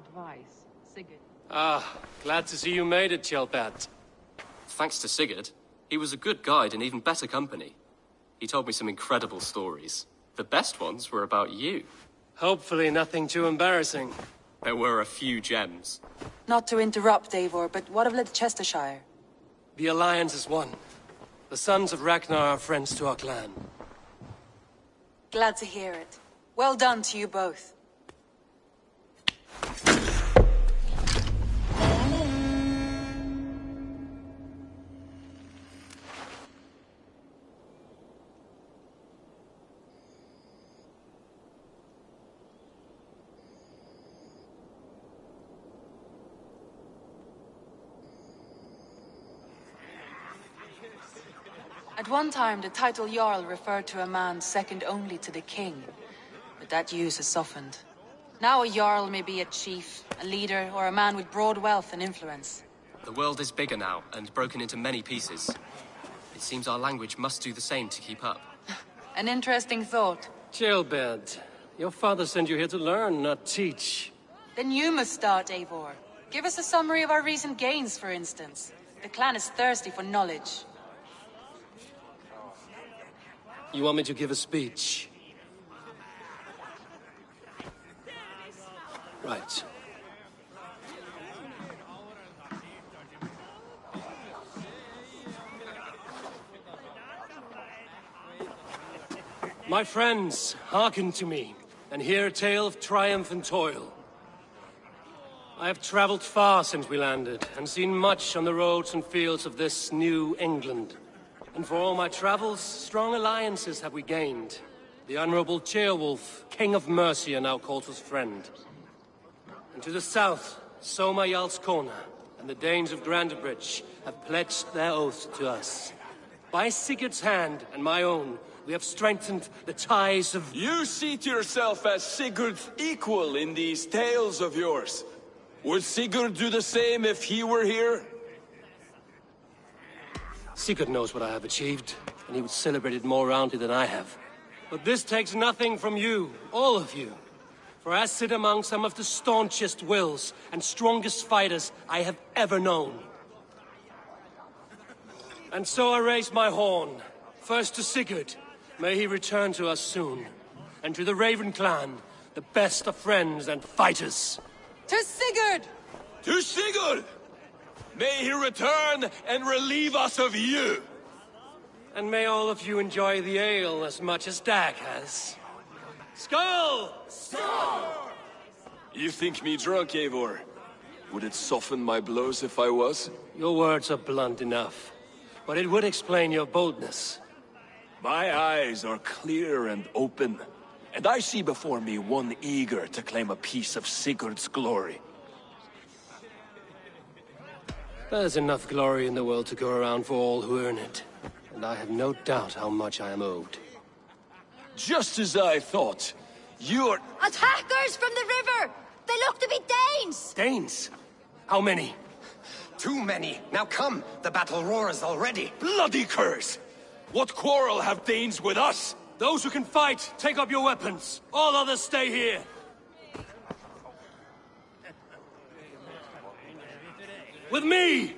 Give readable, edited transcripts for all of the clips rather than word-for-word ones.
advice, Sigurd. Ah, glad to see you made it, Kjellbert. Thanks to Sigurd, he was a good guide and even better company. He told me some incredible stories. The best ones were about you. Hopefully nothing too embarrassing. There were a few gems. Not to interrupt, Eivor, but what of Leicestershire? The Alliance is one. The sons of Ragnar are friends to our clan. Glad to hear it. Well done to you both. At one time, the title Jarl referred to a man second only to the king. But that use has softened. Now a Jarl may be a chief, a leader, or a man with broad wealth and influence. The world is bigger now, and broken into many pieces. It seems our language must do the same to keep up. An interesting thought. Kjellbert, your father sent you here to learn, not teach. Then you must start, Eivor. Give us a summary of our recent gains, for instance. The clan is thirsty for knowledge. You want me to give a speech? Right. My friends, hearken to me, and hear a tale of triumph and toil. I have traveled far since we landed, and seen much on the roads and fields of this new England. And for all my travels, strong alliances have we gained. The Honorable Ceolwulf, King of Mercia, now calls us friend. And to the south, Soma Jarlskona and the Danes of Grandebridge have pledged their oath to us. By Sigurd's hand and my own, we have strengthened the ties of... You seat yourself as Sigurd's equal in these tales of yours. Would Sigurd do the same if he were here? Sigurd knows what I have achieved, and he would celebrate it more roundly than I have. But this takes nothing from you, all of you. For I sit among some of the staunchest wills and strongest fighters I have ever known. And so I raise my horn, first to Sigurd, may he return to us soon, and to the Raven clan, the best of friends and fighters. To Sigurd! To Sigurd! May he return and relieve us of you! And may all of you enjoy the ale as much as Dag has. Skull! Skull! You think me drunk, Eivor? Would it soften my blows if I was? Your words are blunt enough, but it would explain your boldness. My eyes are clear and open, and I see before me one eager to claim a piece of Sigurd's glory. There's enough glory in the world to go around for all who earn it, and I have no doubt how much I am owed. Just as I thought. You're... Attackers from the river! They look to be Danes! Danes? How many? Too many. Now come, the battle roars already. Bloody curse! What quarrel have Danes with us? Those who can fight, take up your weapons. All others stay here. With me!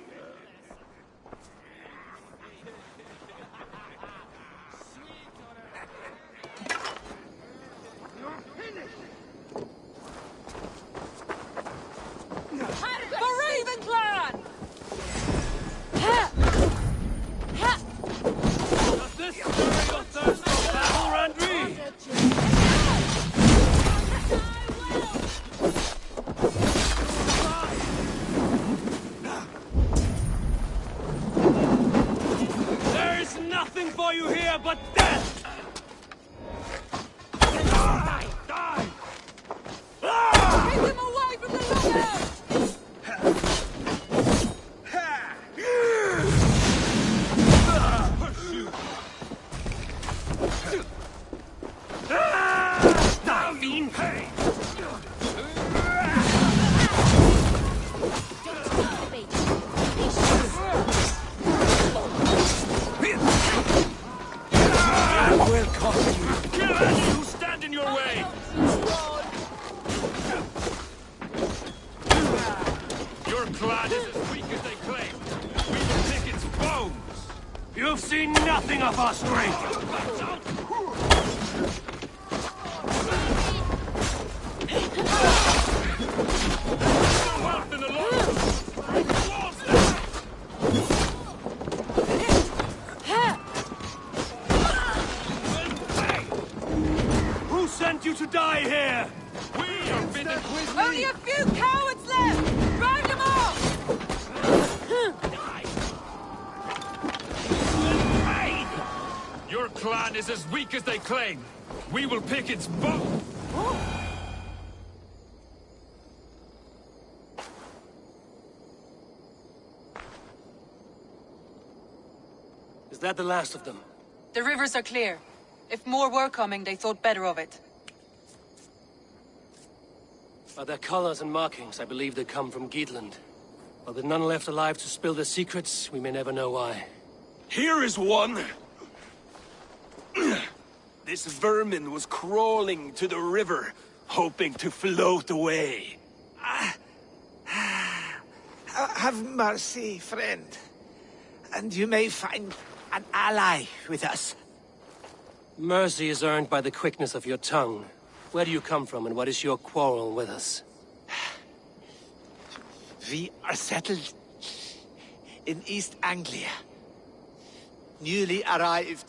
For you here, but death! Die! Die! Take them away from the longhouse! Die, fiend! Will cost you. Kill any who stand in your way! You've seen nothing of our strength! Who sent you to die here? We are fitted with Only a few cowards left! Round them off! Your clan is as weak as they claim. We will pick its bone. Is that the last of them? The rivers are clear. If more were coming, they thought better of it. By their colors and markings, I believe they come from Geatland. While there's none left alive to spill their secrets, we may never know why. Here is one. This vermin was crawling to the river, hoping to float away. Have mercy, friend. And you may find an ally with us. Mercy is earned by the quickness of your tongue. Where do you come from, and what is your quarrel with us? We are settled in East Anglia. Newly arrived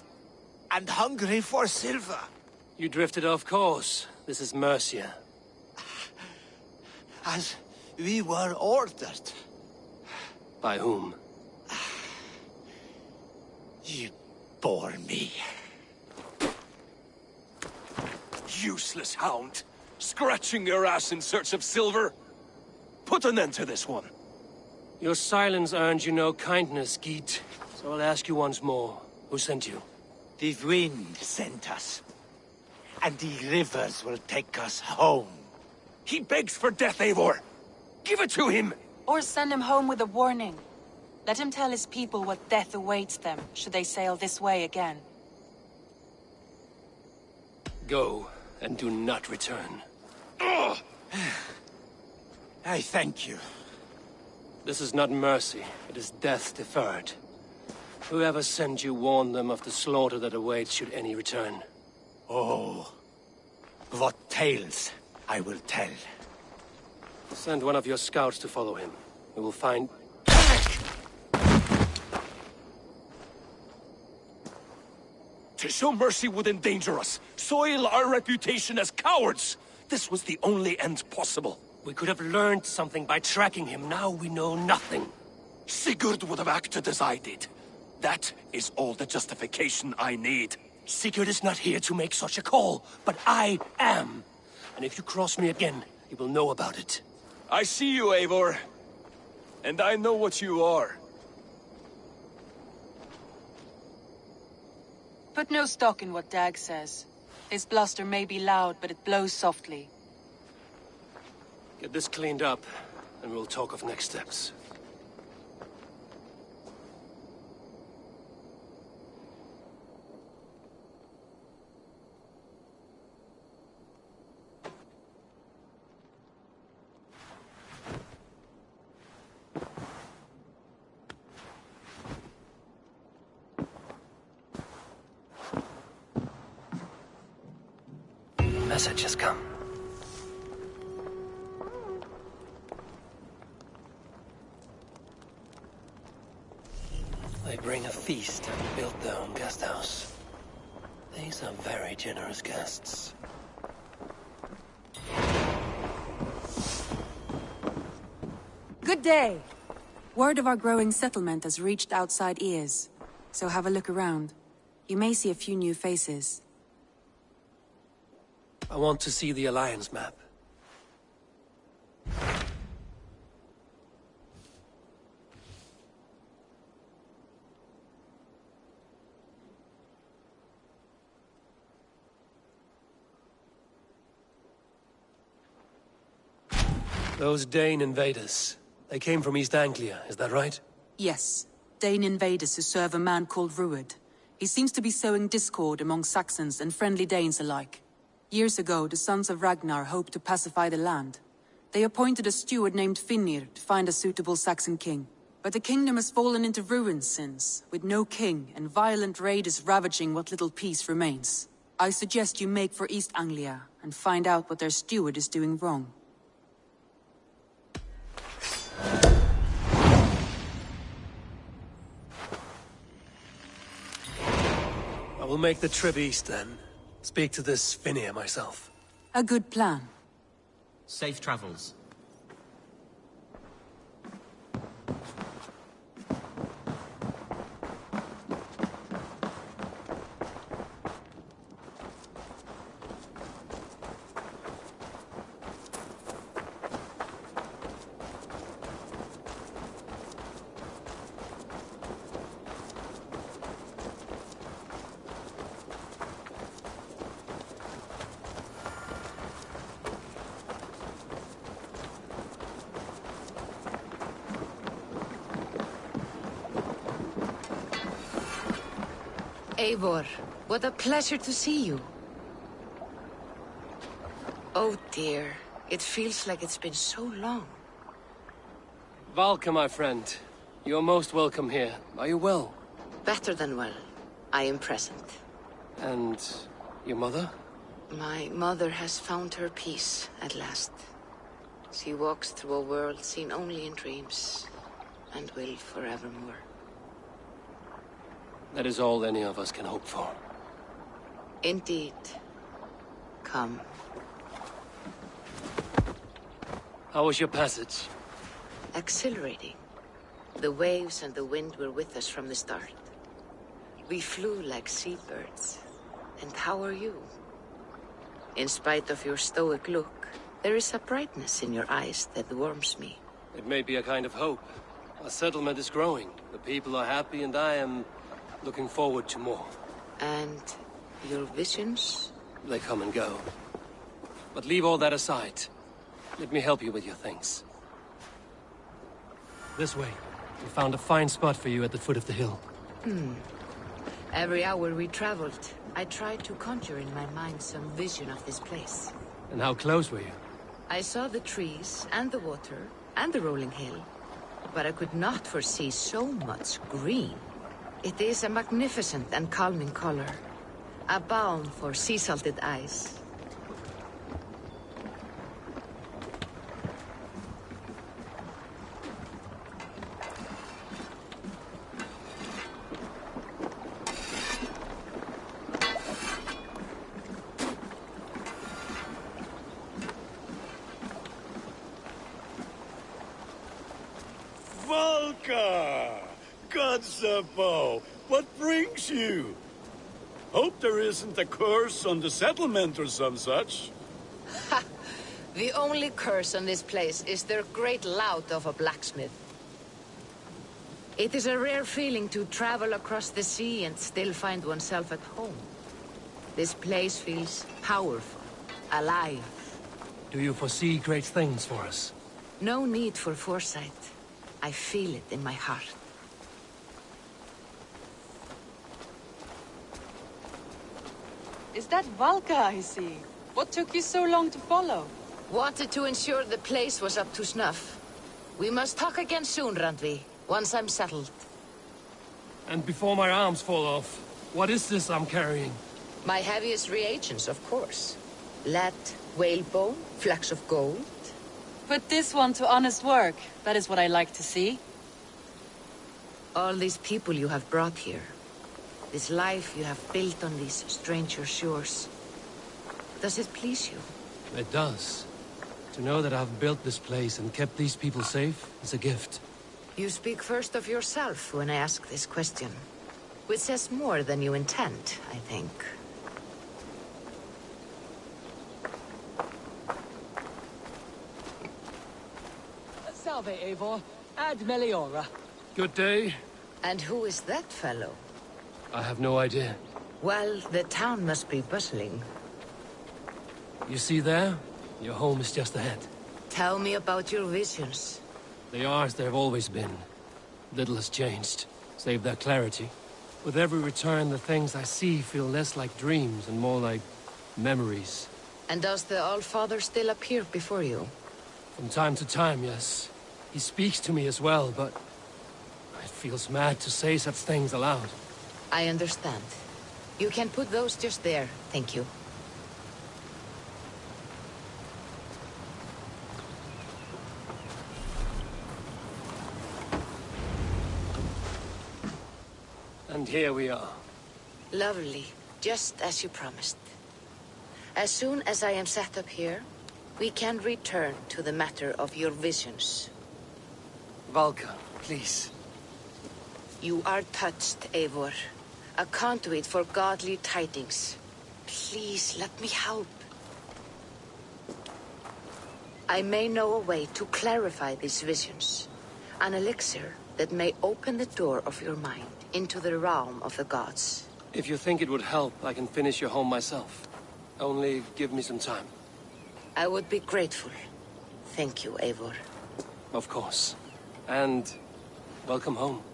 and hungry for silver. You drifted off course. This is Mercia. As we were ordered. By whom? You bore me. Useless hound. Scratching your ass in search of silver. Put an end to this one. Your silence earned you no kindness, Geet. So I'll ask you once more. Who sent you? The wind sent us. And the rivers will take us home. He begs for death, Eivor. Give it to him. Or send him home with a warning. Let him tell his people what death awaits them, should they sail this way again. Go, and do not return. I thank you. This is not mercy, it is death deferred. Whoever sent you warned them of the slaughter that awaits should any return. Oh, what tales I will tell. Send one of your scouts to follow him. We will find... To show mercy would endanger us, soil our reputation as cowards. This was the only end possible. We could have learned something by tracking him. Now we know nothing. Sigurd would have acted as I did. That is all the justification I need. Sigurd is not here to make such a call, but I am. And if you cross me again, you will know about it. I see you, Eivor. And I know what you are. Put no stock in what Dag says. His bluster may be loud, but it blows softly. Get this cleaned up, and we'll talk of next steps. Message has come. They bring a feast and build their own guest house. These are very generous guests. Good day! Word of our growing settlement has reached outside ears, so have a look around. You may see a few new faces. I want to see the Alliance map. Those Dane invaders, they came from East Anglia, is that right? Yes, Dane invaders who serve a man called Rued. He seems to be sowing discord among Saxons and friendly Danes alike. Years ago, the sons of Ragnar hoped to pacify the land. They appointed a steward named Finnir to find a suitable Saxon king. But the kingdom has fallen into ruins since, with no king and violent raiders ravaging what little peace remains. I suggest you make for East Anglia and find out what their steward is doing wrong. I will make the trip east then. Speak to this Finnear myself. A good plan. Safe travels. Eivor, what a pleasure to see you. Oh dear, it feels like it's been so long. Valka, my friend. You're most welcome here. Are you well? Better than well. I am present. And your mother? My mother has found her peace at last. She walks through a world seen only in dreams, and will forevermore. That is all any of us can hope for. Indeed. Come. How was your passage? Exhilarating. The waves and the wind were with us from the start. We flew like seabirds. And how are you? In spite of your stoic look, there is a brightness in your eyes that warms me. It may be a kind of hope. Our settlement is growing. The people are happy and I am looking forward to more. And your visions? They come and go. But leave all that aside. Let me help you with your things. This way. We found a fine spot for you at the foot of the hill. Every hour we traveled, I tried to conjure in my mind some vision of this place. And how close were you? I saw the trees, and the water, and the rolling hill. But I could not foresee so much green. It is a magnificent and calming color. A balm for sea-salted eyes. Valka! Kotzabo! What brings you? Hope there isn't a curse on the settlement or some such. Ha! The only curse on this place is their great lout of a blacksmith. It is a rare feeling to travel across the sea and still find oneself at home. This place feels powerful, alive. Do you foresee great things for us? No need for foresight. I feel it in my heart. Is that Valka I see? What took you so long to follow? Wanted to ensure the place was up to snuff. We must talk again soon, Randvi, once I'm settled. And before my arms fall off, what is this I'm carrying? My heaviest reagents, of course. Lead, whalebone, flecks of gold. Put this one to honest work. That is what I like to see. All these people you have brought here. This life you have built on these stranger shores. Does it please you? It does. To know that I've built this place and kept these people safe is a gift. You speak first of yourself when I ask this question. Which says more than you intend, I think. Salve, Eivor. Ad Meliora. Good day. And who is that fellow? I have no idea. Well, the town must be bustling. You see there? Your home is just ahead. Tell me about your visions. They are as they've always been. Little has changed, save their clarity. With every return, the things I see feel less like dreams and more like memories. And does the Allfather still appear before you? From time to time, yes. He speaks to me as well, but Feels mad to say such things aloud. I understand. You can put those just there, thank you. And here we are. Lovely, just as you promised. As soon as I am set up here, we can return to the matter of your visions. Valka, please. You are touched, Eivor. A conduit for godly tidings. Please, let me help. I may know a way to clarify these visions. An elixir that may open the door of your mind into the realm of the gods. If you think it would help, I can finish your home myself. Only give me some time. I would be grateful. Thank you, Eivor. Of course. And welcome home.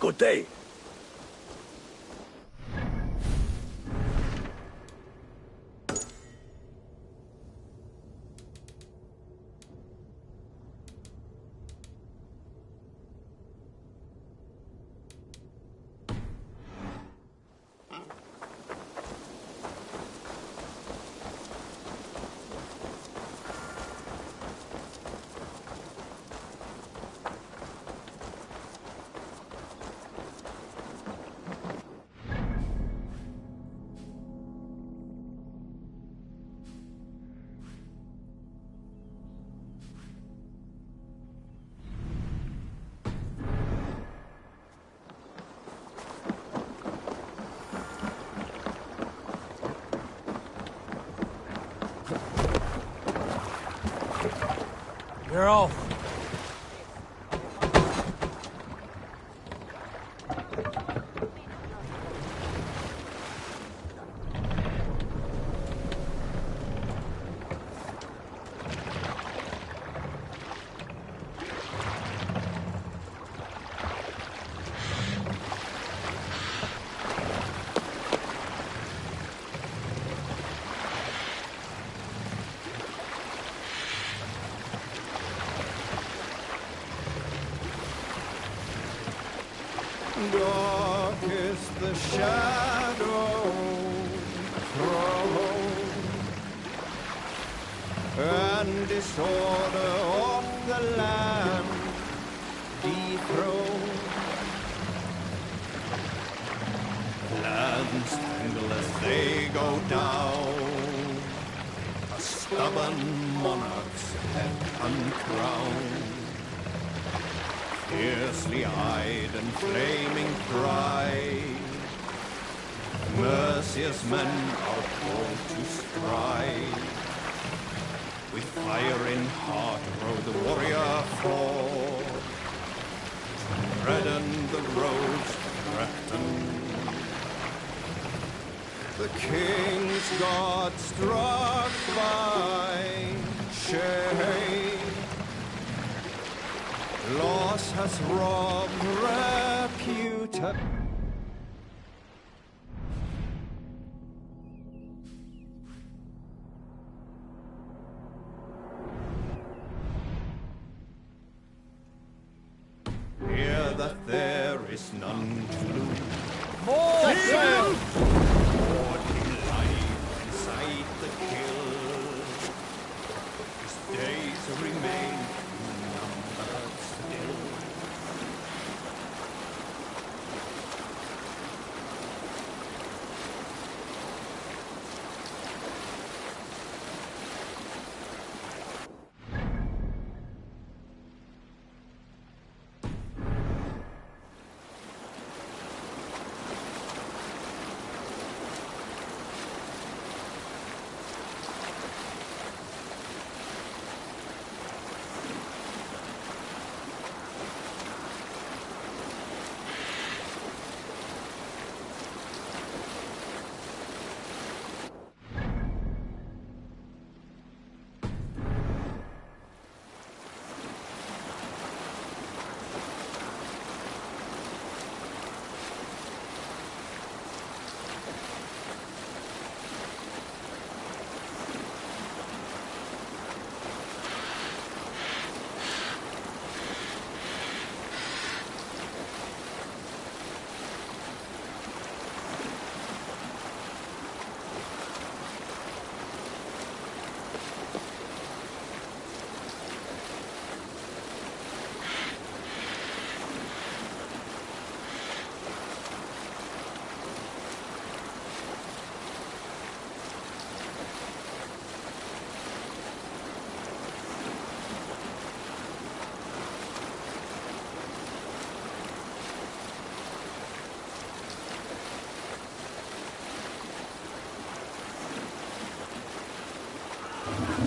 Good day. You're off. Dark is the shadow thrown, and disorder of the land dethroned. Lands tangle as they go down, a stubborn monarch's head uncrowned. Fiercely eyed and flaming pride, merciless men are called to stride. With fire in heart rode the warrior forth, to redden the roads to Repton. The king's god struck by shame, loss has robbed reputation.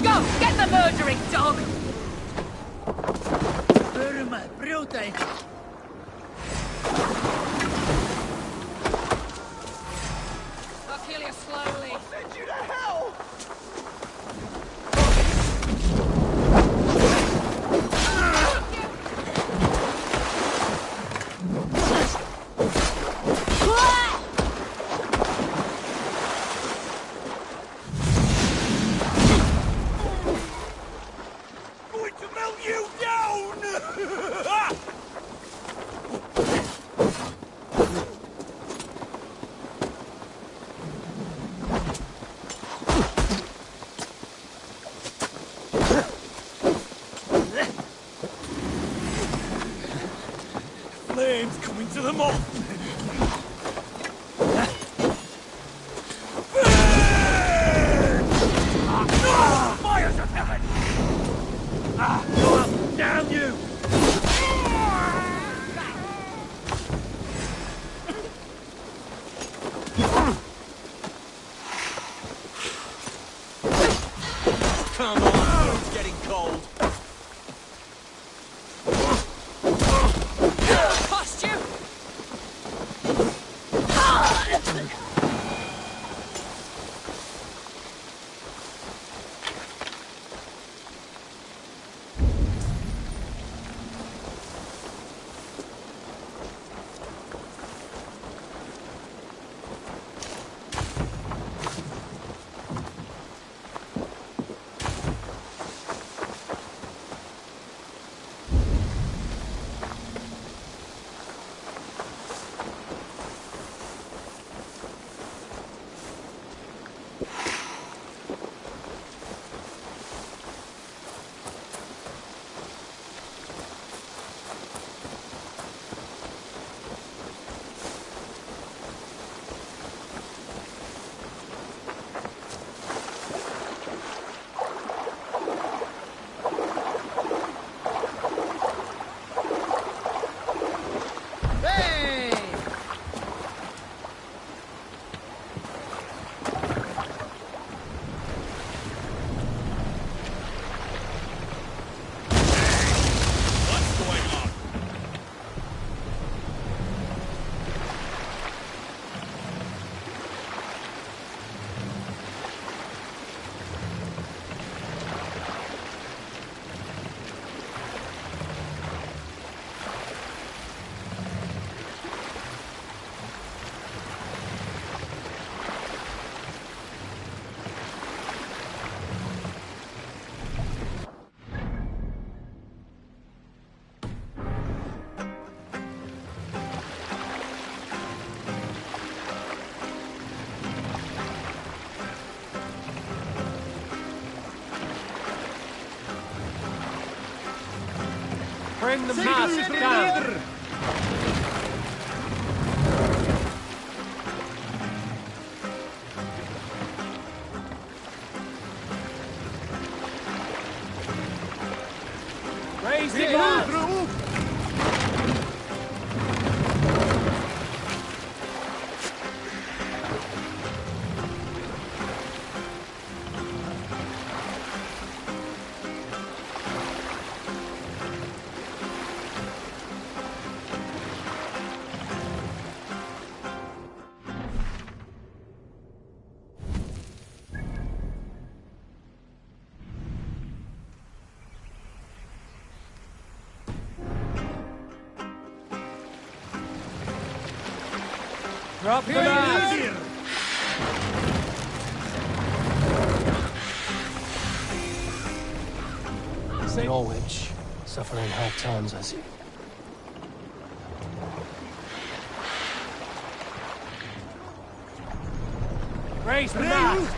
Go! Get the murdering dog! Burma, brute! I'll kill you slowly. I'll send you to hell! Going to melt you down! Flames coming to the moth! Fires of heaven! Go up, damn you! Come on, it's getting cold. Cost you! Bring the mast down! Raise the mast! Drop the mast! Norwich, suffering hard times, I see. Raise the mast!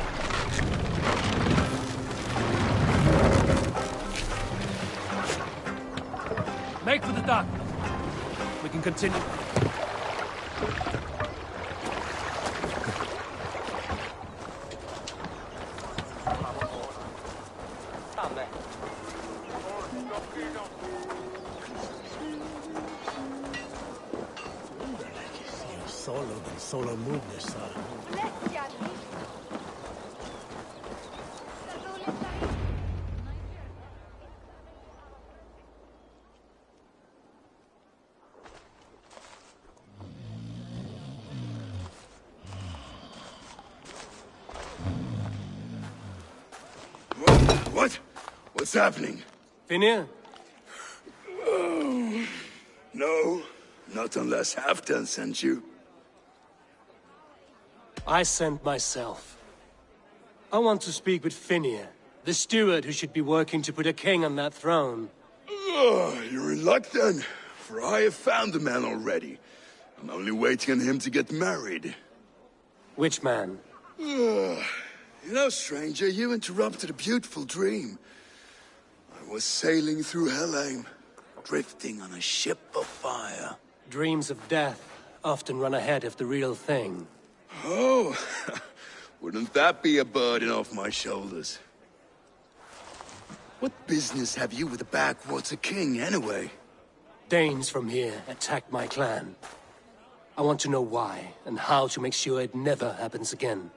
Make for the dock. We can continue. Solo move this side. What? What's happening? Finir? Oh, no, not unless Halfdan sent you. I sent myself. I want to speak with Finir, the steward who should be working to put a king on that throne. You're in luck then, for I have found the man already. I'm only waiting on him to get married. Which man? You know, stranger, you interrupted a beautiful dream. I was sailing through Helheim, drifting on a ship of fire. Dreams of death often run ahead of the real thing. Oh, wouldn't that be a burden off my shoulders? What business have you with the Backwater King, anyway? Danes from here attacked my clan. I want to know why, and how to make sure it never happens again.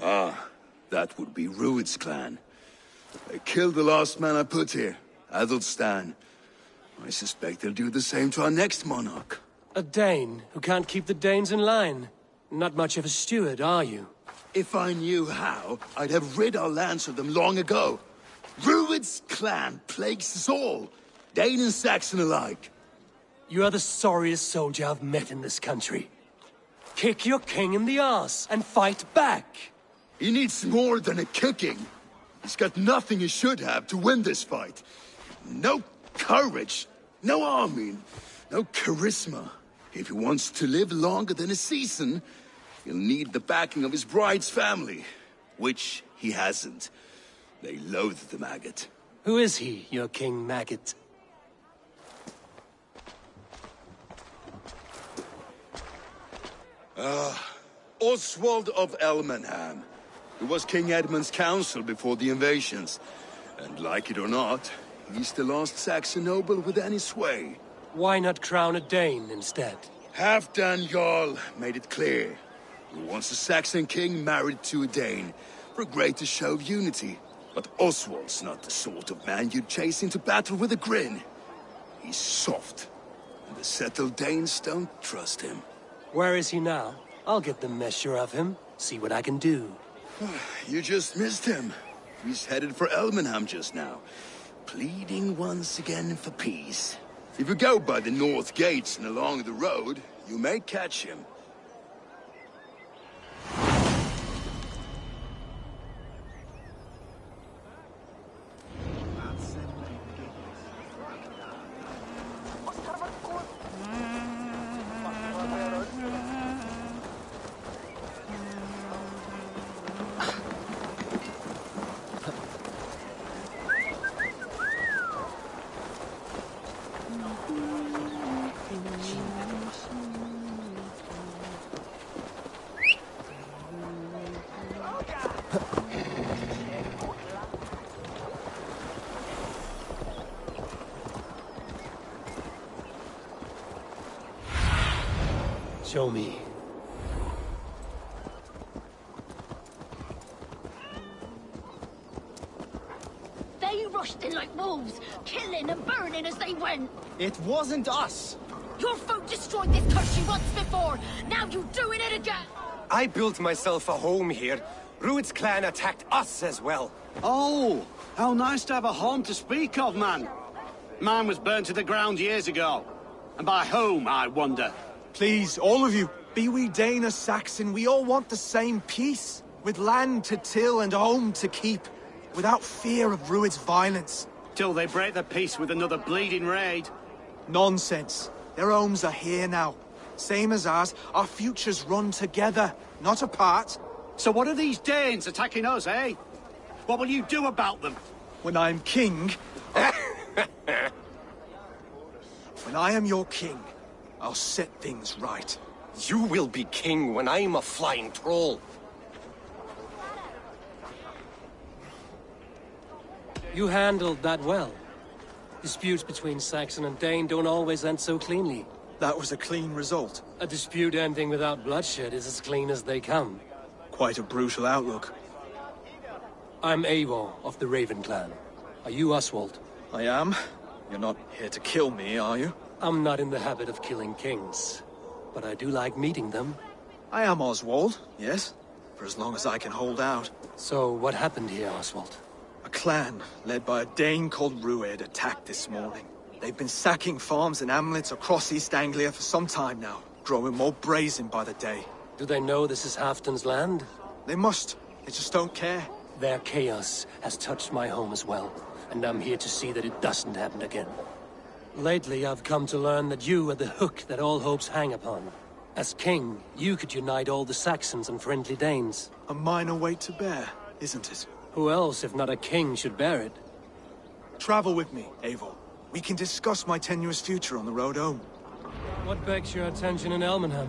Ah, that would be Rued's clan. They killed the last man I put here, Adelstan. I suspect they'll do the same to our next monarch. A Dane who can't keep the Danes in line. Not much of a steward, are you? If I knew how, I'd have rid our lands of them long ago. Rued's clan plagues us all, Dane and Saxon alike. You are the sorriest soldier I've met in this country. Kick your king in the arse and fight back! He needs more than a kicking. He's got nothing he should have to win this fight. No courage, no army, no charisma. If he wants to live longer than a season, he'll need the backing of his bride's family, which he hasn't. They loathe the maggot. Who is he, your king maggot? Oswald of Elmenham. He was King Edmund's counsel before the invasions. And like it or not, he's the last Saxon noble with any sway. Why not crown a Dane instead? Halfdan Jarl made it clear. He wants a Saxon king married to a Dane, for a greater show of unity. But Oswald's not the sort of man you'd chase into battle with a grin. He's soft, and the settled Danes don't trust him. Where is he now? I'll get the measure of him, see what I can do. You just missed him. He's headed for Elmenham just now, pleading once again for peace. If you go by the north gates and along the road, you may catch him. Show me. They rushed in like wolves, killing and burning as they went. It wasn't us. Your folk destroyed this country once before. Now you're doing it again. I built myself a home here. Rued's clan attacked us as well. Oh, how nice to have a home to speak of, man. Mine was burned to the ground years ago. And by whom, I wonder? Please, all of you, be we Dane or Saxon, we all want the same peace. With land to till and home to keep. Without fear of Rued's violence. Till they break the peace with another bleeding raid. Nonsense. Their homes are here now. Same as ours, our futures run together, not apart. So what are these Danes attacking us, eh? What will you do about them? When I'm king... When I am your king, I'll set things right. You will be king when I'm a flying troll. You handled that well. Disputes between Saxon and Dane don't always end so cleanly. That was a clean result. A dispute ending without bloodshed is as clean as they come. Quite a brutal outlook. I'm Eivor of the Raven clan. Are you Oswald? I am. You're not here to kill me, are you? I'm not in the habit of killing kings, but I do like meeting them. I am Oswald, yes. For as long as I can hold out. So what happened here, Oswald? A A clan, led by a Dane called Rued, attacked this morning. They've been sacking farms and hamlets across East Anglia for some time now, growing more brazen by the day. Do they know this is Halfton's land? They must. They just don't care. Their chaos has touched my home as well, and I'm here to see that it doesn't happen again. Lately, I've come to learn that you are the hook that all hopes hang upon. As king, you could unite all the Saxons and friendly Danes. A minor weight to bear, isn't it? Who else, if not a king, should bear it? Travel with me, Eivor. We can discuss my tenuous future on the road home. What begs your attention in Elmenham?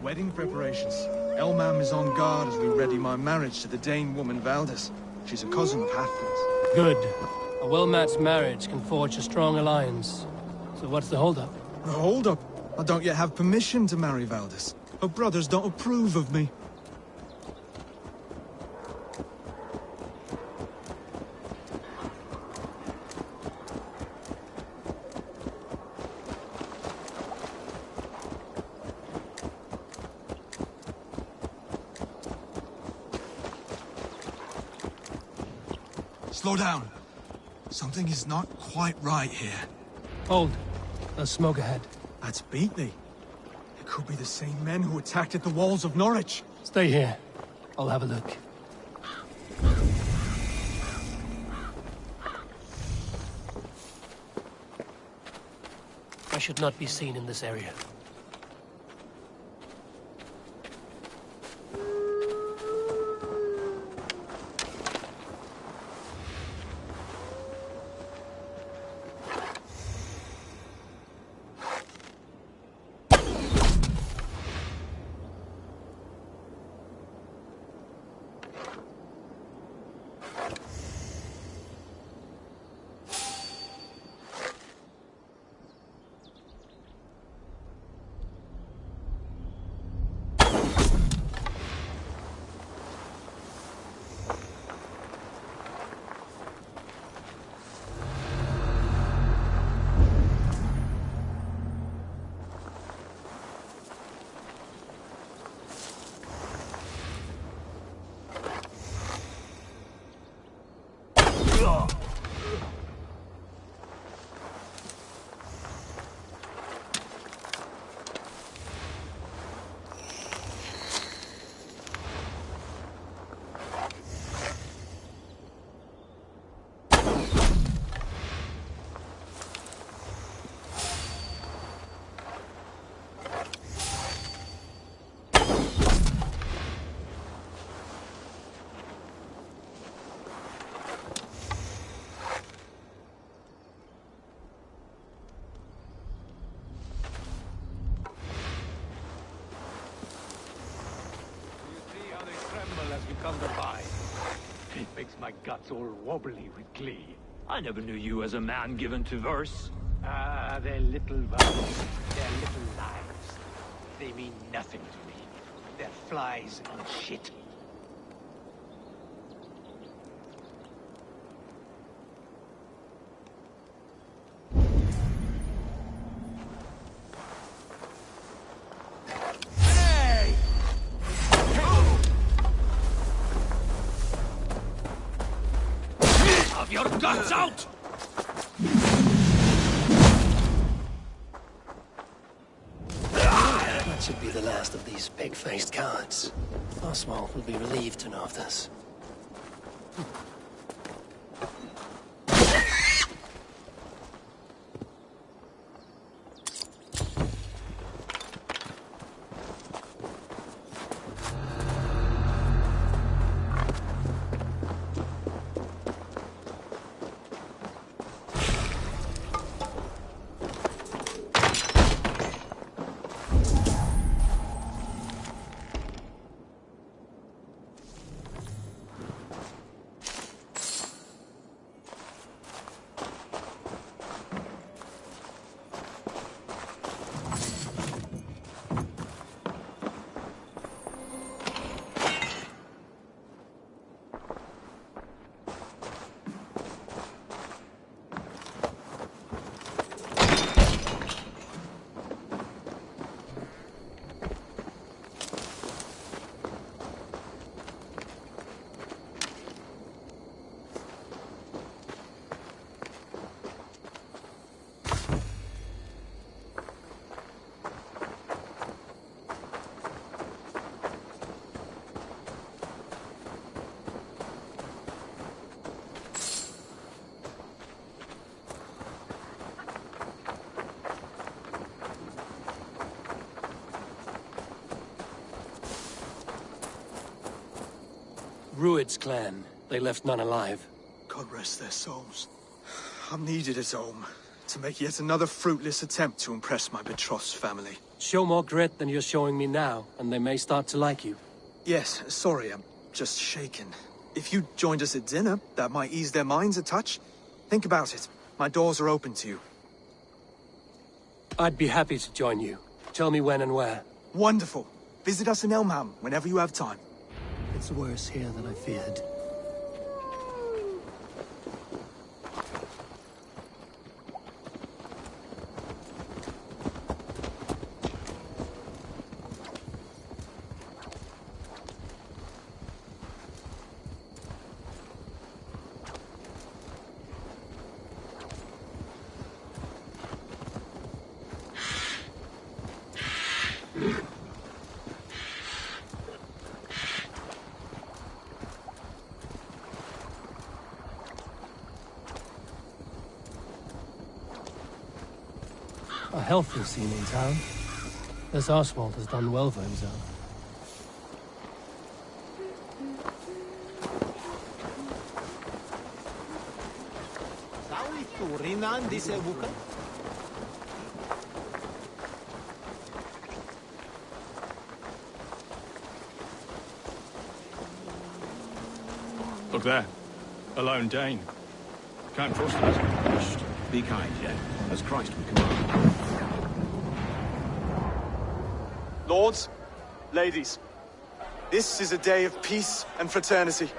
Wedding preparations. Elmam is on guard as we ready my marriage to the Dane woman Valdis. She's a cousin of Halfton's. Good. A well-matched marriage can forge a strong alliance. So what's the holdup? The holdup? I don't yet have permission to marry Valdis. Her brothers don't approve of me. Slow down. Something is not quite right here. Hold. There's smoke ahead. That's Beatley. It could be the same men who attacked at the walls of Norwich. Stay here. I'll have a look. I should not be seen in this area. Come to buy. It makes my guts all wobbly with glee. I never knew you as a man given to verse. Ah, their little vows, their little lives. They mean nothing to me. They're flies on shit. Your guts out! That should be the last of these pig-faced cowards. Oswald will be relieved to know of this. Rued's clan. They left none alive. God rest their souls. I'm needed at home to make yet another fruitless attempt to impress my betrothed's family. Show more grit than you're showing me now, and they may start to like you. Yes, sorry, I'm just shaken. If you joined us at dinner, that might ease their minds a touch. Think about it. My doors are open to you. I'd be happy to join you. Tell me when and where. Wonderful. Visit us in Elmham whenever you have time. It's worse here than I feared. A healthy scene in town. This Oswald has done well for himself. Look there. A lone Dane. Can't trust him. Be kind, yeah? As Christ would command. Lords, ladies, this is a day of peace and fraternity.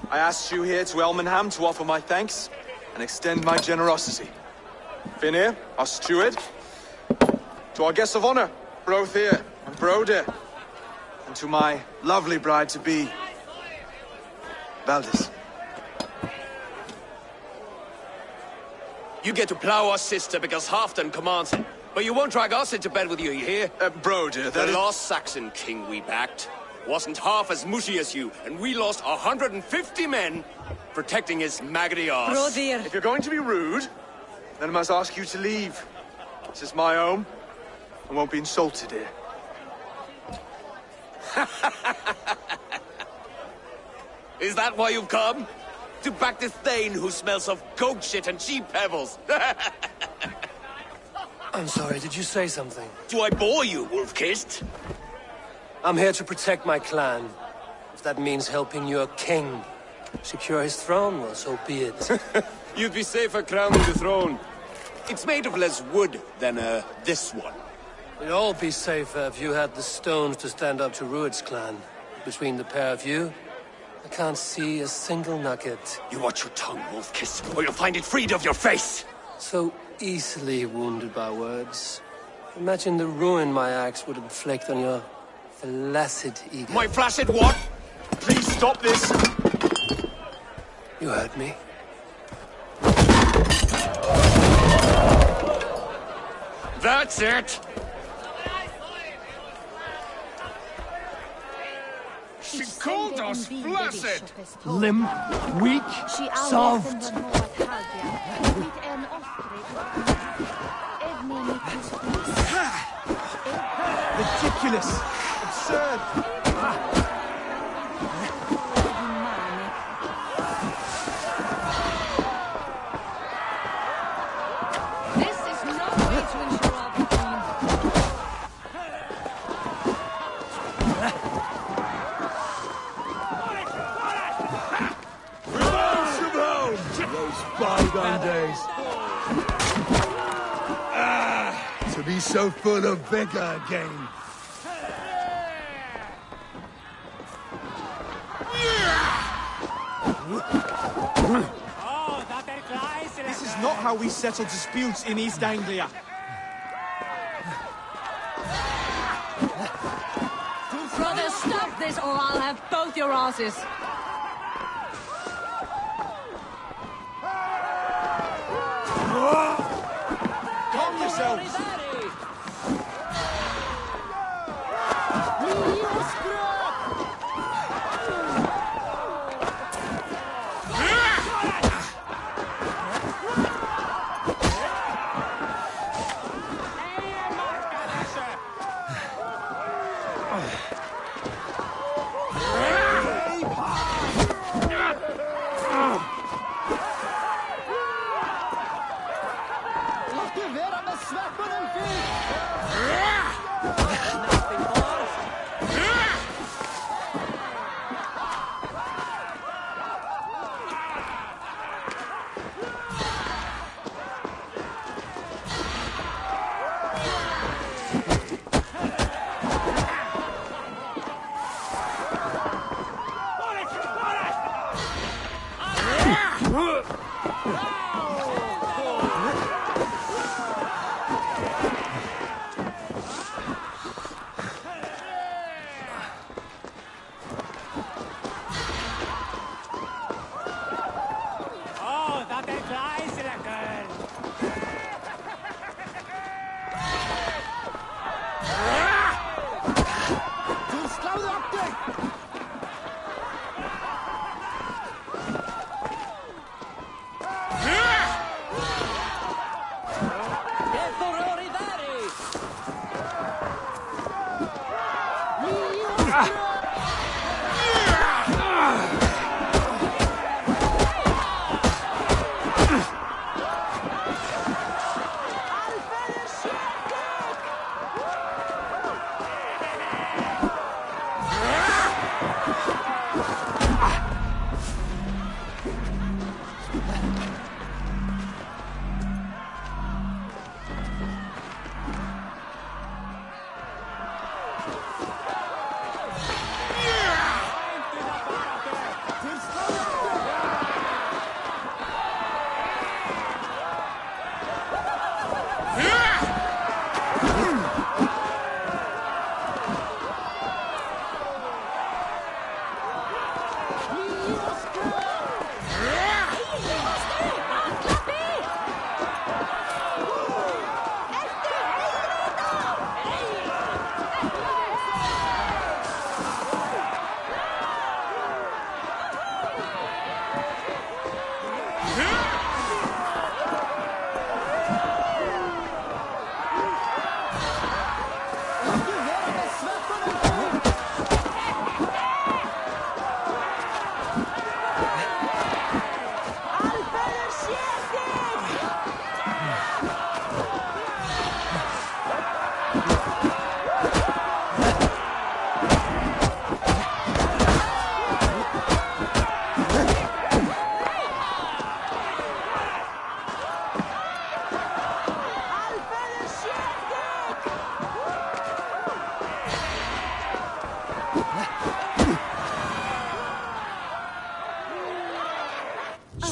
I asked you here to Elmenham to offer my thanks and extend my generosity. Finir, our steward, to our guests of honor, Brothier and Broder, and to my lovely bride-to-be, Valdis. You get to plow our sister because Halfdan commands it. But you won't drag us into bed with you, you hear? Broder, the lost Saxon king we backed wasn't half as mushy as you, and we lost 150 men protecting his maggoty arse. Brother. If you're going to be rude, then I must ask you to leave. This is my home. I won't be insulted here. Is that why you've come? To back this Thane who smells of goat shit and cheap pebbles? I'm sorry, did you say something? Do I bore you, wolf-kissed? I'm here to protect my clan. If that means helping your king secure his throne, well, so be it. You'd be safer crowning the throne. It's made of less wood than, this one. We'd all be safer if you had the stones to stand up to Rued's clan. Between the pair of you, I can't see a single nugget. You watch your tongue, wolf-kissed, or you'll find it freed of your face! So easily wounded by words. Imagine the ruin my axe would inflict on your flaccid ego. My flaccid what? Please stop this! You heard me. That's it! She called us flaccid! Limp, weak, soft. Ridiculous! Absurd! This is no way to ensure our victory. Those bygone days. To be so full of vigor again. This is not how we settle disputes in East Anglia. Brother, stop this or I'll have both your asses. Calm yourselves!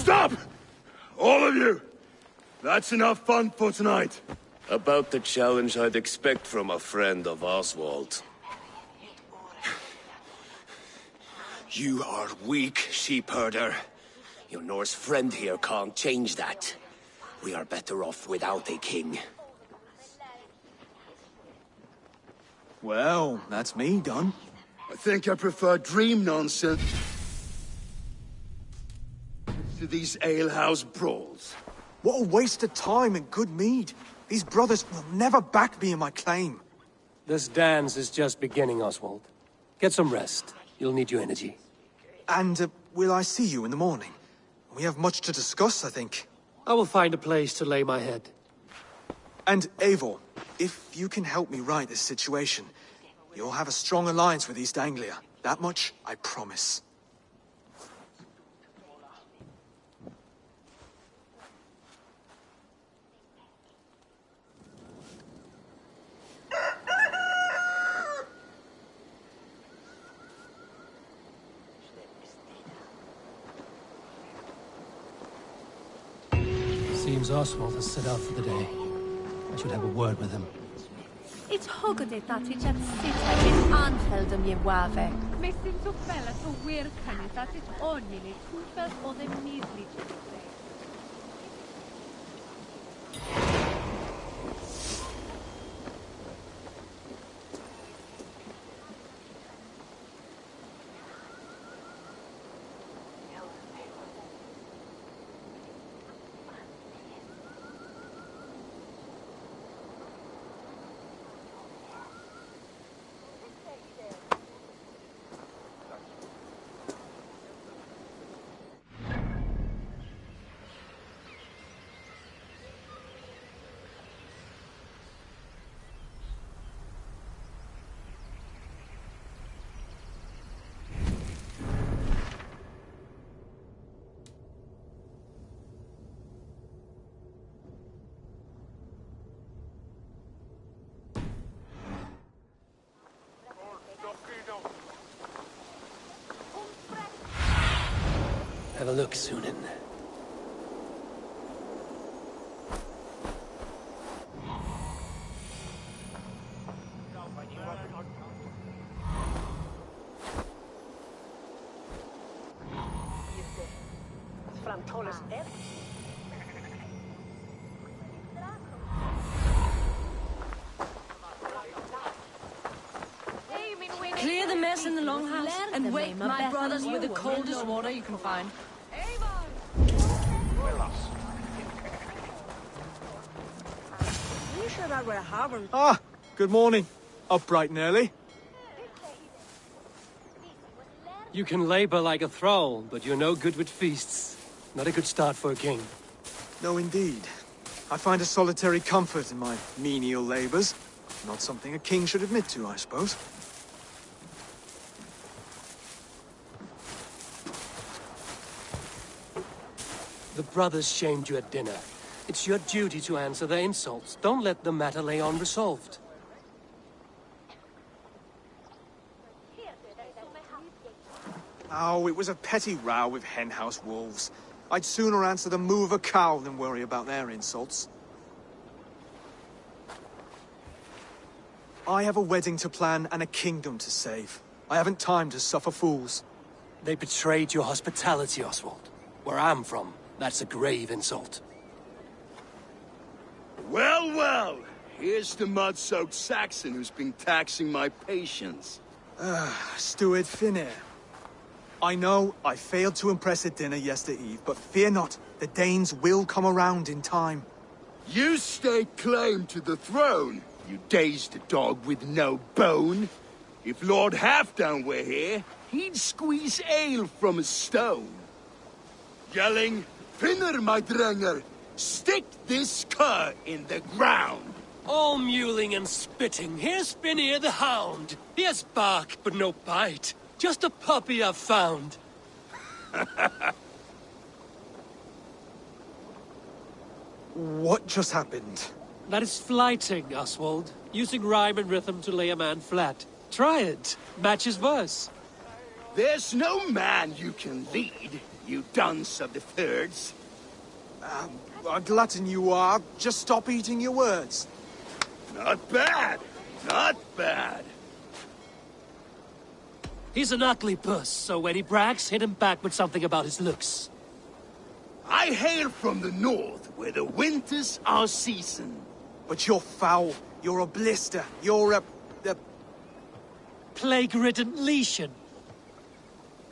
Stop! All of you! That's enough fun for tonight. About the challenge I'd expect from a friend of Oswald. You are weak, sheep herder. Your Norse friend here can't change that. We are better off without a king. Well, that's me done. I think I prefer dream nonsense to these alehouse brawls. What a waste of time and good mead. These brothers will never back me in my claim. This dance is just beginning, Oswald. Get some rest. You'll need your energy. And will I see you in the morning? We have much to discuss, I think. I will find a place to lay my head. And Eivor, if you can help me right this situation, you'll have a strong alliance with East Anglia. That much, I promise. Seems Oswald has set out for the day. I should have a word with him. It's hogade that it at sit in Anfeldum je wave. Messin so fella so weird can it that it only kufel or the measly to the play. Have a look, Sunan. Clear the mess in the longhouse and wake my brothers with the coldest water you can find. Ah, good morning. Up bright and early. You can labor like a thrall, but you're no good with feasts. Not a good start for a king. No, indeed. I find a solitary comfort in my menial labors. Not something a king should admit to, I suppose. The brothers shamed you at dinner. It's your duty to answer their insults. Don't let the matter lay unresolved. Oh, it was a petty row with henhouse wolves. I'd sooner answer the moo of a cow than worry about their insults. I have a wedding to plan and a kingdom to save. I haven't time to suffer fools. They betrayed your hospitality, Oswald. Where I'm from, that's a grave insult. Well, well. Here's the mud-soaked Saxon who's been taxing my patience. Steward Finir. I know I failed to impress at dinner yestereve, but fear not, the Danes will come around in time. You stake claim to the throne, you dazed dog with no bone. If Lord Halfdan were here, he'd squeeze ale from a stone. Yelling, Finner, my drenger, stick this cur in the ground. All mewling and spitting, here's Finir the hound. He has bark, but no bite. Just a puppy I've found. What just happened? That is flighting, Oswald. Using rhyme and rhythm to lay a man flat. Try it. Match his verse. There's no man you can lead, you dunce of the thirds. A glutton you are. Just stop eating your words. Not bad. Not bad. He's an ugly puss, so when he brags, hit him back with something about his looks. I hail from the north, where the winters are season. But you're foul. You're a blister. You're a... Plague-ridden lesion.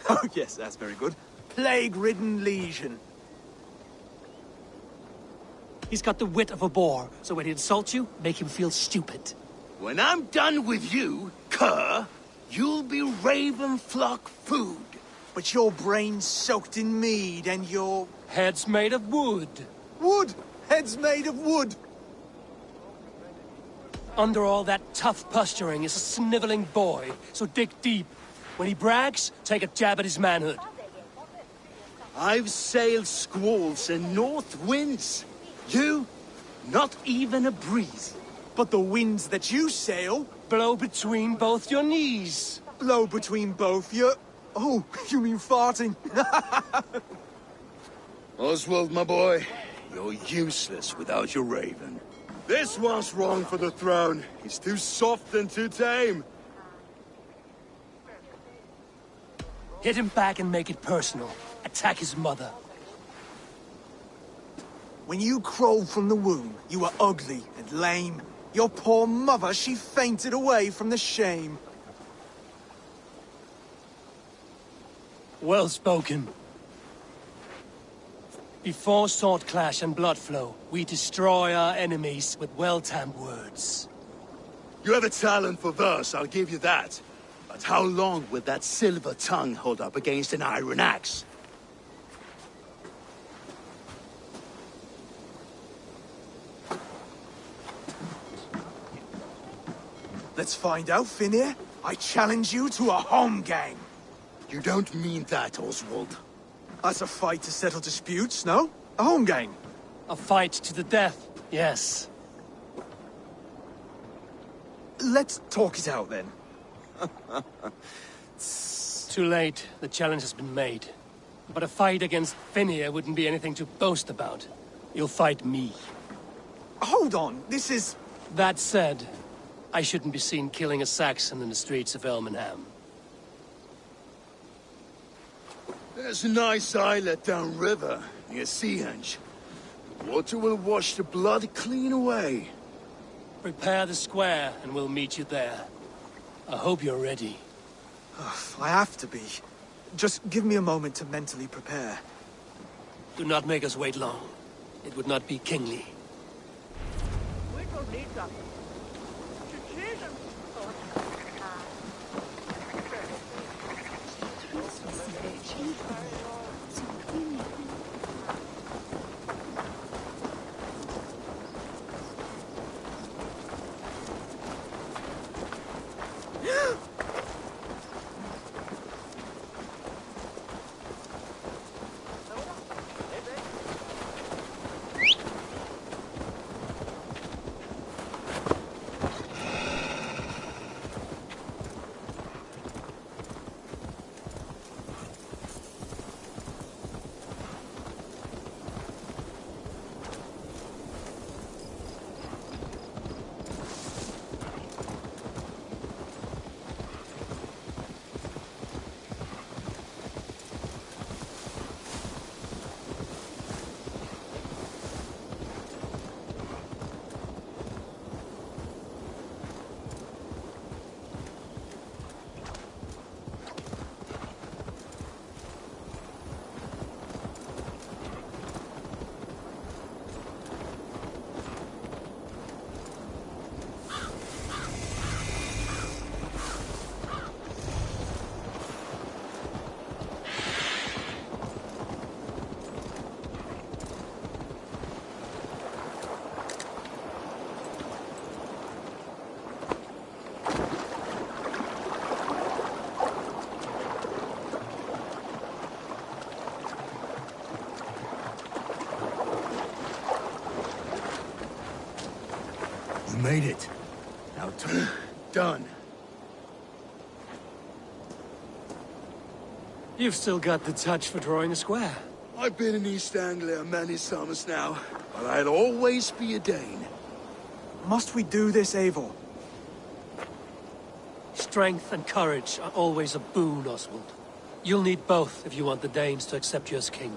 Oh, yes, that's very good. Plague-ridden lesion. He's got the wit of a boar, so when he insults you, make him feel stupid. When I'm done with you, cur, you'll be raven flock food. But your brain's soaked in mead and your... Head's made of wood. Wood! Head's made of wood! Under all that tough posturing is a sniveling boy, so dig deep. When he brags, take a jab at his manhood. I've sailed squalls and north winds. You, not even a breeze. But the winds that you sail... Blow between both your knees. Blow between both your... Oh, you mean farting? Oswald, my boy, you're useless without your raven. This one's wrong for the throne. He's too soft and too tame. Hit him back and make it personal. Attack his mother. When you crawled from the womb, you were ugly and lame. Your poor mother, she fainted away from the shame. Well spoken. Before sword clash and blood flow, we destroy our enemies with well-timed words. You have a talent for verse, I'll give you that. But how long will that silver tongue hold up against an iron axe? Let's find out, Finir. I challenge you to a home gang. You don't mean that, Oswald. That's a fight to settle disputes, no? A home gang. A fight to the death, yes. Let's talk it out, then. Too late. The challenge has been made. But a fight against Finir wouldn't be anything to boast about. You'll fight me. Hold on, this is... That said, I shouldn't be seen killing a Saxon in the streets of Elmenham. There's a nice islet downriver, near Seahenge. The water will wash the blood clean away. Prepare the square, and we'll meet you there. I hope you're ready. I have to be. Just give me a moment to mentally prepare. Do not make us wait long. It would not be kingly. Made it. Now Done. You've still got the touch for drawing a square. I've been in East Anglia many summers now, but I'll always be a Dane. Must we do this, Eivor? Strength and courage are always a boon, Oswald. You'll need both if you want the Danes to accept you as king.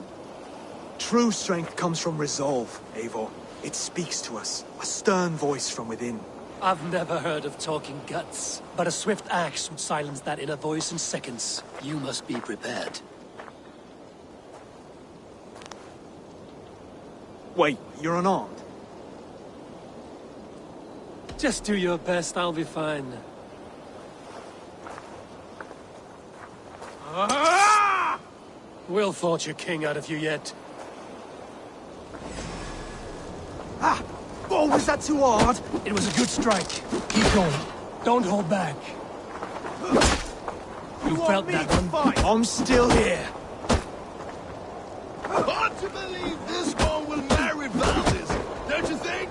True strength comes from resolve, Eivor. It speaks to us, a stern voice from within. I've never heard of talking guts, but a swift axe would silence that inner voice in seconds. You must be prepared. Wait, you're unarmed? Just do your best, I'll be fine. Ah! We'll forge a king out of you yet. Ah! Oh, was that too hard? It was a good strike. Keep going. Don't hold back. You felt that one? I'm still here. Hard to believe this one will marry Valdez, don't you think?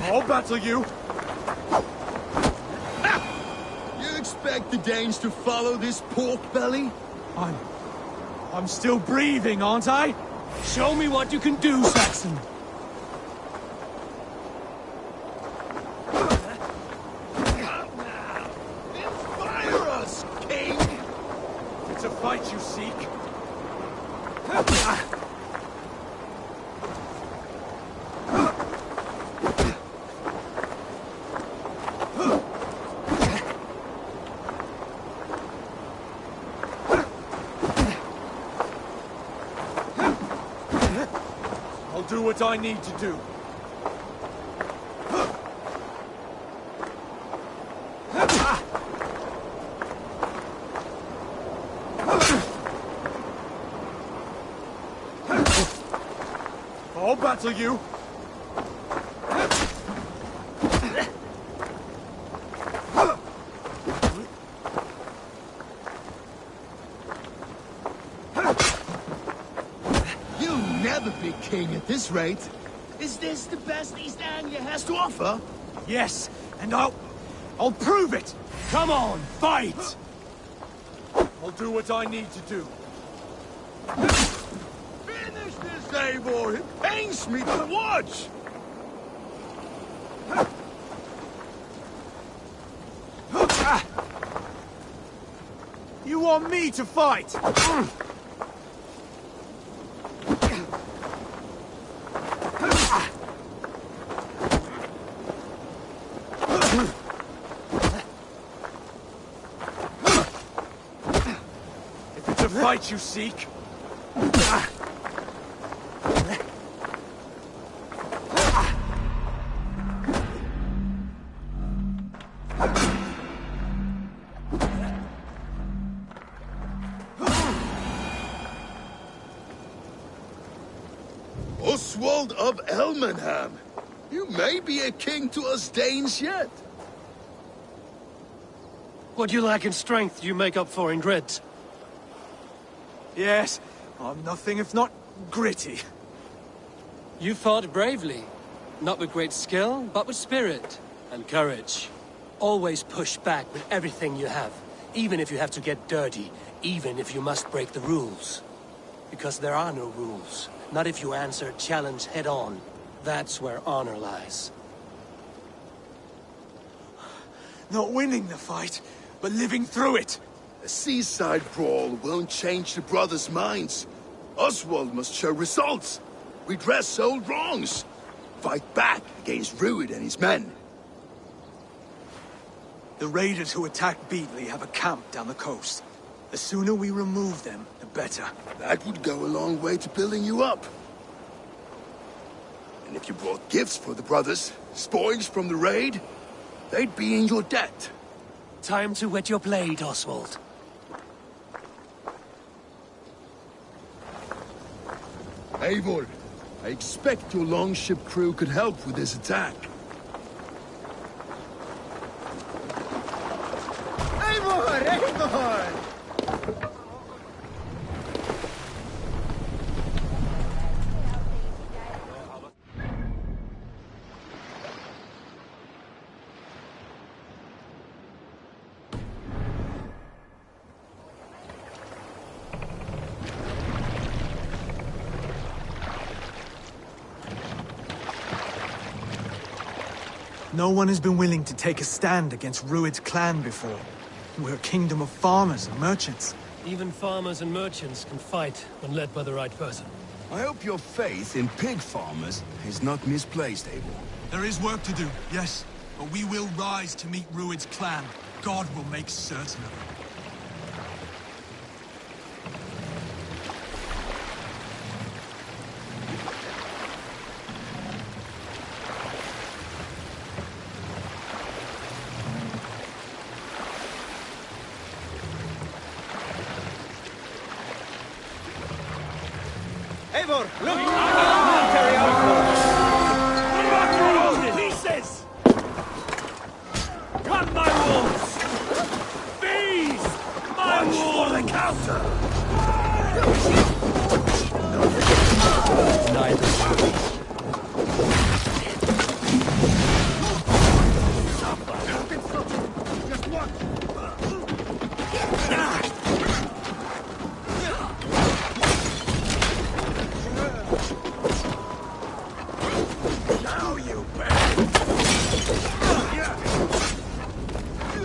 I'll battle you. Expect the Danes to follow this pork belly? I'm still breathing, aren't I? Show me what you can do, Saxon. Inspire us, King! It's a fight you seek. Do what I need to do. I'll battle you. Be king at this rate. Is this the best East Anglia has to offer? Yes, and I'll prove it. Come on, fight! I'll do what I need to do. Finish this, Eivor! It pains me to watch! You want me to fight? If it's a fight you seek... Oswald of Elmenham! You may be a king to us Danes yet. What you lack in strength, you make up for in grit. Yes, I'm nothing if not gritty. You fought bravely. Not with great skill, but with spirit and courage. Always push back with everything you have, even if you have to get dirty, even if you must break the rules. Because there are no rules. Not if you answer challenge head-on. That's where honor lies. Not winning the fight, but living through it. A seaside brawl won't change the brothers' minds. Oswald must show results. Redress old wrongs. Fight back against Rued and his men. The raiders who attacked Beatley have a camp down the coast. The sooner we remove them, the better. That would go a long way to building you up. And if you brought gifts for the brothers, spoils from the raid, they'd be in your debt. Time to wet your blade, Oswald. Eivor, I expect your longship crew could help with this attack. Eivor! Eivor! No one has been willing to take a stand against Rued's clan before. We're a kingdom of farmers and merchants. Even farmers and merchants can fight when led by the right person. I hope your faith in pig farmers is not misplaced, Eivor. There is work to do, yes. But we will rise to meet Rued's clan. God will make certain of it. Eivor, look! Military outpost! Pieces! Cut my wolves! Feast! My wolves! For the counter! Neither. Just one! Now you bet!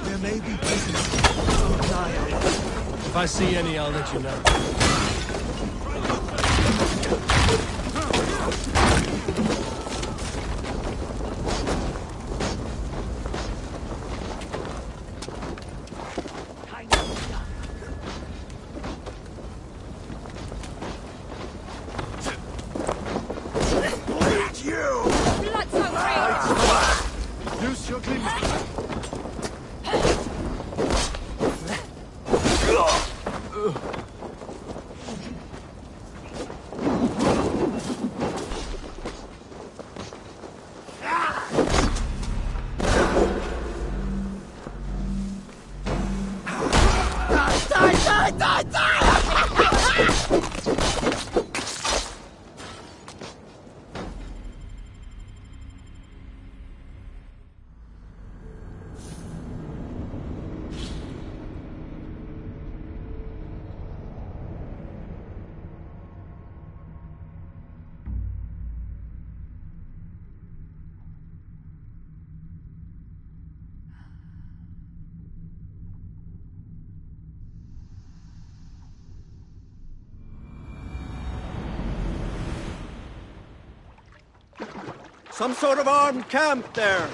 There may be prisoners. If I see any, I'll let you know. Loose your glimpse. Some sort of armed camp there.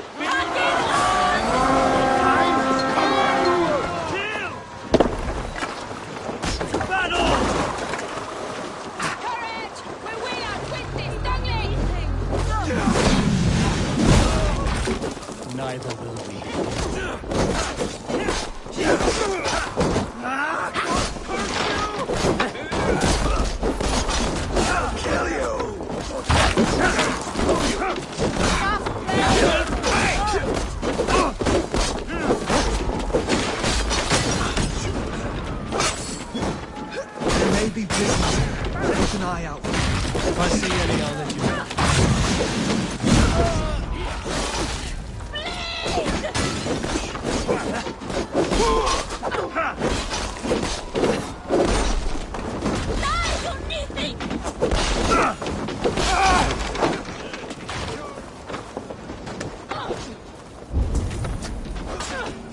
Neither will we. I'll kill you! There may be prisoners here. Keep an eye out. If I see any, I'll let you know.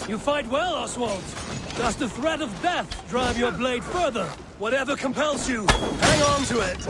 You fight well, Oswald. Does the threat of death drive your blade further? Whatever compels you, hang on to it.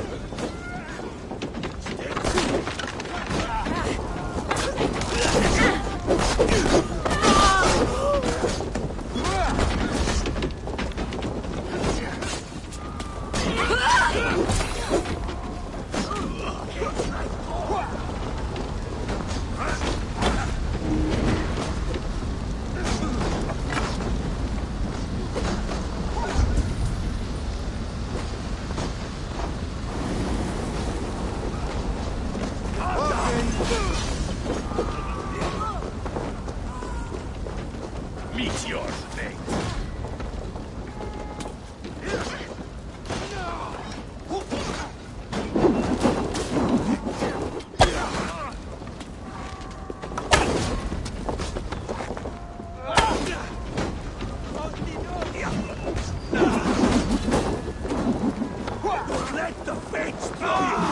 Meet your fate. Let the fates throw you!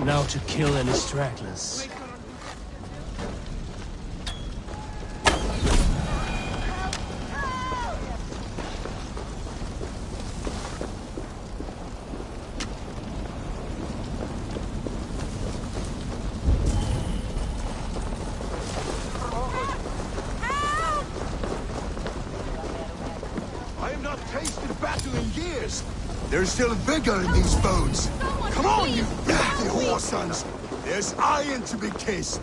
Now to kill any stragglers. I have not tasted battle in years. There's still vigor in these bones. Come on, you filthy whoresons! There's iron to be kissed.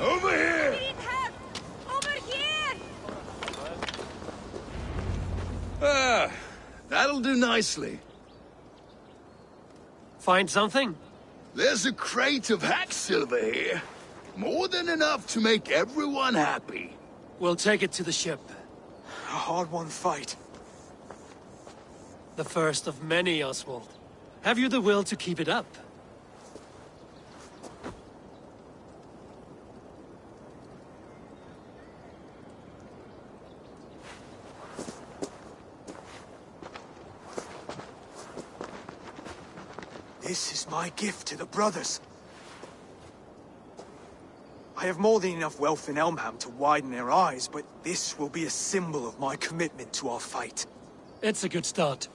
Over here! Over here! Ah, that'll do nicely. Find something? There's a crate of hack silver here. More than enough to make everyone happy. We'll take it to the ship. A hard-won fight. The first of many, Oswald. Have you the will to keep it up? This is my gift to the brothers. I have more than enough wealth in Elmham to widen their eyes, but this will be a symbol of my commitment to our fight. It's a good start.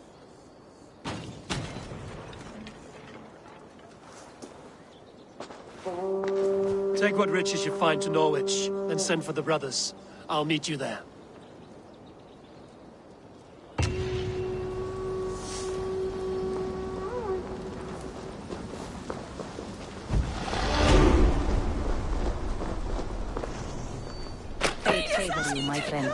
Take what riches you find to Norwich, then send for the brothers. I'll meet you there. Take favor, my friend.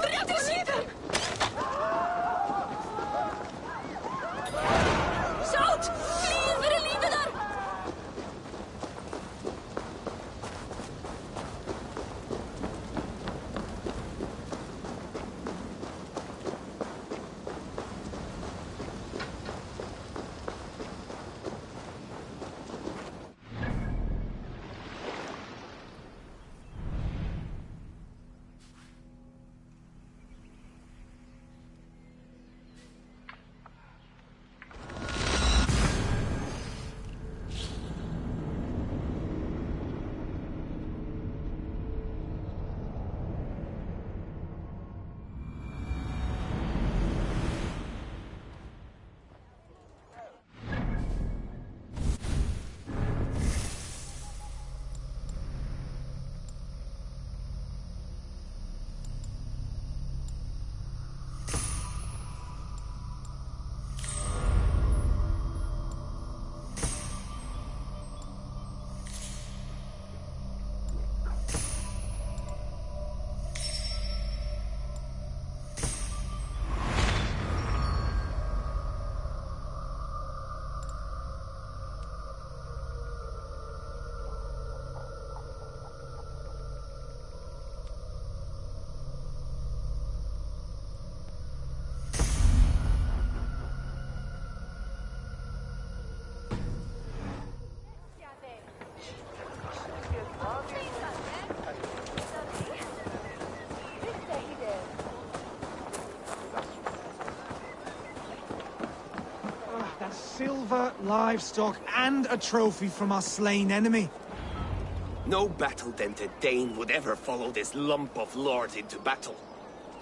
Shout! Flee for the leader! Silver, livestock, and a trophy from our slain enemy. No battle-dented Dane would ever follow this lump of lord into battle.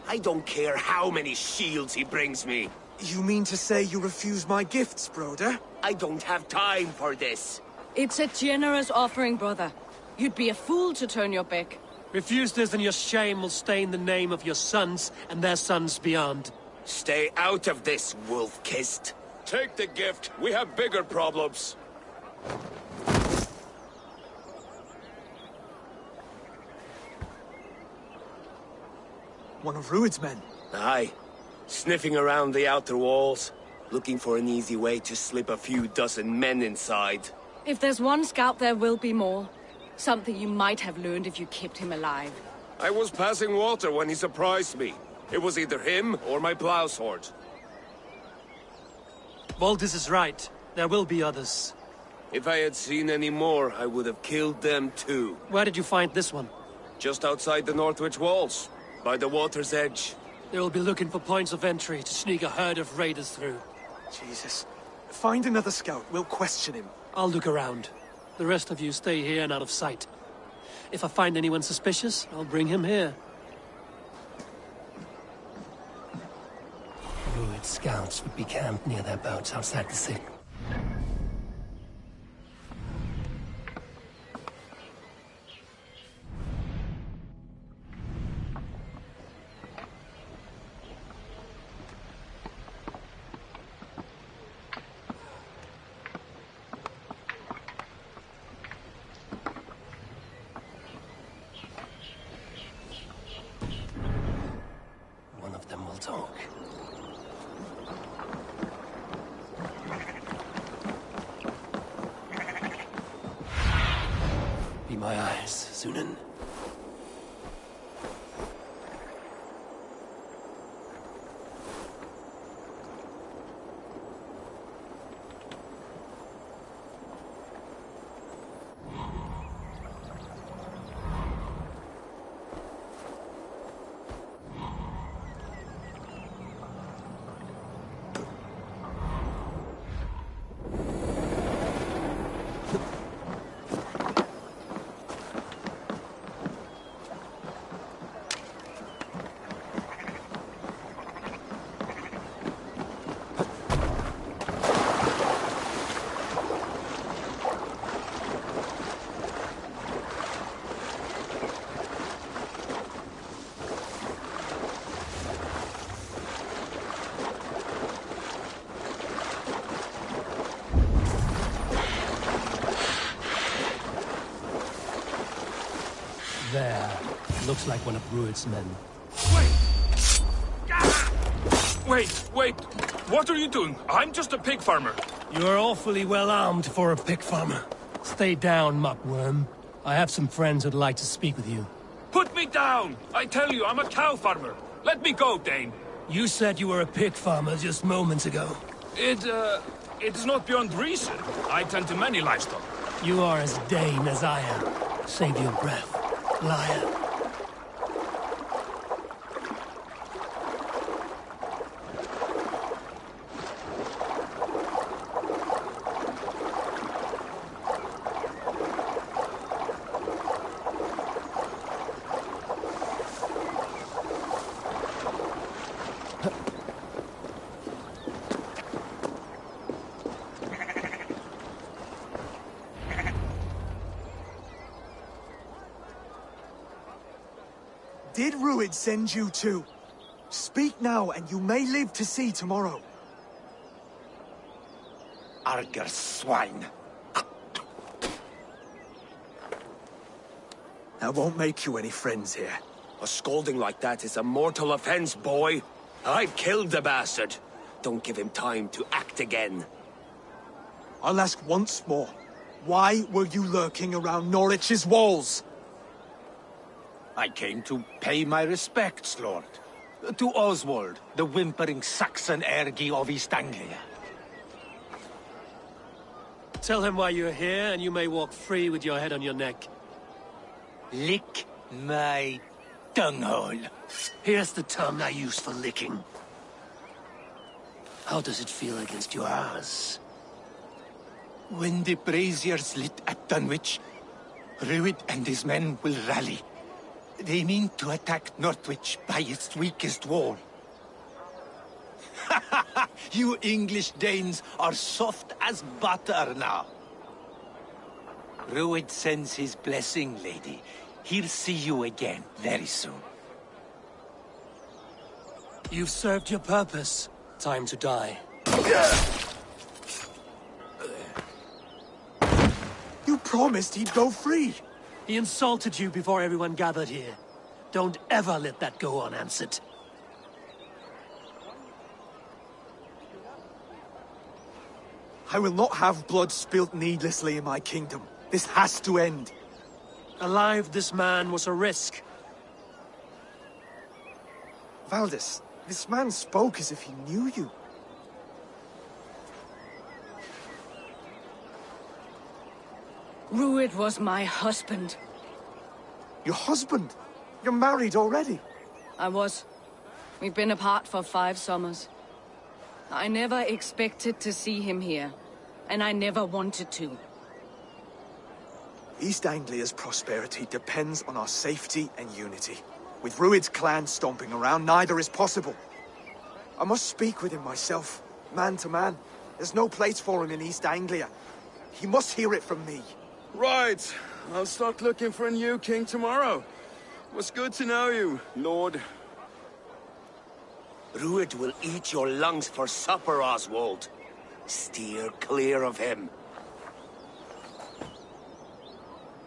I don't care how many shields he brings me. You mean to say you refuse my gifts, Broder? I don't have time for this. It's a generous offering, brother. You'd be a fool to turn your back. Refuse this and your shame will stain the name of your sons and their sons beyond. Stay out of this, wolf-kissed. Take the gift. We have bigger problems. One of Rued's men. Aye. Sniffing around the outer walls. Looking for an easy way to slip a few dozen men inside. If there's one scout, there will be more. Something you might have learned if you kept him alive. I was passing water when he surprised me. It was either him or my plow sword. Valdis is right. There will be others. If I had seen any more, I would have killed them too. Where did you find this one? Just outside the Northwich walls, by the water's edge. They will be looking for points of entry to sneak a herd of raiders through. Jesus. Find another scout. We'll question him. I'll look around. The rest of you stay here and out of sight. If I find anyone suspicious, I'll bring him here. Rued scouts would be camped near their boats outside the city. One of them will talk. Be my eyes, Sunan. Looks like one of Rued's men. Wait! What are you doing? I'm just a pig farmer. You're awfully well armed for a pig farmer. Stay down, muckworm. I have some friends who'd like to speak with you. Put me down! I tell you, I'm a cow farmer. Let me go, Dane. You said you were a pig farmer just moments ago. It is not beyond reason. I tend to many livestock. You are as Dane as I am. Save your breath, liar. Did Rued send you too? Speak now, and you may live to see tomorrow. Arger swine. That won't make you any friends here. A scolding like that is a mortal offense, boy. I've killed the bastard. Don't give him time to act again. I'll ask once more. Why were you lurking around Norwich's walls? I came to pay my respects, Lord. To Oswald, the whimpering Saxon ergi of East Anglia. Tell him why you're here, and you may walk free with your head on your neck. Lick my dunghole. Here's the term I use for licking. How does it feel against your ass? When the braziers lit at Dunwich, Rued and his men will rally. They mean to attack Northwich by its weakest wall. You English Danes are soft as butter now. Rued sends his blessing, lady. He'll see you again very soon. You've served your purpose. Time to die. You promised he'd go free. He insulted you before everyone gathered here. Don't ever let that go unanswered. I will not have blood spilt needlessly in my kingdom. This has to end. Alive, this man was a risk. Valdis, this man spoke as if he knew you. Rued was my husband. Your husband? You're married already? I was. We've been apart for 5 summers. I never expected to see him here, and I never wanted to. East Anglia's prosperity depends on our safety and unity. With Rued's clan stomping around, neither is possible. I must speak with him myself, man to man. There's no place for him in East Anglia. He must hear it from me. Right. I'll start looking for a new king tomorrow. It was good to know you, Lord. Rued will eat your lungs for supper, Oswald. Steer clear of him.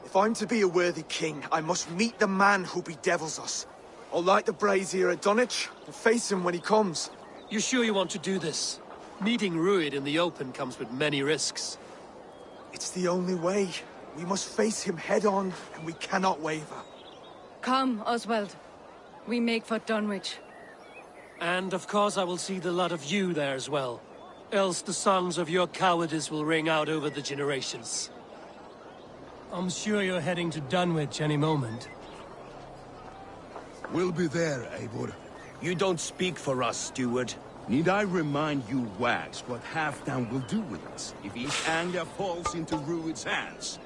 If I'm to be a worthy king, I must meet the man who bedevils us. I'll light the brazier at Dunwich and face him when he comes. You sure you want to do this? Meeting Rued in the open comes with many risks. It's the only way. We must face him head-on, and we cannot waver. Come, Oswald. We make for Dunwich. And of course I will see the lot of you there as well. Else the songs of your cowardice will ring out over the generations. I'm sure you're heading to Dunwich any moment. We'll be there, Eivor. You don't speak for us, steward. Need I remind you, wags, what Halfdan will do with us if East Anglia falls into Rued's hands?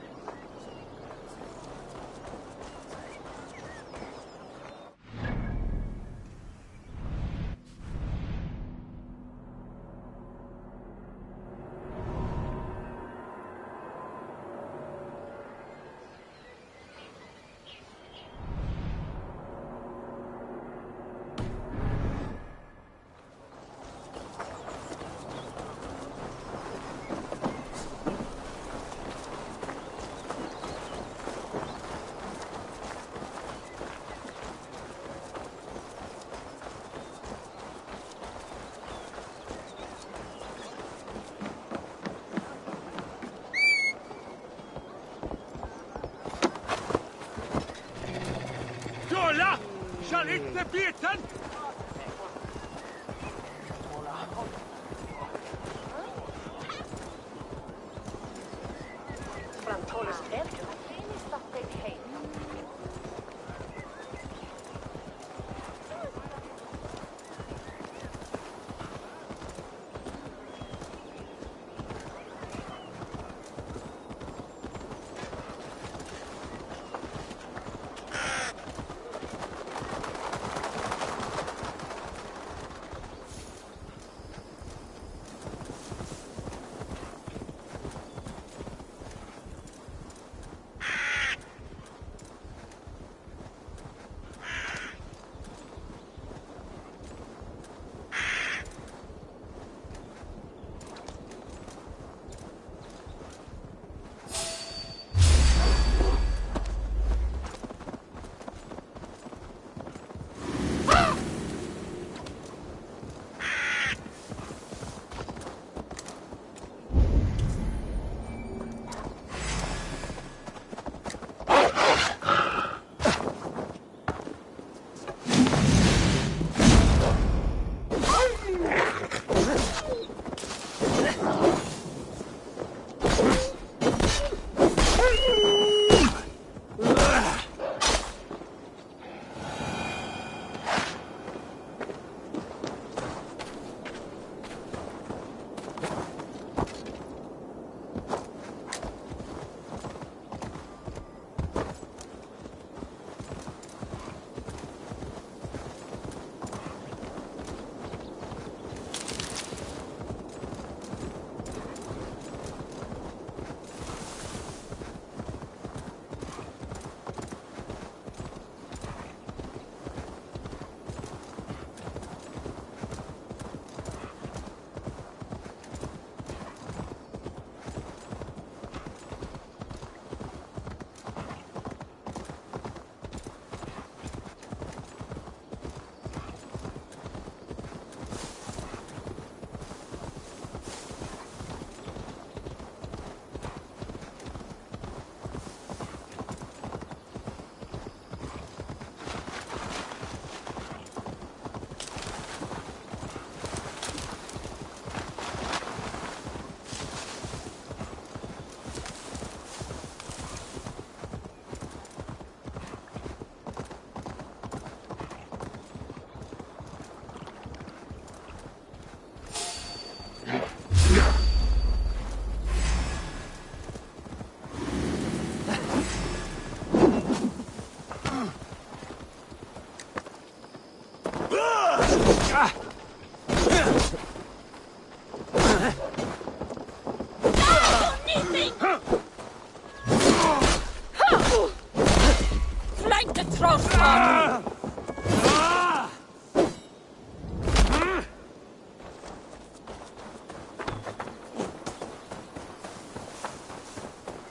Alla shall inte beten!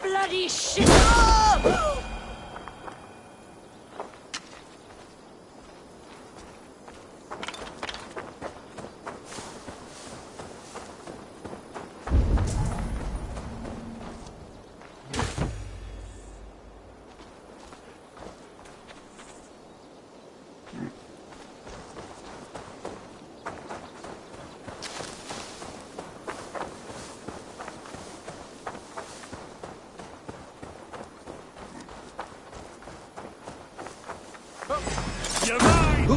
Bloody shit! Oh! You're mine!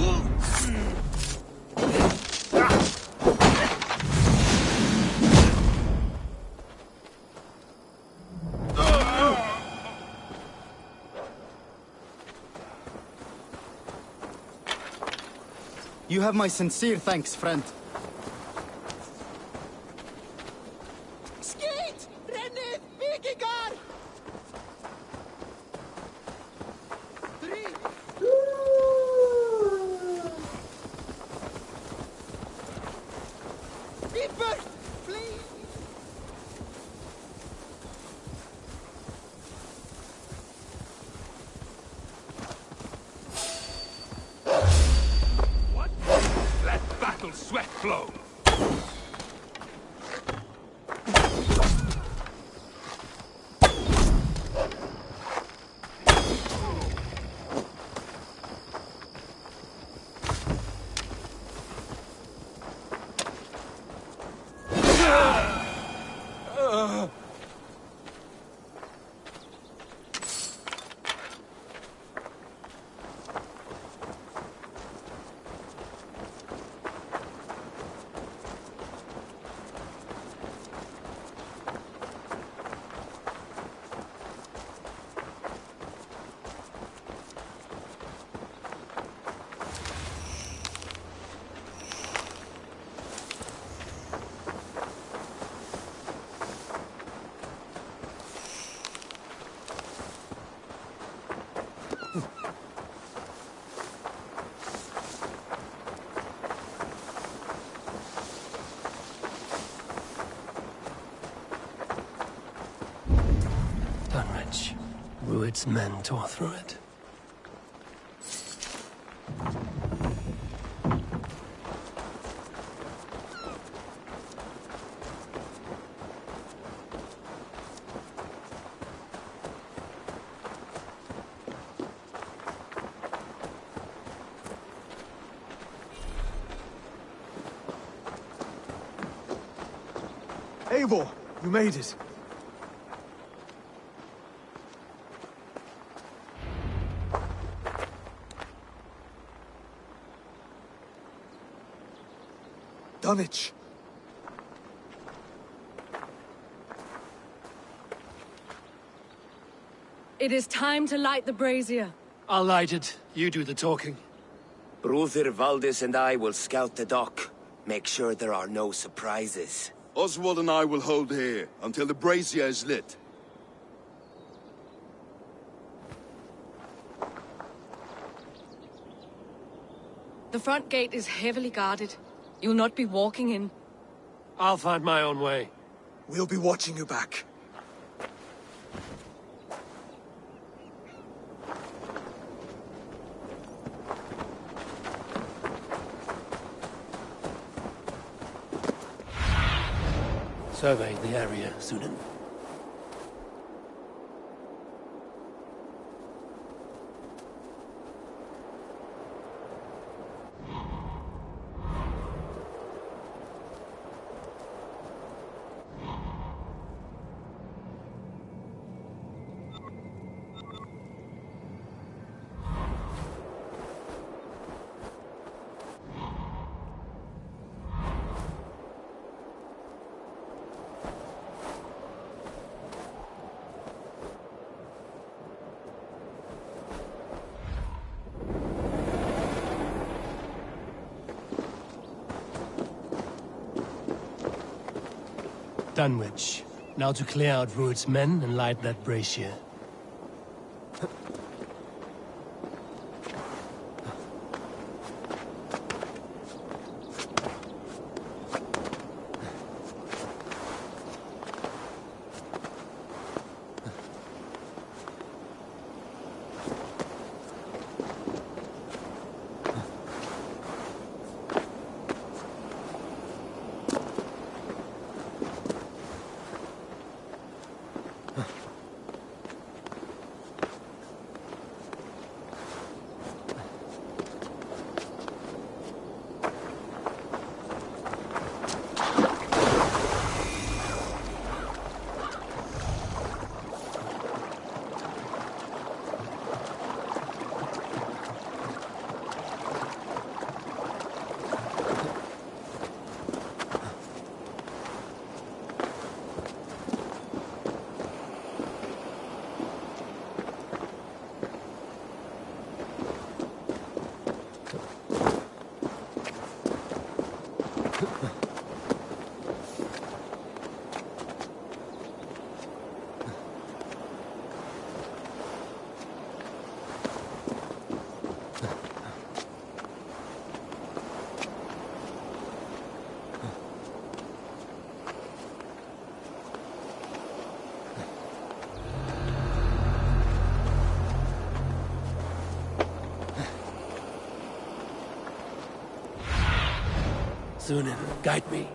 You have my sincere thanks, friend. Skeet! Renneth! Vikingar! Keeper! Please! What? Let battle sweat flow! Rued's men tore through it. Eivor, you made it. Dunwich. It is time to light the brazier. I'll light it. You do the talking. Brother Valdis and I will scout the dock. Make sure there are no surprises. Oswald and I will hold here until the brazier is lit. The front gate is heavily guarded. You'll not be walking in. I'll find my own way. We'll be watching you back. Survey the area, Sunan. Dunwich. Now to clear out Rued's men and light that brazier. Sunan, guide me.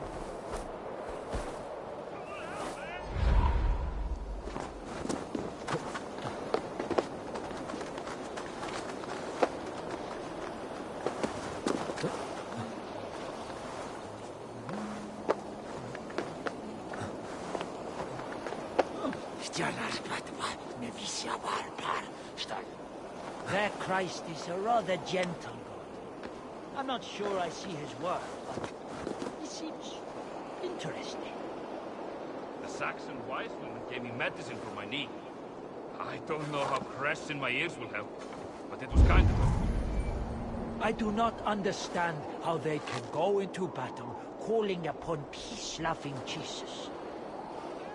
That Christ is a rather gentle god. I'm not sure I see his work, but he seems interesting. The Saxon wise woman gave me medicine for my knee. I don't know how crests in my ears will help, but it was kind of her. I do not understand how they can go into battle calling upon peace-loving Jesus.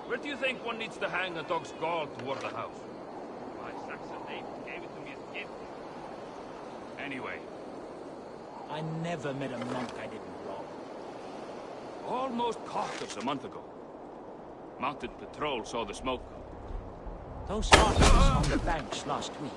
Where do you think one needs to hang a dog's gall toward the house? My Saxon neighbor gave it to me as a gift. Anyway. I never met a monk I didn't rob. Almost caught us a month ago. Mounted patrol saw the smoke. Those horses on the banks last week.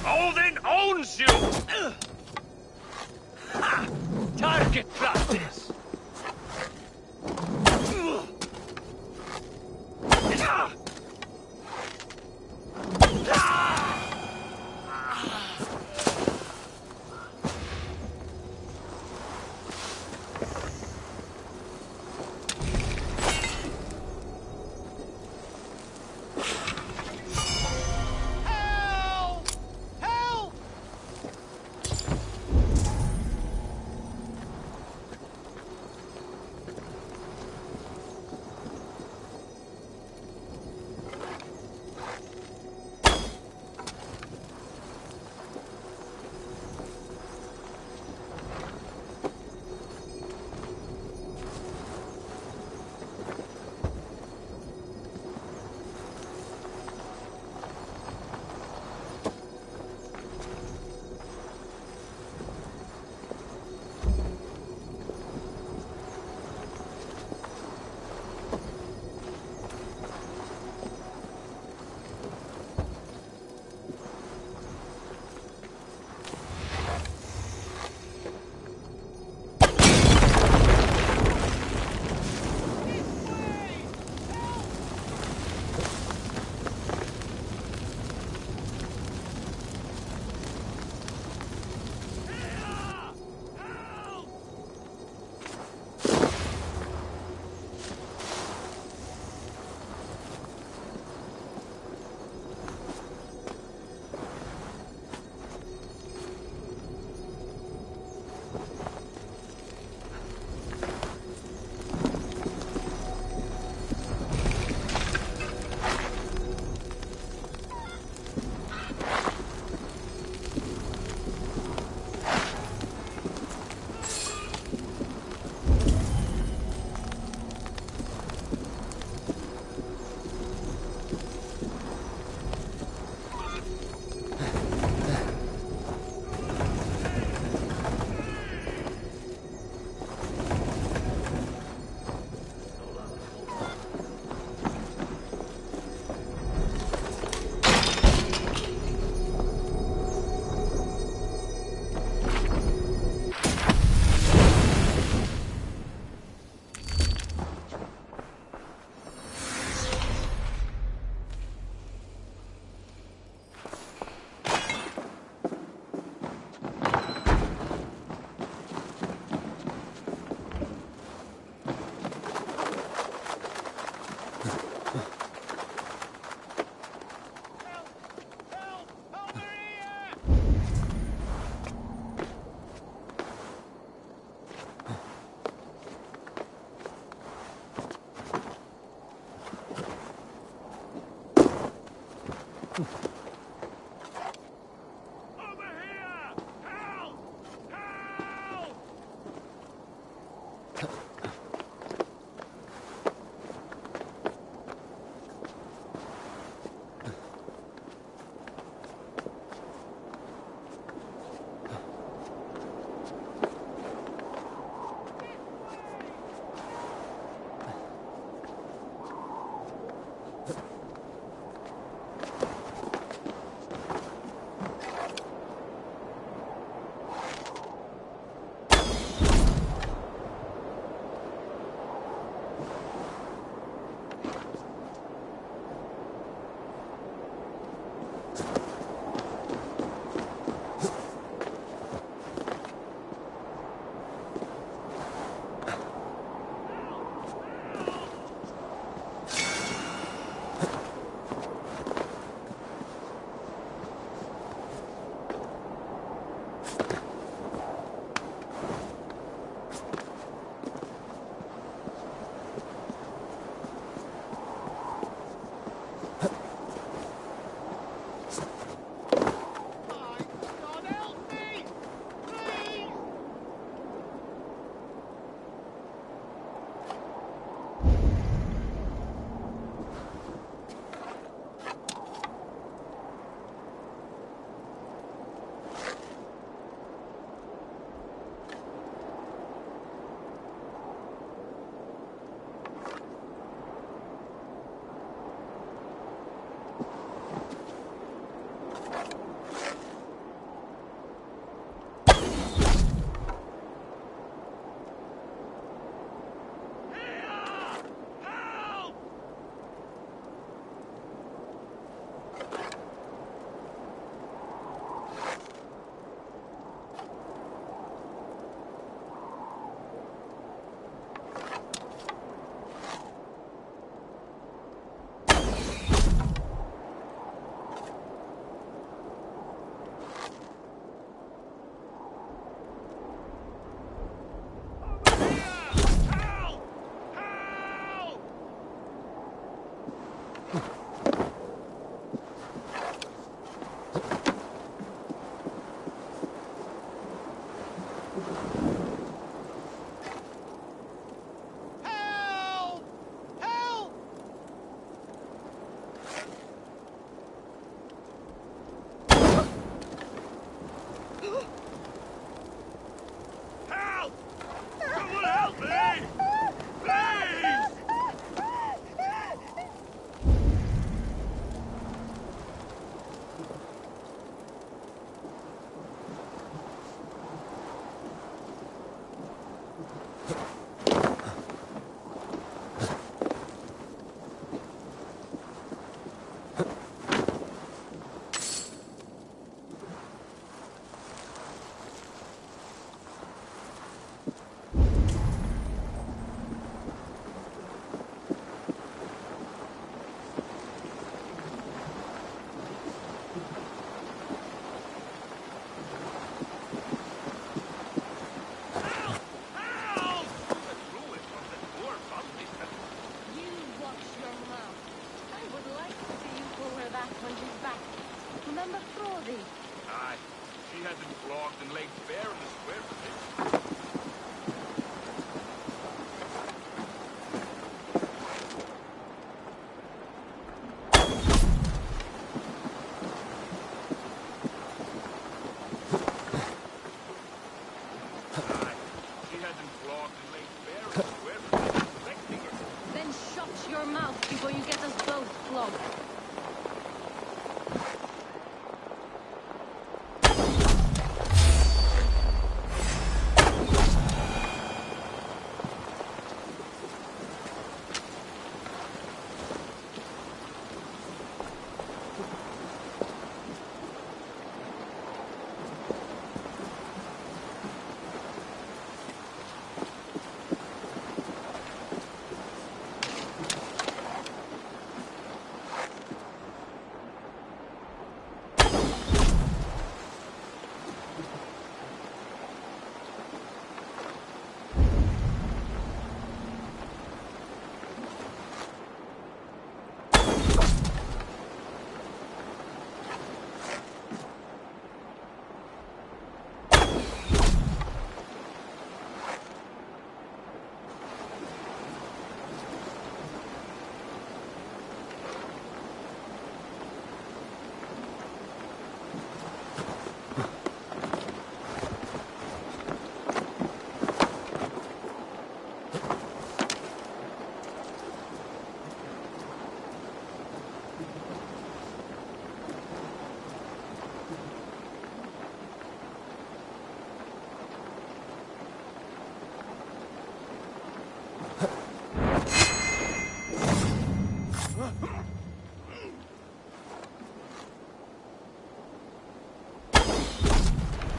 Odin owns you! Ha! Target practice!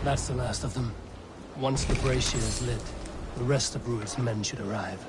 That's the last of them. Once the brazier is lit, the rest of Rued's men should arrive.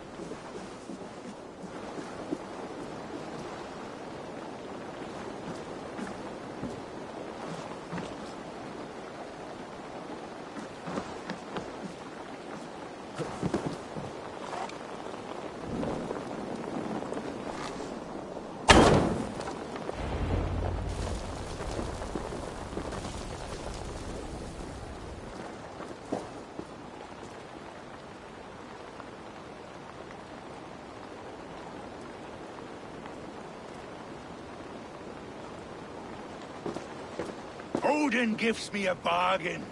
Odin gives me a bargain.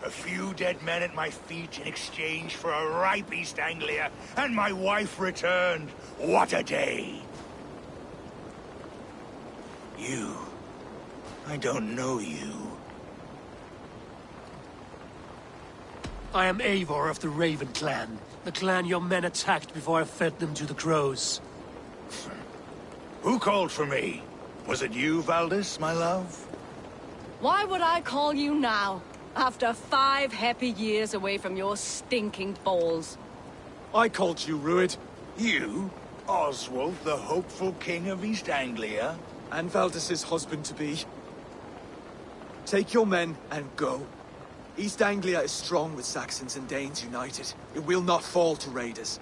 A few dead men at my feet in exchange for a ripe East Anglia, and my wife returned. What a day! You. I don't know you. I am Eivor of the Raven clan. The clan your men attacked before I fed them to the crows. Who called for me? Was it you, Valdis, my love? Why would I call you now, after 5 happy years away from your stinking balls? I called you, Rued. You? Oswald, the hopeful king of East Anglia? And Valdis's husband-to-be. Take your men and go. East Anglia is strong with Saxons and Danes united. It will not fall to raiders.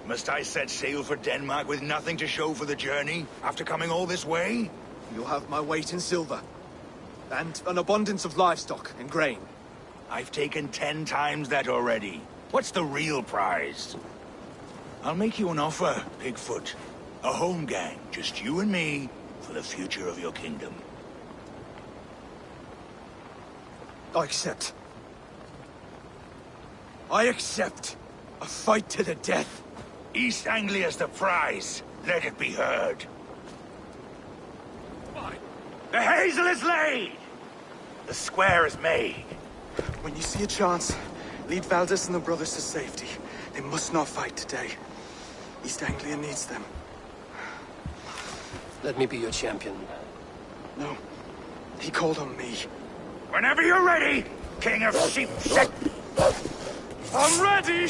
Must I set sail for Denmark with nothing to show for the journey, after coming all this way? You'll have my weight in silver. And an abundance of livestock and grain. I've taken 10 times that already. What's the real prize? I'll make you an offer, Pigfoot. A home gang, just you and me, for the future of your kingdom. I accept. I accept. A fight to the death. East Anglia's the prize. Let it be heard. The hazel is laid! The square is made. When you see a chance, lead Valdis and the brothers to safety. They must not fight today. East Anglia needs them. Let me be your champion. No. He called on me. Whenever you're ready, King of Sheep Set. I'm ready!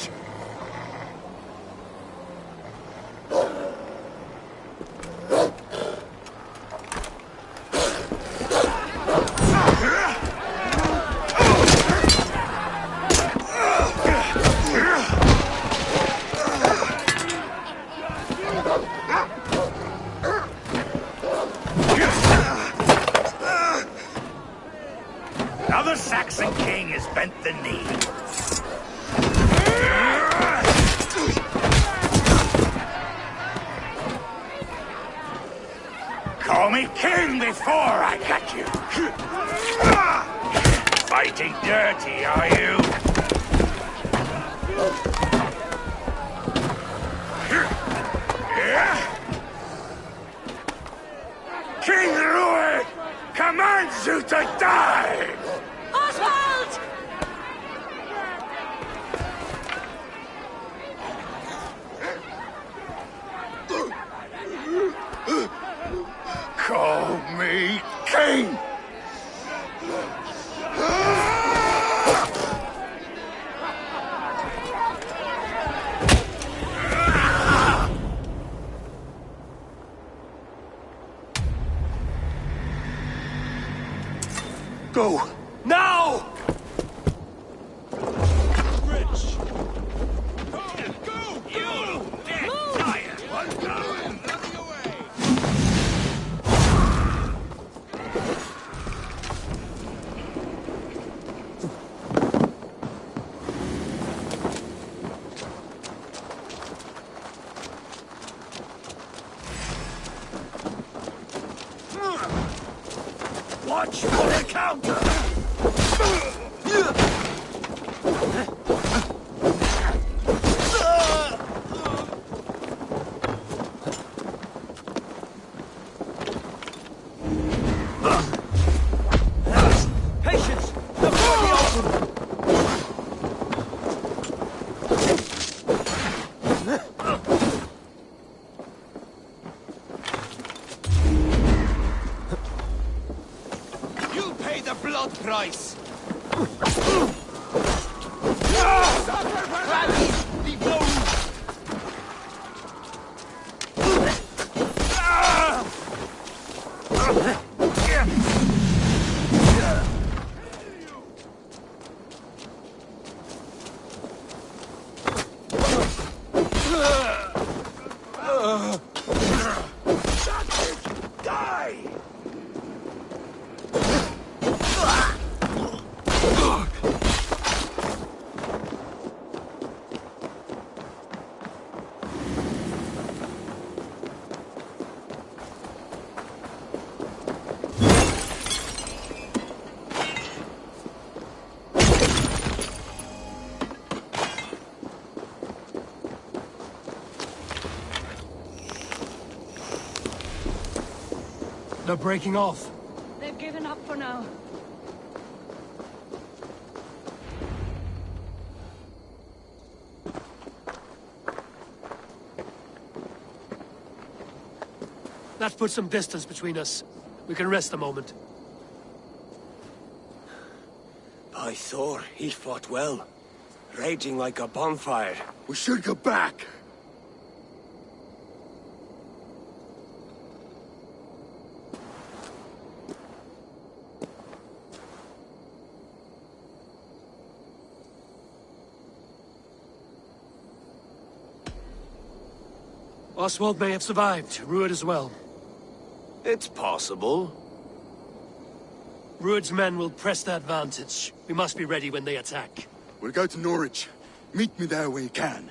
Now the Saxon king has bent the knee. Call me king before I got you. Fighting dirty, are you? King Rued commands you to die! Oswald! Call me king! Go! Now! Rich! Go! You! Dead giant! One down! Nothing away! Watch for a counter! blood price! They're breaking off. They've given up for now. That puts some distance between us. We can rest a moment. By Thor, he fought well. Raging like a bonfire. We should go back. Oswald may have survived. Rued as well. It's possible. Rued's men will press the advantage. We must be ready when they attack. We'll go to Norwich. Meet me there when you can.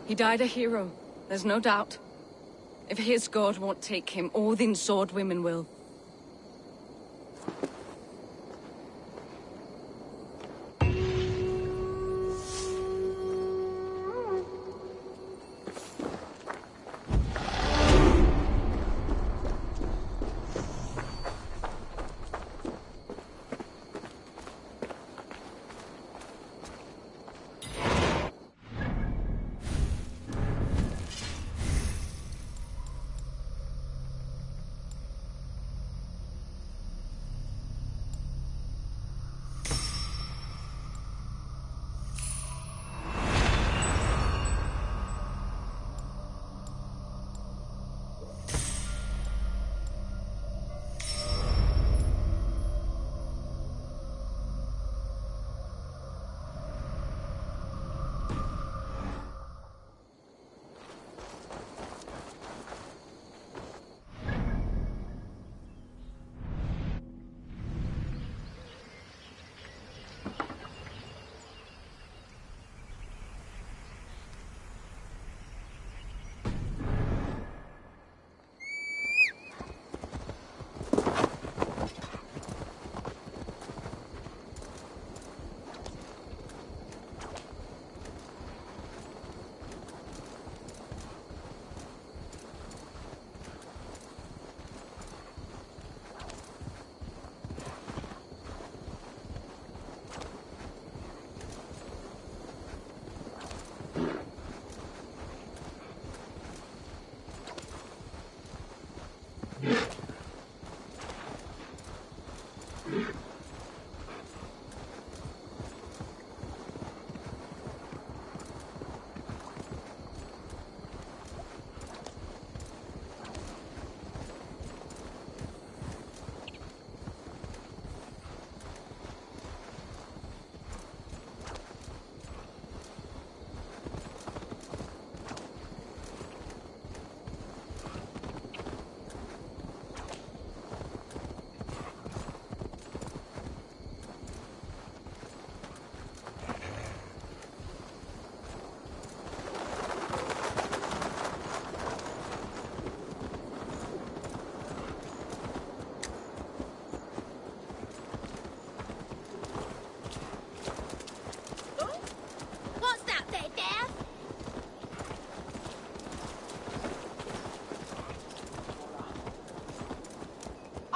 He died a hero, there's no doubt. If his god won't take him, Odin's sword women will.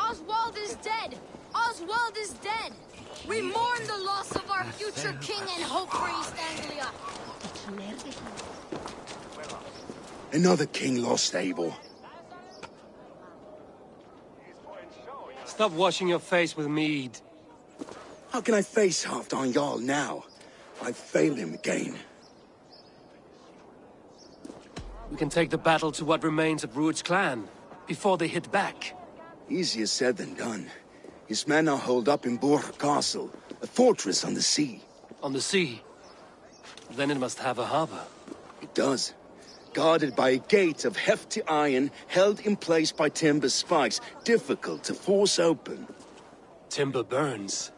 Oswald is dead! Oswald is dead! We mourn the loss of our future king and hope for East Anglia! Another king lost, Abel. Stop washing your face with mead. How can I face Halfdan Jarl now? I failed him again. We can take the battle to what remains of Rued's clan, before they hit back. Easier said than done. His men are holed up in Borg Castle, a fortress on the sea. On the sea? Then it must have a harbor. It does. Guarded by a gate of hefty iron, held in place by timber spikes, difficult to force open. Timber burns.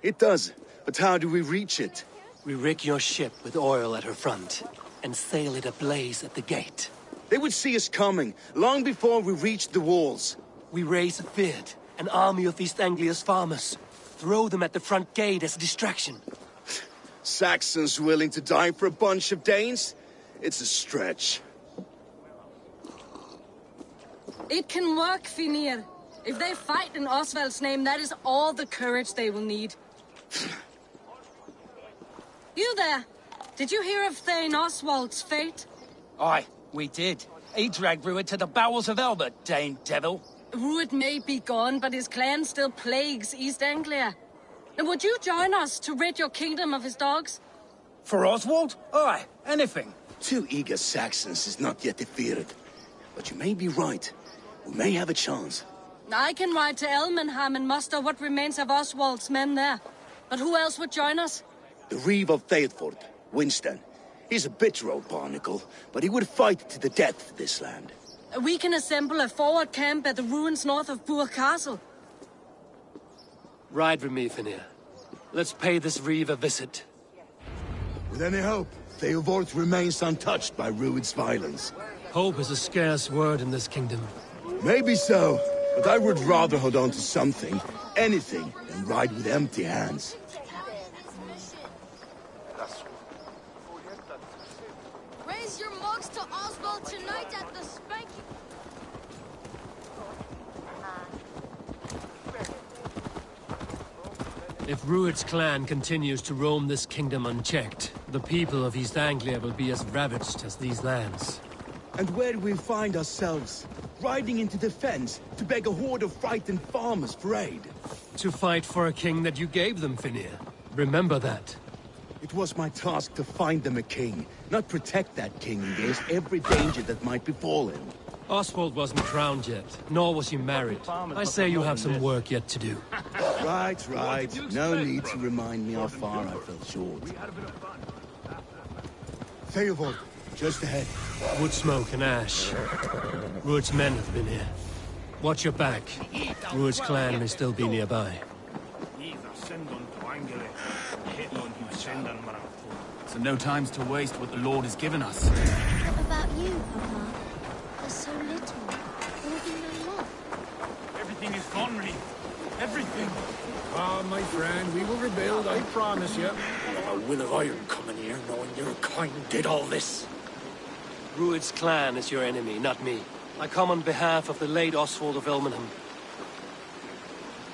It does, but how do we reach it? We rig your ship with oil at her front, and sail it ablaze at the gate. They would see us coming, long before we reached the walls. We raise a beard, an army of East Anglia's farmers. Throw them at the front gate as a distraction. Saxons willing to die for a bunch of Danes? It's a stretch. It can work, Finir. If they fight in Oswald's name, that is all the courage they will need. You there! Did you hear of Thane Oswald's fate? Aye, we did. He dragged Rued to the bowels of Elbert, Dane devil. Rued may be gone, but his clan still plagues East Anglia. And would you join us to rid your kingdom of his dogs? For Oswald? Aye, anything. 2 eager Saxons is not yet defeated. But you may be right. We may have a chance. I can ride to Elmenham and muster what remains of Oswald's men there. But who else would join us? The Reeve of Thetford, Winston. He's a bitter old barnacle, but he would fight to the death for this land. We can assemble a forward camp at the ruins north of Burg Castle. Ride with me, Finir. Let's pay this Reeve a visit. With any hope, Theodort remains untouched by Rued's violence. Hope is a scarce word in this kingdom. Maybe so, but I would rather hold on to something, anything, than ride with empty hands. Raise your mugs to Oswald tonight at the spanking. If Rued's clan continues to roam this kingdom unchecked, the people of East Anglia will be as ravaged as these lands. And where do we find ourselves? Riding into defense to beg a horde of frightened farmers for aid. To fight for a king that you gave them, Finir. Remember that. It was my task to find them a king, not protect that king against every danger that might befall him. Oswald wasn't crowned yet, nor was he married. I say you have some work yet to do. Right. No need to remind me how far I fell short. Theodort, just ahead. Wood smoke and ash. Rued's men have been here. Watch your back. Rued's clan may still be nearby. So no time's to waste what the Lord has given us. What about you, Papa? There's so little. There will be no more. Everything is gone, Reeve. Everything. Ah, my friend, we will rebuild, I promise you. A will of iron coming here, knowing your kind did all this. Rued's clan is your enemy, not me. I come on behalf of the late Oswald of Elmenham.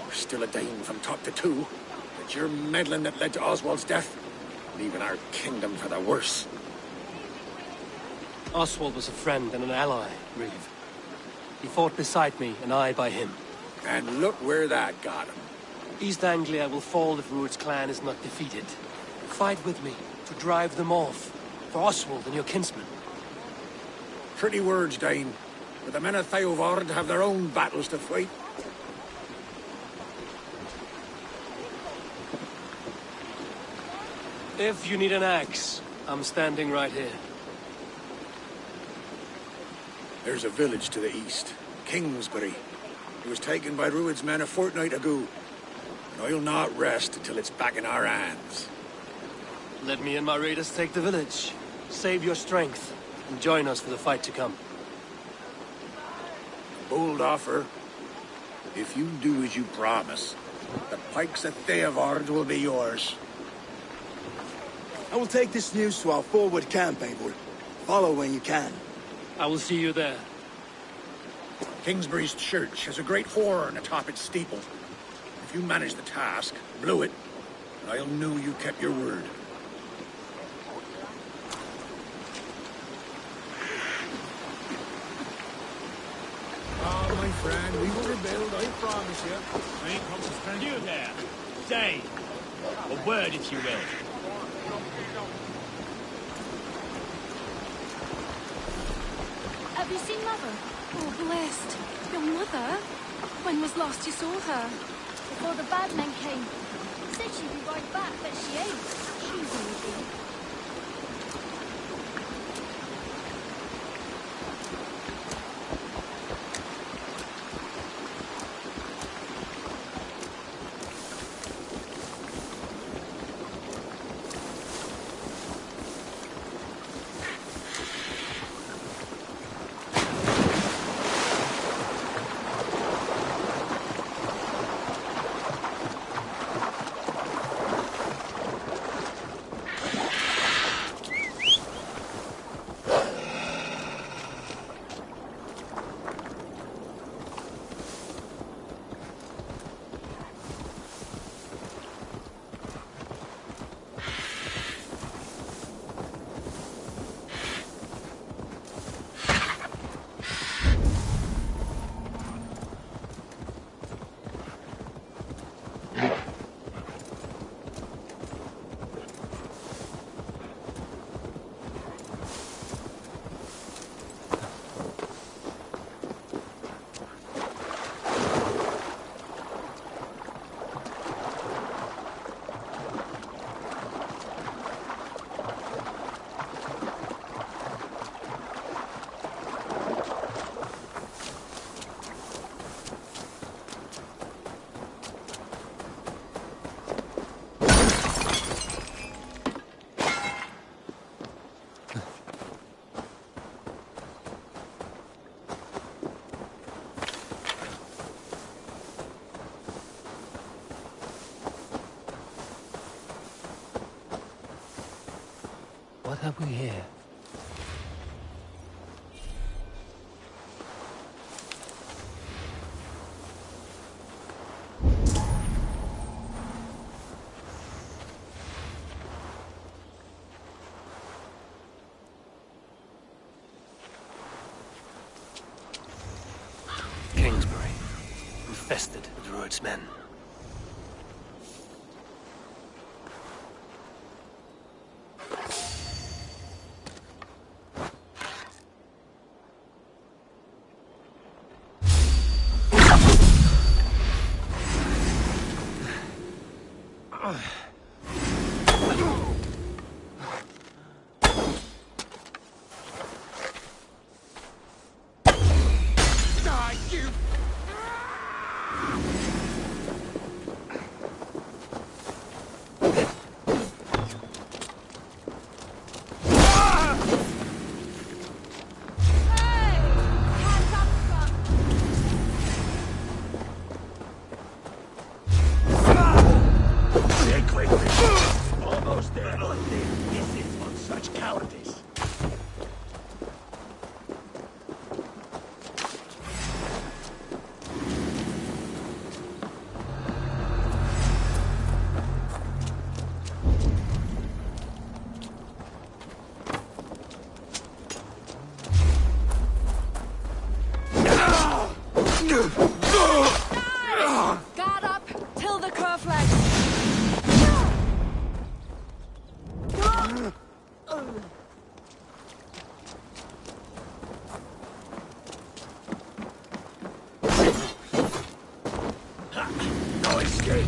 We're still a Dane from top to two. It's your meddling that led to Oswald's death, leaving our kingdom for the worse. Oswald was a friend and an ally, Reeve. He fought beside me, and I by him. And look where that got him. East Anglia will fall if Rued's clan is not defeated. Fight with me to drive them off, for Oswald and your kinsmen. Pretty words, Dane. But the men of Theodord have their own battles to fight. If you need an axe, I'm standing right here. There's a village to the east, Kingsbury. It was taken by Rued's men a fortnight ago. And I'll not rest until it's back in our hands. Let me and my raiders take the village. Save your strength, and join us for the fight to come. Bold offer. If you do as you promise, the pikes of Theodord will be yours. I will take this news to our forward camp, Abel. Follow when you can. I will see you there. Kingsbury's church has a great horn atop its steeple. If you manage the task, blew it, I'll know you kept your word. arm, monsieur. I ain't come to strength. You there! Say! A word, if you will. Have you seen Mother? Oh, blessed. Your mother? When was last you saw her? Before the bad men came. Said she'd be right back, but she ain't. She's easy. What have we here? Kingsbury, infested with Rued's men. Almost there. This is on such cowardice. Guard up! Till the cur flags! No escape.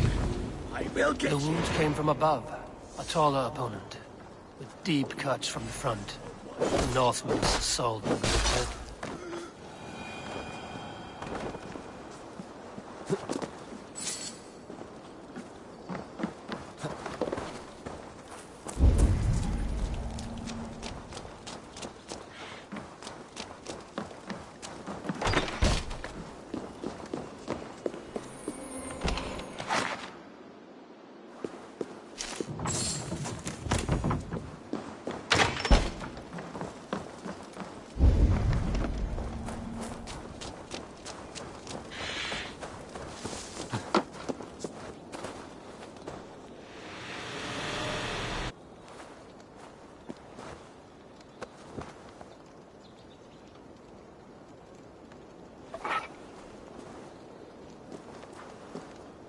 I will get The you. wounds came from above. A taller opponent, with deep cuts from the front. The Northman's assault will be repelled.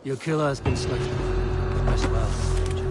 Your killer has been selected. Rest well, stranger.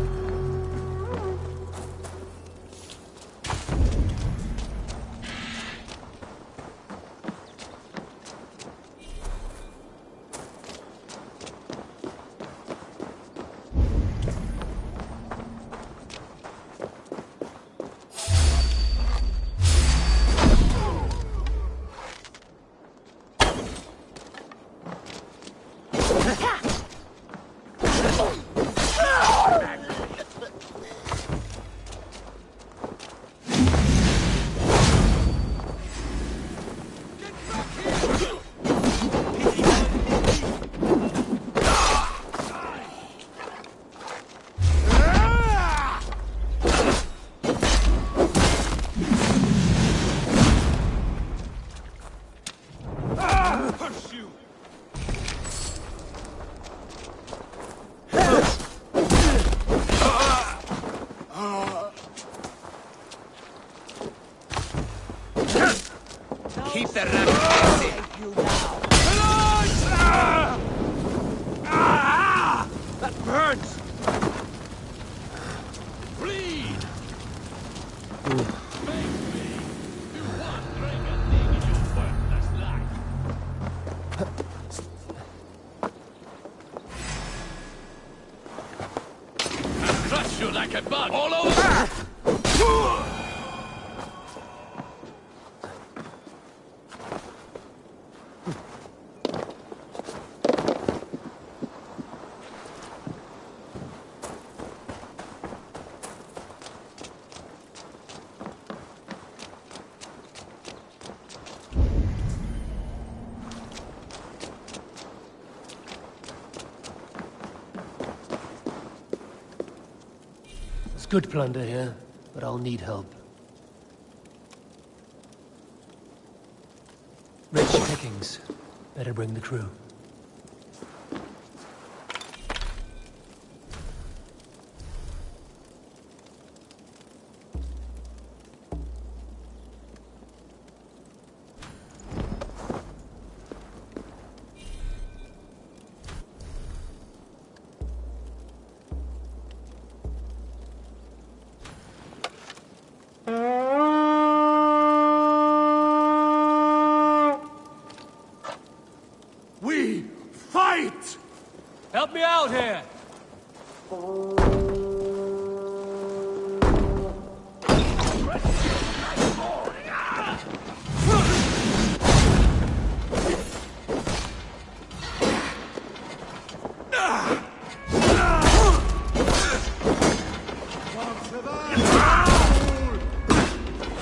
Keep the rabbit busy. That burns! Bleed! Make me do one drink and thing in your worthless life. I'll crush you like a bug all over! Good plunder here, but I'll need help. Rich pickings. Better bring the crew. We fight! Help me out here!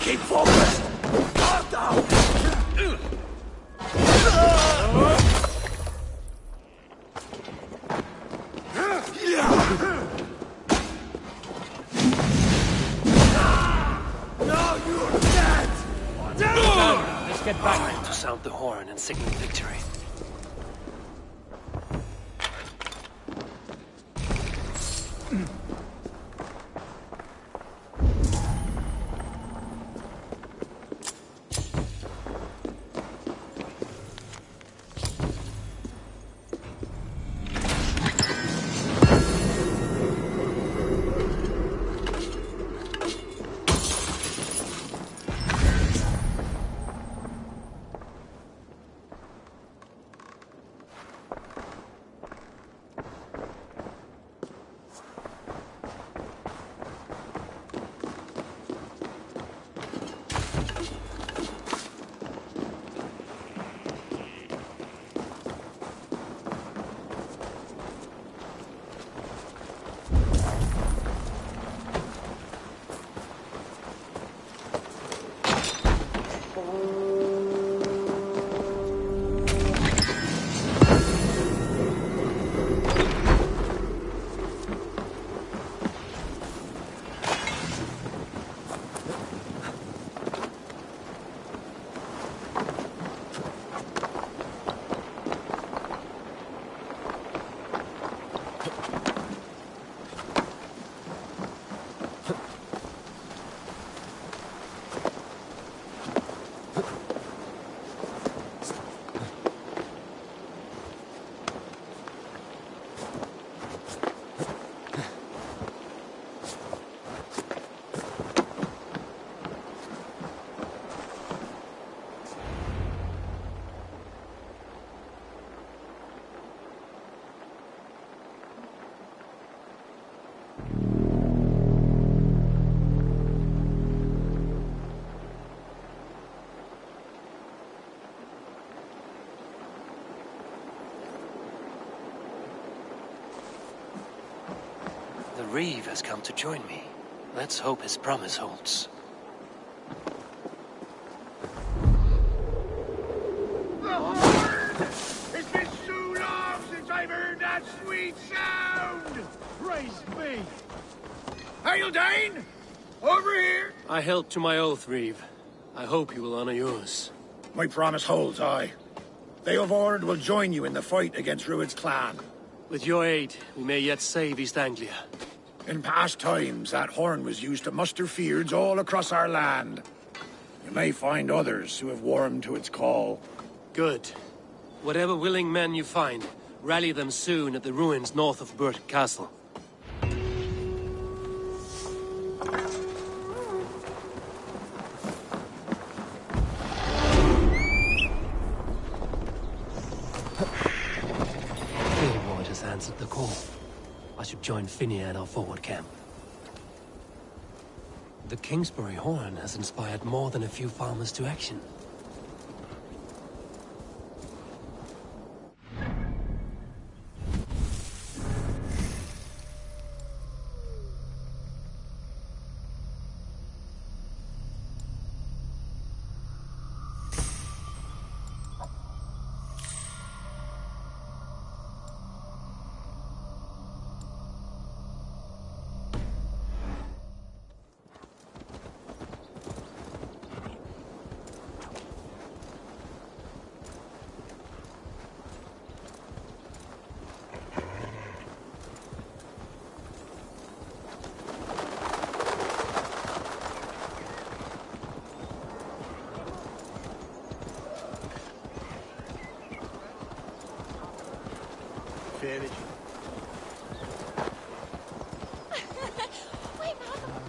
Keep focused! Guard down! Now you're dead! Let's get back to sound the horn and signal victory. Reeve has come to join me. Let's hope his promise holds. It's been so long since I've heard that sweet sound! Praise be! Hail, Dane! Over here! I held to my oath, Reeve. I hope you will honor yours. My promise holds, aye. They of Ord will join you in the fight against Rued's clan. With your aid, we may yet save East Anglia. In past times, that horn was used to muster fyrds all across our land. You may find others who have warmed to its call. Good. Whatever willing men you find, rally them soon at the ruins north of Burt Castle. Clearwater has answered the call. I should join Finney at our forward camp. The Kingsbury horn has inspired more than a few farmers to action. Finish. Wait, Mother!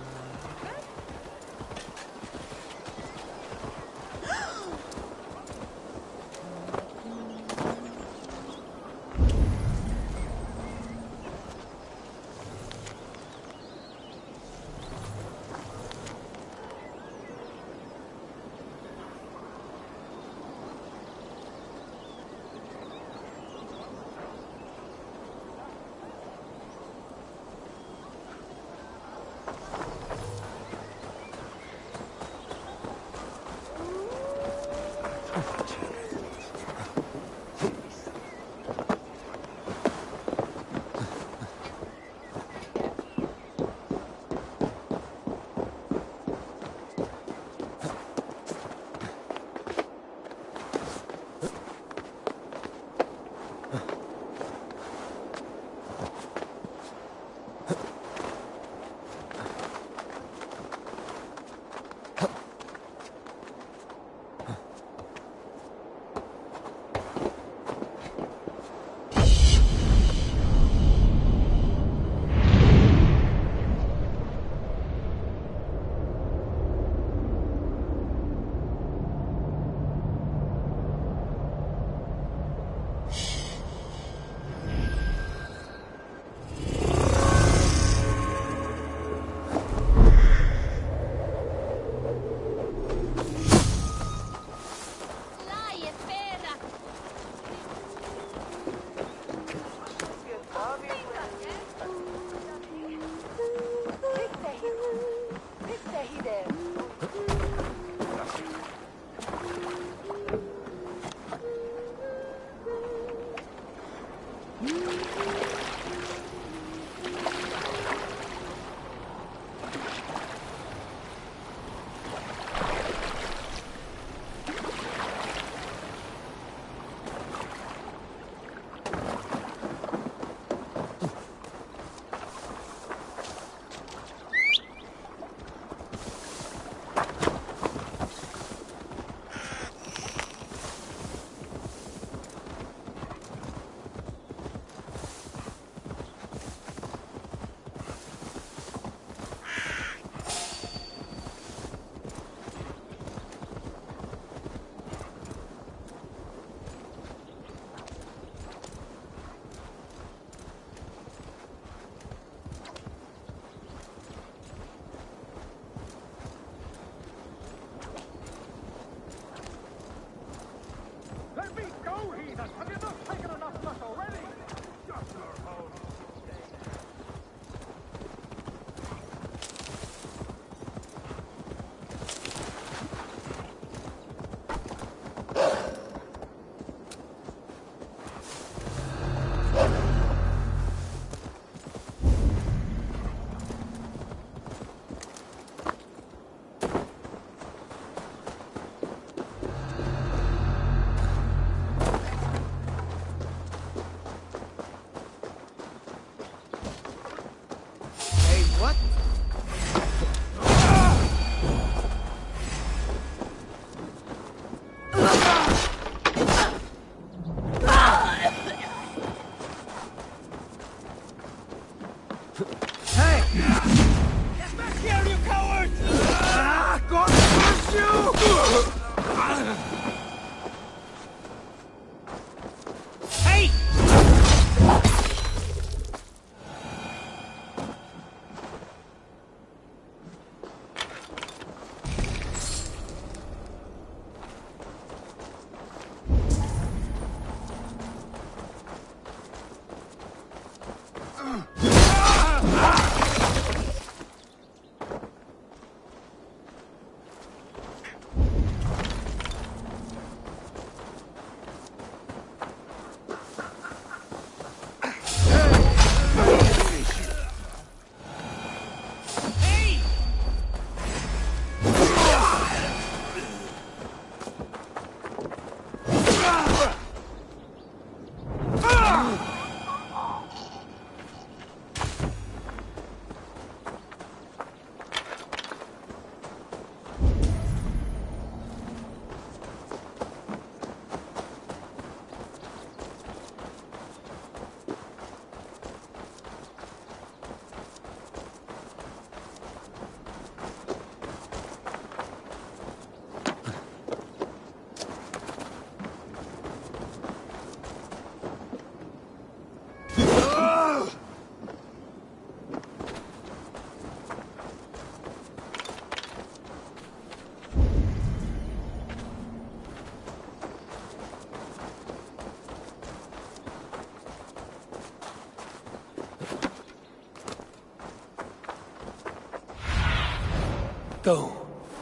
Go,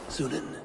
Sunan.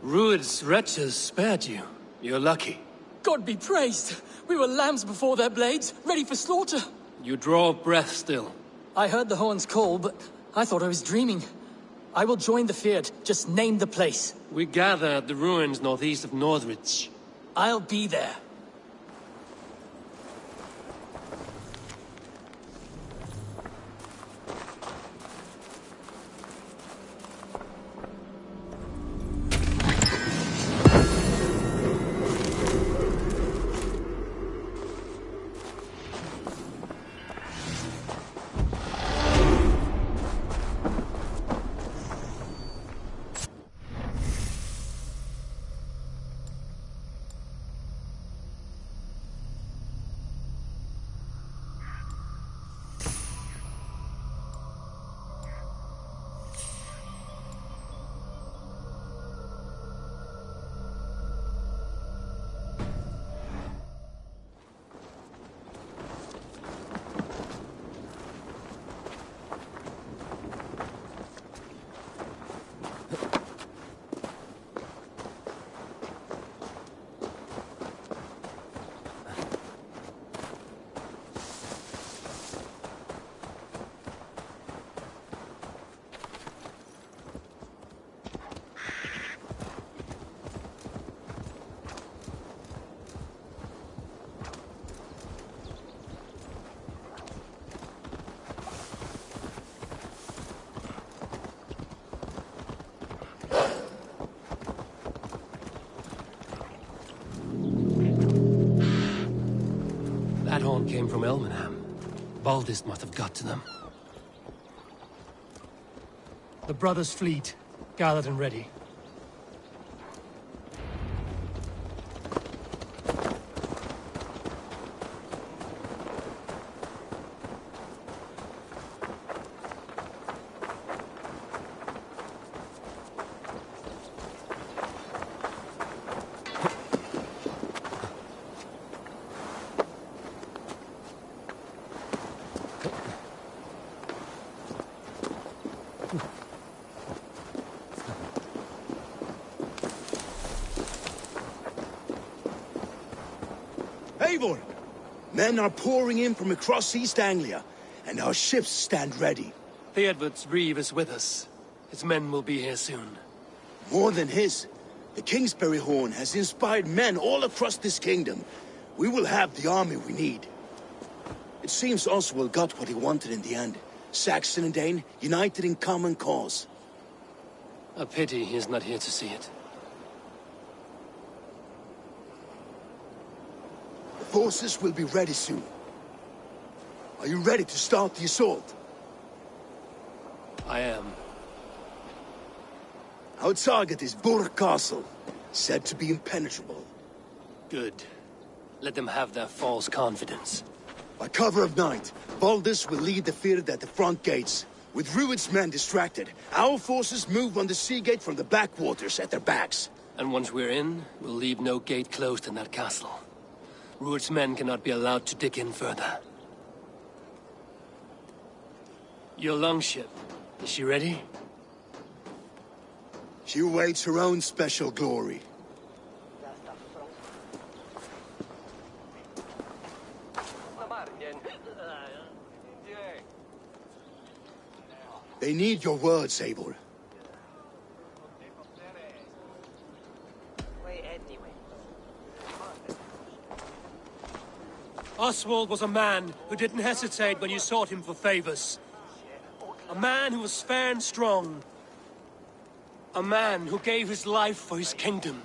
Rued's wretches spared you. You're lucky. God be praised! We were lambs before their blades, ready for slaughter. You draw breath still. I heard the horns call, but I thought I was dreaming. I will join the Fyrd. Just name the place. We gather at the ruins northeast of Northridge. I'll be there. That horn came from Elmenham. Baldist must have got to them. The brothers' fleet, gathered and ready. Eivor! Men are pouring in from across East Anglia, and our ships stand ready. Theodward's Reeve is with us. His men will be here soon. More than his. The Kingsbury Horn has inspired men all across this kingdom. We will have the army we need. It seems Oswald got what he wanted in the end. Saxon and Dane united in common cause. A pity he is not here to see it. The forces will be ready soon. Are you ready to start the assault? I am. Our target is Burg Castle, said to be impenetrable. Good. Let them have their false confidence. By cover of night, Baldus will lead the Fyrd at the front gates. With Rued's men distracted, our forces move on the sea gate from the backwaters at their backs. And once we're in, we'll leave no gate closed in that castle. Rued's men cannot be allowed to dig in further. Your longship, is she ready? She awaits her own special glory. They need your words, Eivor. Oswald was a man who didn't hesitate when you sought him for favors. A man who was fair and strong. A man who gave his life for his kingdom.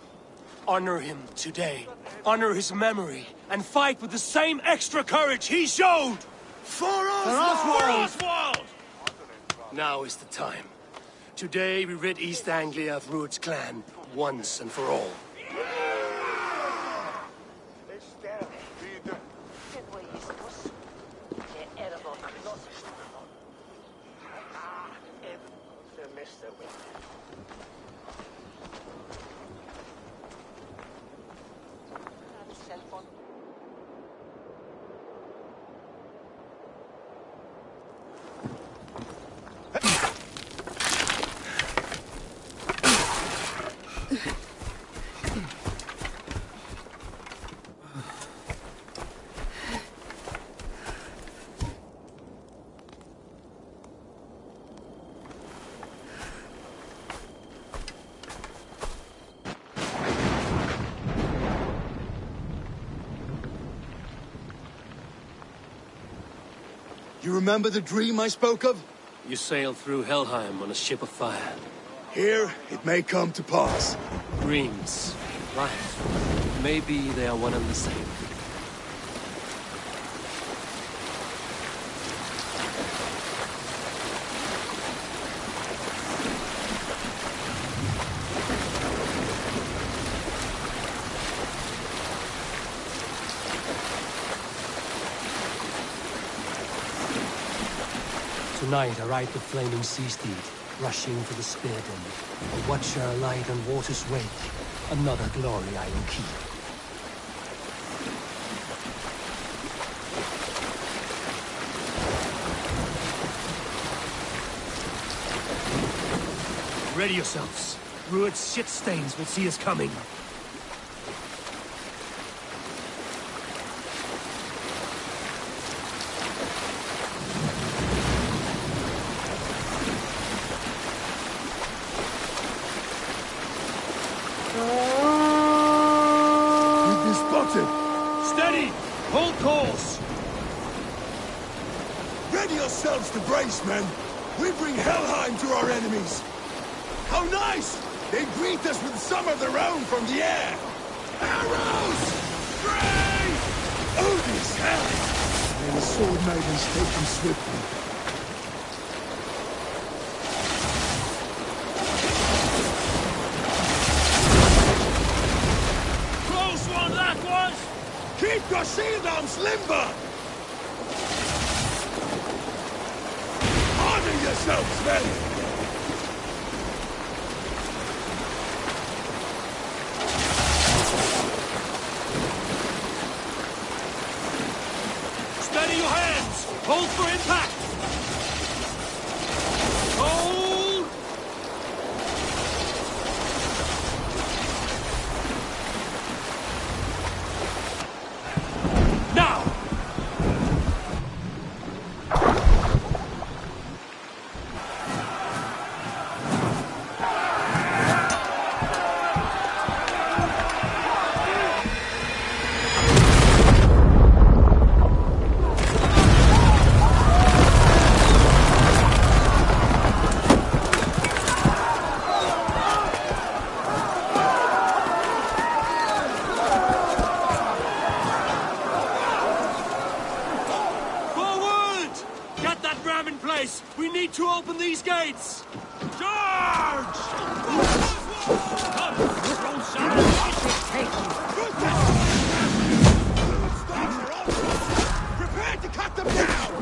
Honor him today. Honor his memory. And fight with the same extra courage he showed! For Oswald! For Oswald! Now is the time. Today we rid East Anglia of Rued's clan, once and for all. You remember the dream I spoke of? You sailed through Helheim on a ship of fire. Here, it may come to pass. Dreams, life, maybe they are one and the same. Tonight I ride the flaming sea steed, rushing for the spear den. A watcher alight on water's wake, another glory I will keep. Ready yourselves. Rued's shit stains will see us coming. Steady! Hold course! Ready yourselves to brace, men! We bring Helheim to our enemies! How nice! They greet us with some of their own from the air! Arrows! Brace! Odin's hell! May the sword maidens take them swiftly. Keep your shield arms limber! Harden yourselves, men! Steady your hands! Hold for impact! Hold! We need to open these gates! Charge! Prepare to cut them down!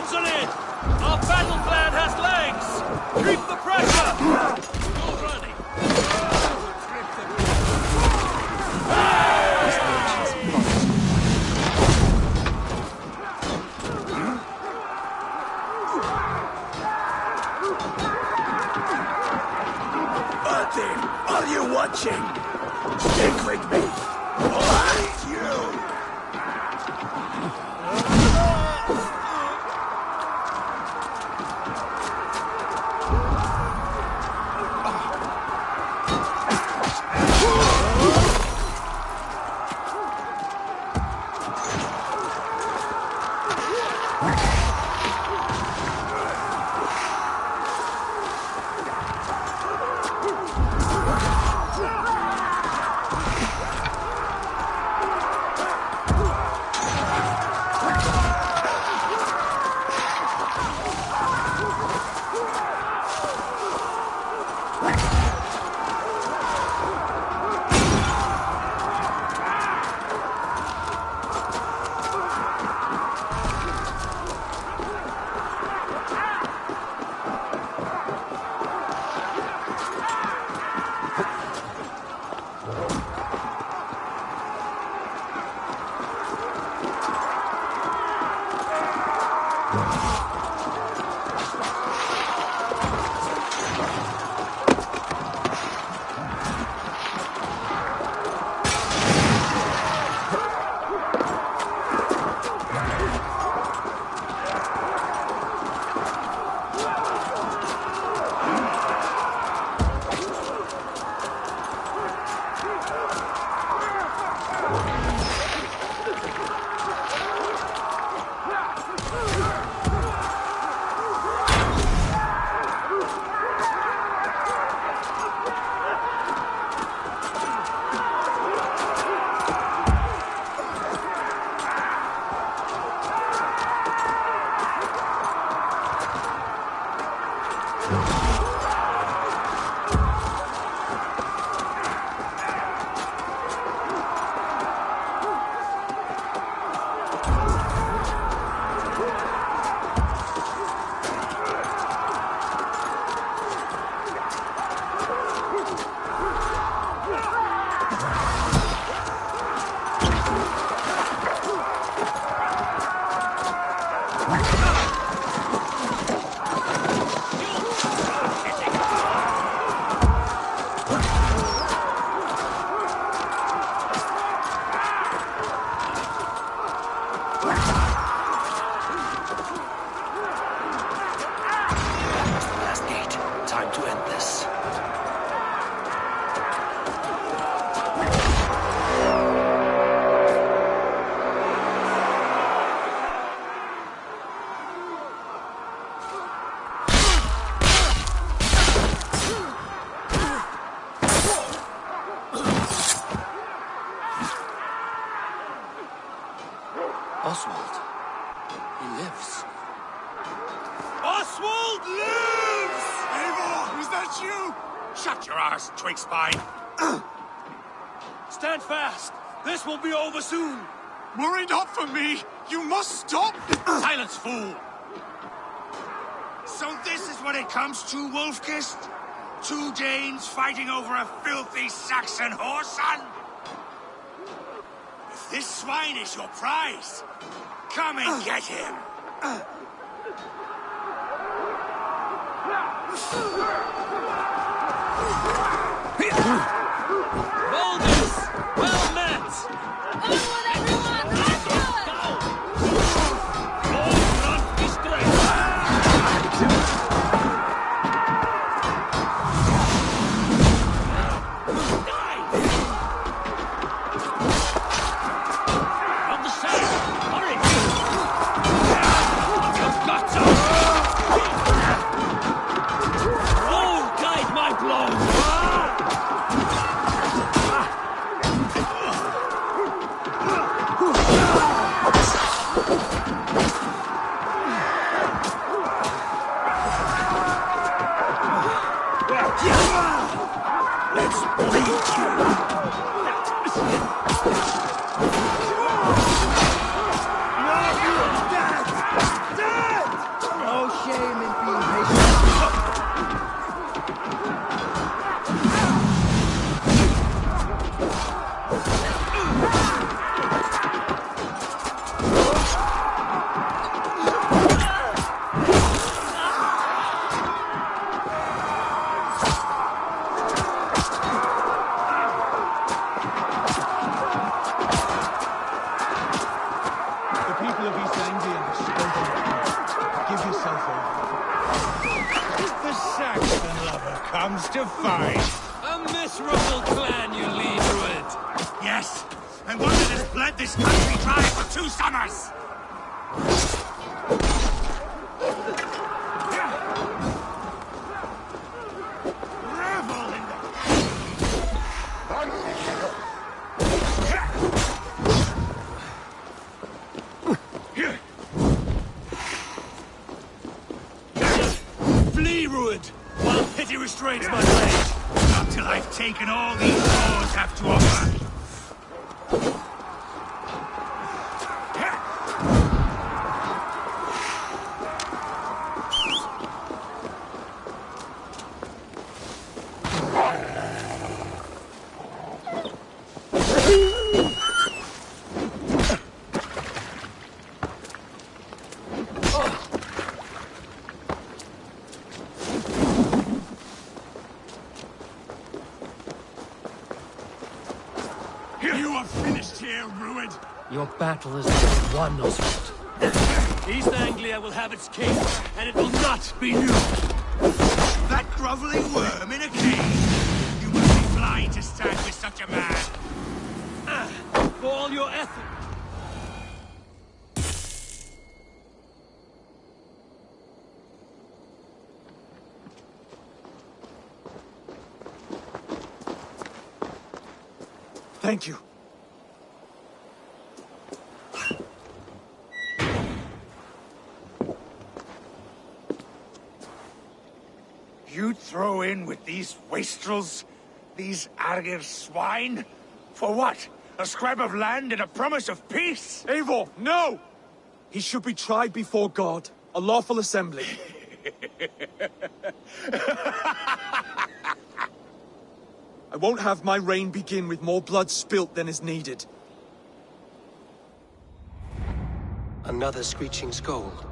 Cancel it! Our battle plan has legs! Keep the pressure! Go running! Martin, are you watching? Stick with me! Behind you! Oswald. He lives. Oswald lives! Eivor, is that you? Shut your arse, twig spine. Stand fast. This will be over soon. Worry not for me. You must stop. Silence, fool. So this is what it comes to, Wolfkist? 2 Danes fighting over a filthy Saxon whoreson? If this swine is your prize, come and get him. Boldness! Well met! Onward, everyone! Onward! Front is straight! On the side! Hurry! something. If the Saxon lover comes to fight... A miserable clan you lead, Druid! Yes, and one that has bled this country dry for 2 summers! Revel in Flee, Druid, while pity restrains my blade! Not till I've taken all these laws have to offer. You are finished here, Rued. Your battle is not won, Oswald. East Anglia will have its king, and it will not be you. That groveling worm in a cage. You must be blind to stand with such a man. For all your effort. Thank you. You throw in with these wastrels? These Argir swine? For what? A scrap of land and a promise of peace? Eivor, no! He should be tried before God, a lawful assembly. I won't have my reign begin with more blood spilt than is needed. Another screeching scold.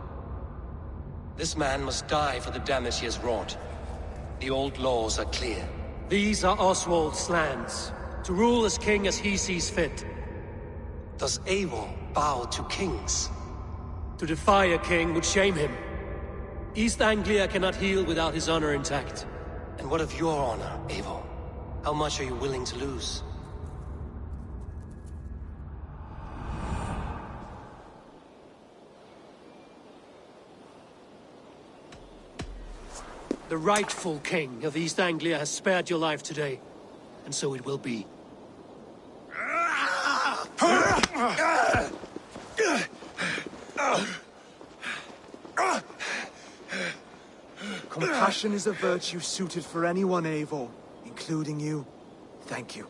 This man must die for the damage he has wrought. The old laws are clear. These are Oswald's lands, to rule as king as he sees fit. Does Eivor bow to kings? To defy a king would shame him. East Anglia cannot heal without his honor intact. And what of your honor, Eivor? How much are you willing to lose? The rightful king of East Anglia has spared your life today, and so it will be. Compassion is a virtue suited for anyone, Eivor, including you. Thank you.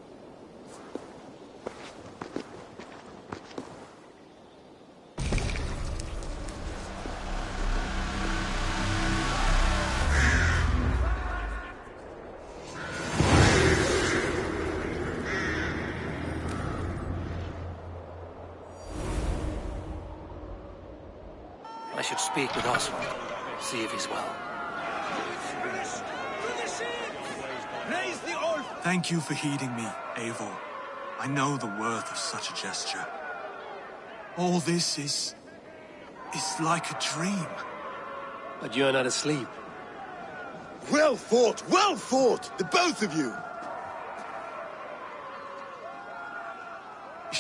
I should speak with Oswald, see if he's well. Thank you for heeding me, Eivor. I know the worth of such a gesture. All this is like a dream. But you're not asleep. Well fought, the both of you!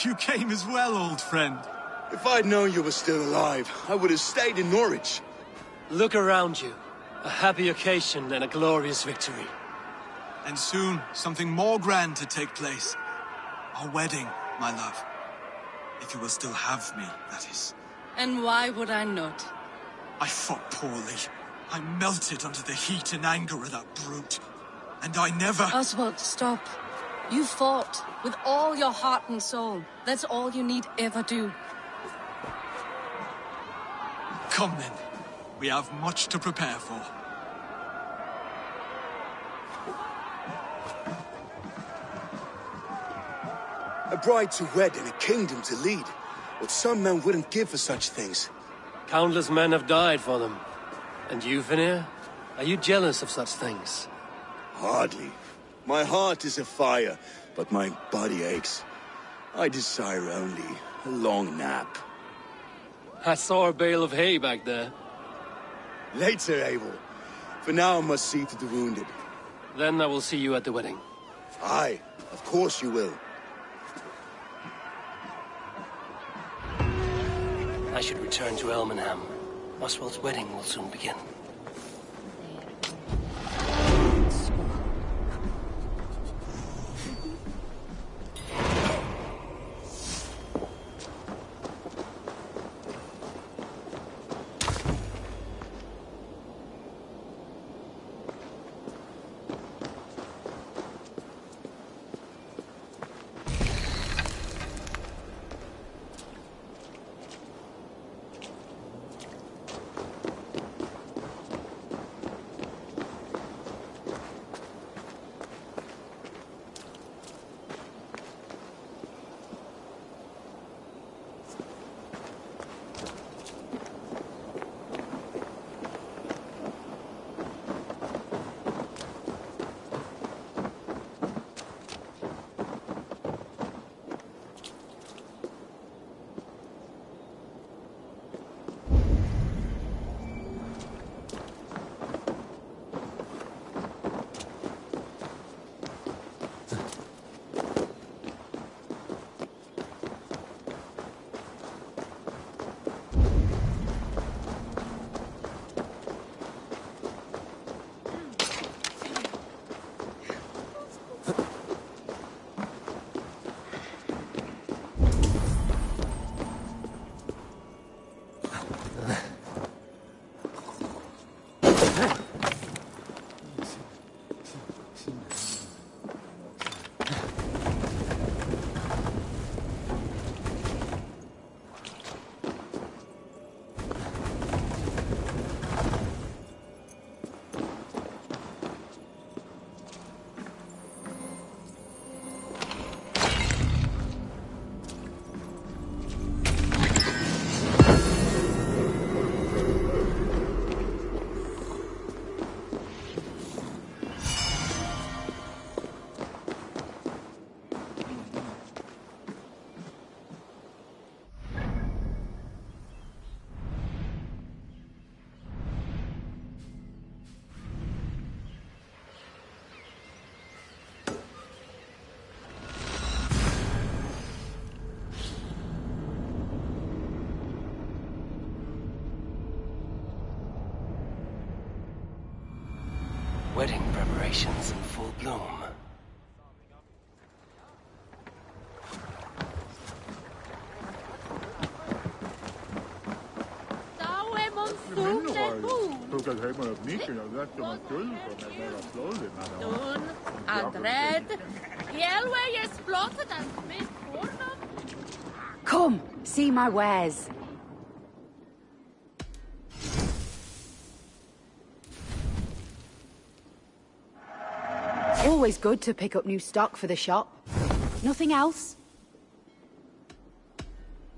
You came as well, old friend. If I'd known you were still alive, I would have stayed in Norwich. Look around you. A happy occasion and a glorious victory. And soon, something more grand to take place. Our wedding, my love. If you will still have me, that is. And why would I not? I fought poorly. I melted under the heat and anger of that brute. And I never... Oswald, stop. You fought with all your heart and soul. That's all you need ever do. Come then. We have much to prepare for. A bride to wed and a kingdom to lead. What some men wouldn't give for such things. Countless men have died for them. And you, Vanir? Are you jealous of such things? Hardly. My heart is afire, but my body aches. I desire only a long nap. I saw a bale of hay back there. Later, Abel. For now, I must see to the wounded. Then I will see you at the wedding. Aye, of course you will. I should return to Elmenham. Oswald's wedding will soon begin. Wedding preparations in full bloom. Come, see my wares. Always good to pick up new stock for the shop. Nothing else?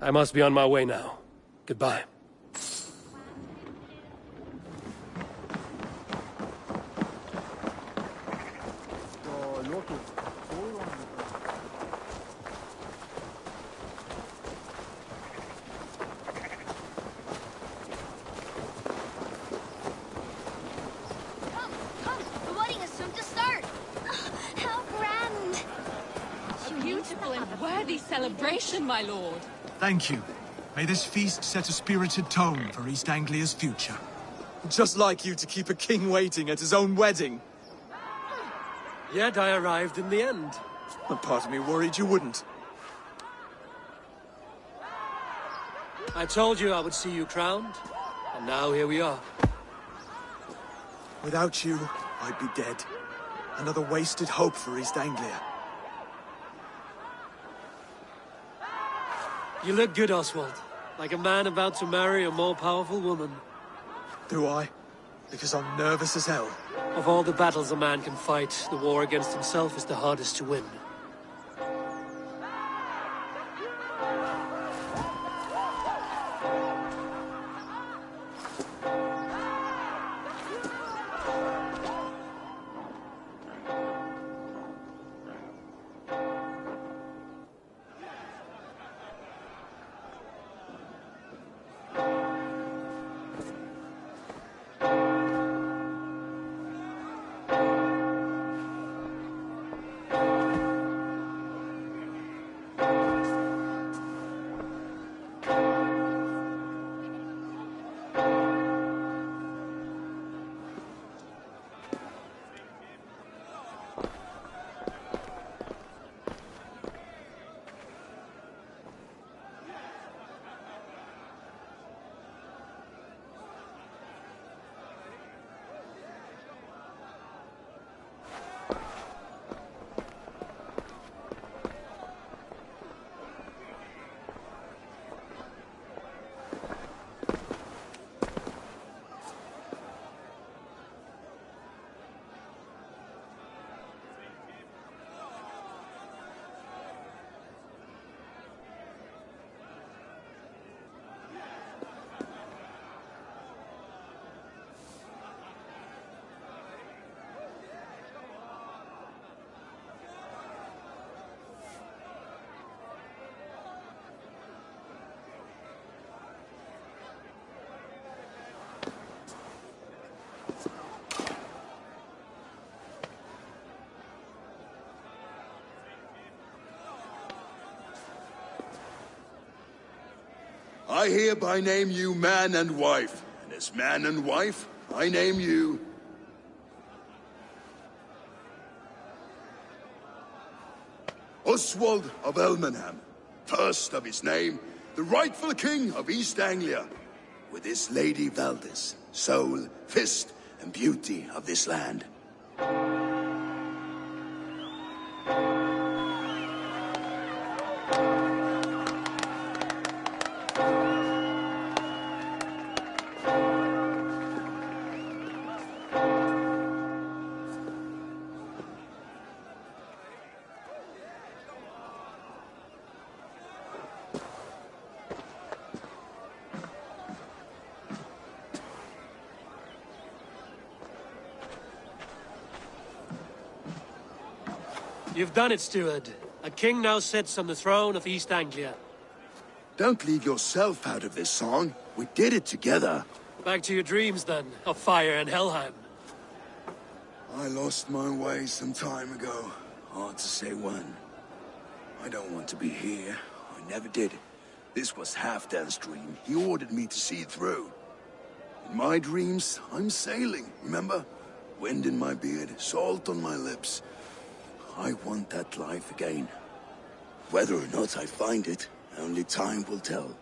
I must be on my way now. Goodbye. The wedding is soon to start. How grand! A beautiful and worthy celebration, my lord. Thank you. May this feast set a spirited tone for East Anglia's future. Just like you to keep a king waiting at his own wedding. Yet I arrived in the end. A part of me worried you wouldn't. I told you I would see you crowned, and now here we are. Without you, I'd be dead. Another wasted hope for East Anglia. You look good, Oswald. Like a man about to marry a more powerful woman. Do I? Because I'm nervous as hell. Of all the battles a man can fight, the war against himself is the hardest to win. I hereby name you man and wife. And as man and wife, I name you... Oswald of Elmenham, first of his name, the rightful king of East Anglia, with his lady Valdis, soul, fist, and beauty of this land. You've done it, steward. A king now sits on the throne of East Anglia. Don't leave yourself out of this song. We did it together. Back to your dreams, then, of fire and Helheim. I lost my way some time ago. Hard to say when. I don't want to be here. I never did. This was Halfdan's dream. He ordered me to see it through. In my dreams, I'm sailing, remember? Wind in my beard, salt on my lips. I want that life again. Whether or not I find it, only time will tell.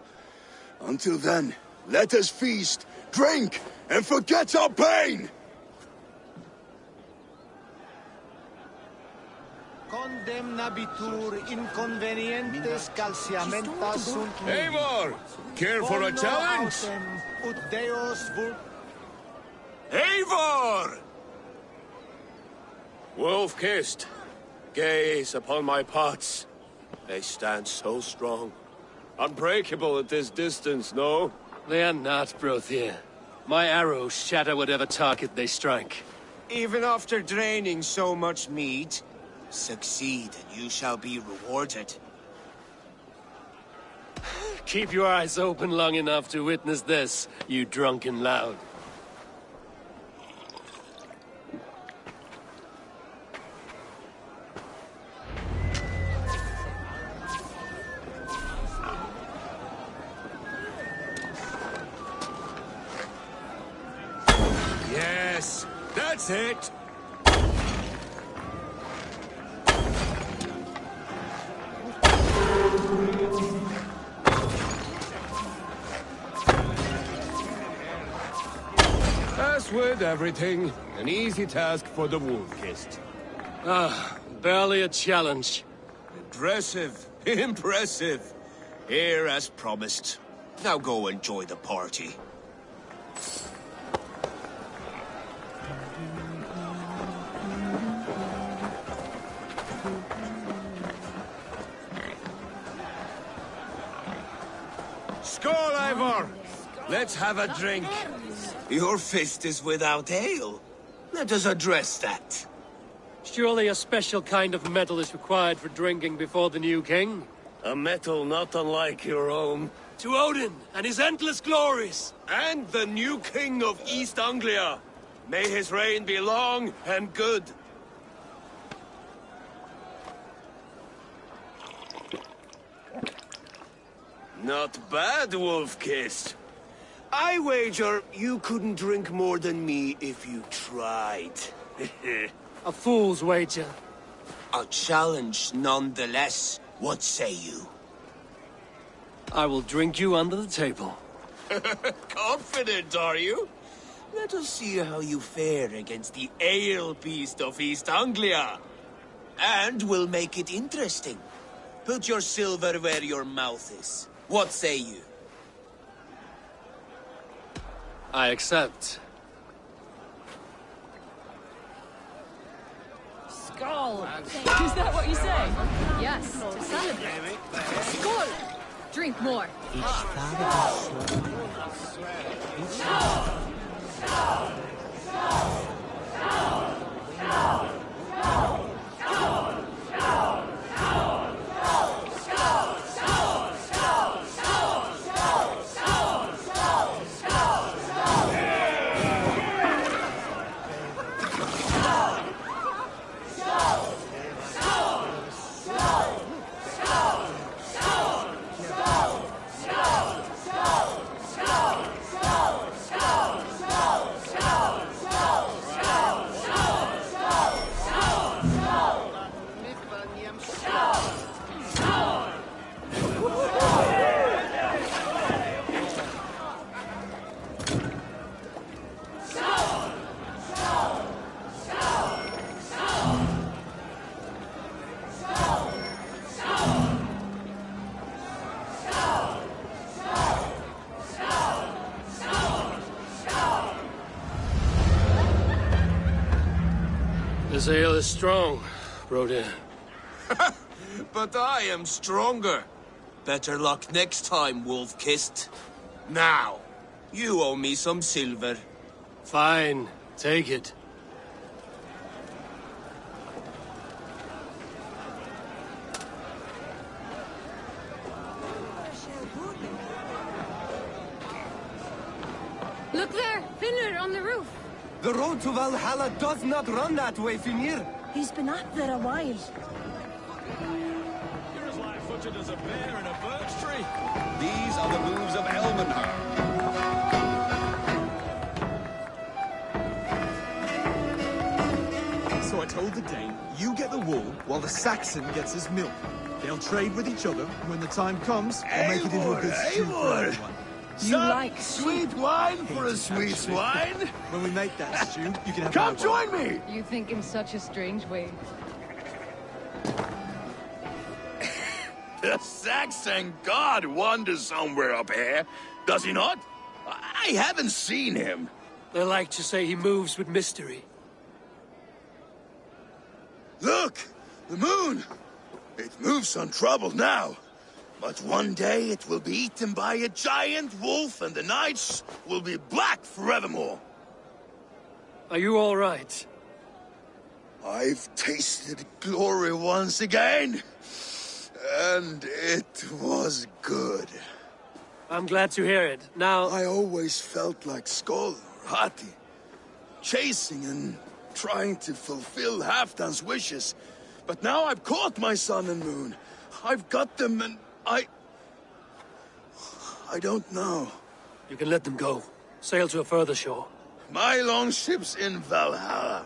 Until then, let us feast, drink, and forget our pain! Condemnabitur inconvenientes calciamentas sunt... Eivor! Care for a challenge? Eivor! Wolf-kissed. Gaze upon my pots. They stand so strong. Unbreakable at this distance, no? They are not, Brothier. My arrows shatter whatever target they strike. Even after draining so much meat, succeed and you shall be rewarded. Keep your eyes open long enough to witness this, you drunken loud. Yes, that's it! As with everything, an easy task for the wolf-kissed. Barely a challenge. Impressive, impressive. Here as promised. Now go enjoy the party. Skål, Eivor! Let's have a drink. Your fist is without ale. Let us address that. Surely a special kind of metal is required for drinking before the new king? A metal not unlike your own. To Odin and his endless glories! And the new king of East Anglia. May his reign be long and good. Not bad, Wolf-kissed. I wager you couldn't drink more than me if you tried. A fool's wager. A challenge nonetheless. What say you? I will drink you under the table. Confident, are you? Let us see how you fare against the ale beast of East Anglia. And we'll make it interesting. Put your silver where your mouth is. What say you? I accept. Skål! Is that what you say? Yes, to celebrate. Skål! Drink more. This ale is strong, Brodir. But I am stronger. Better luck next time, Wolf-Kissed. Now, you owe me some silver. Fine, take it. Look there! Finner on the roof! The road to Valhalla does not run that way, Finir. He's been up there a while. You're as light-footed as a bear in a birch tree. These are the moves of Elmenhar. So I told the Dane, you get the wool while the Saxon gets his milk. They'll trade with each other, and when the time comes, I'll make it into a good stew for everyone. You like sweet wine for a sweet swine? When we make that stew, you can have Come my join wine. me! You think in such a strange way. The Saxon god wanders somewhere up here, does he not? I haven't seen him. They like to say he moves with mystery. Look! The moon! It moves untroubled now. But one day it will be eaten by a giant wolf and the nights will be black forevermore. Are you all right? I've tasted glory once again. And it was good. I'm glad to hear it. Now... I always felt like Skoll or Hati. Chasing and trying to fulfill Halfdan's wishes. But now I've caught my sun and moon. I've got them and I don't know. You can let them go. Sail to a further shore. My longship's in Valhalla.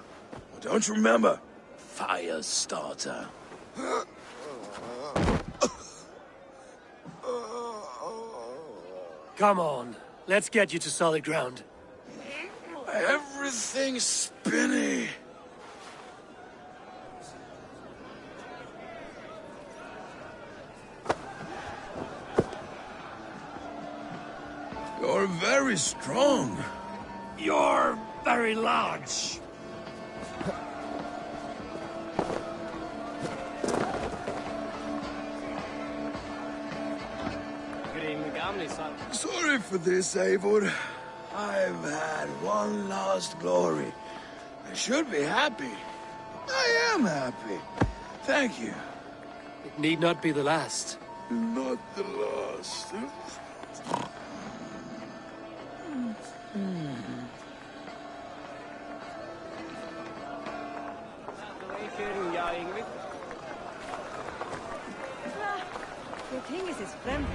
Don't you remember? Fire starter. Come on. Let's get you to solid ground. Everything's spinny. You're very strong. You're very large. Sorry for this, Eivor. I've had one last glory. I should be happy. I am happy. Thank you. It need not be the last. Not the last. The king is his friend.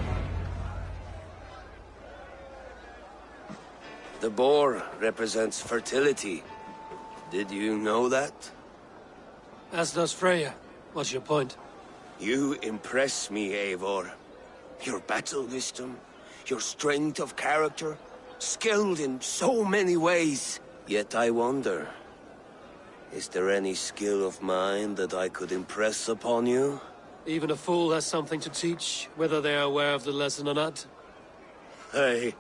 The boar represents fertility. Did you know that? As does Freya. What's your point? You impress me, Eivor. Your battle wisdom, your strength of character, skilled in so many ways. Yet I wonder, is there any skill of mine that I could impress upon you? Even a fool has something to teach, whether they are aware of the lesson or not. Hey.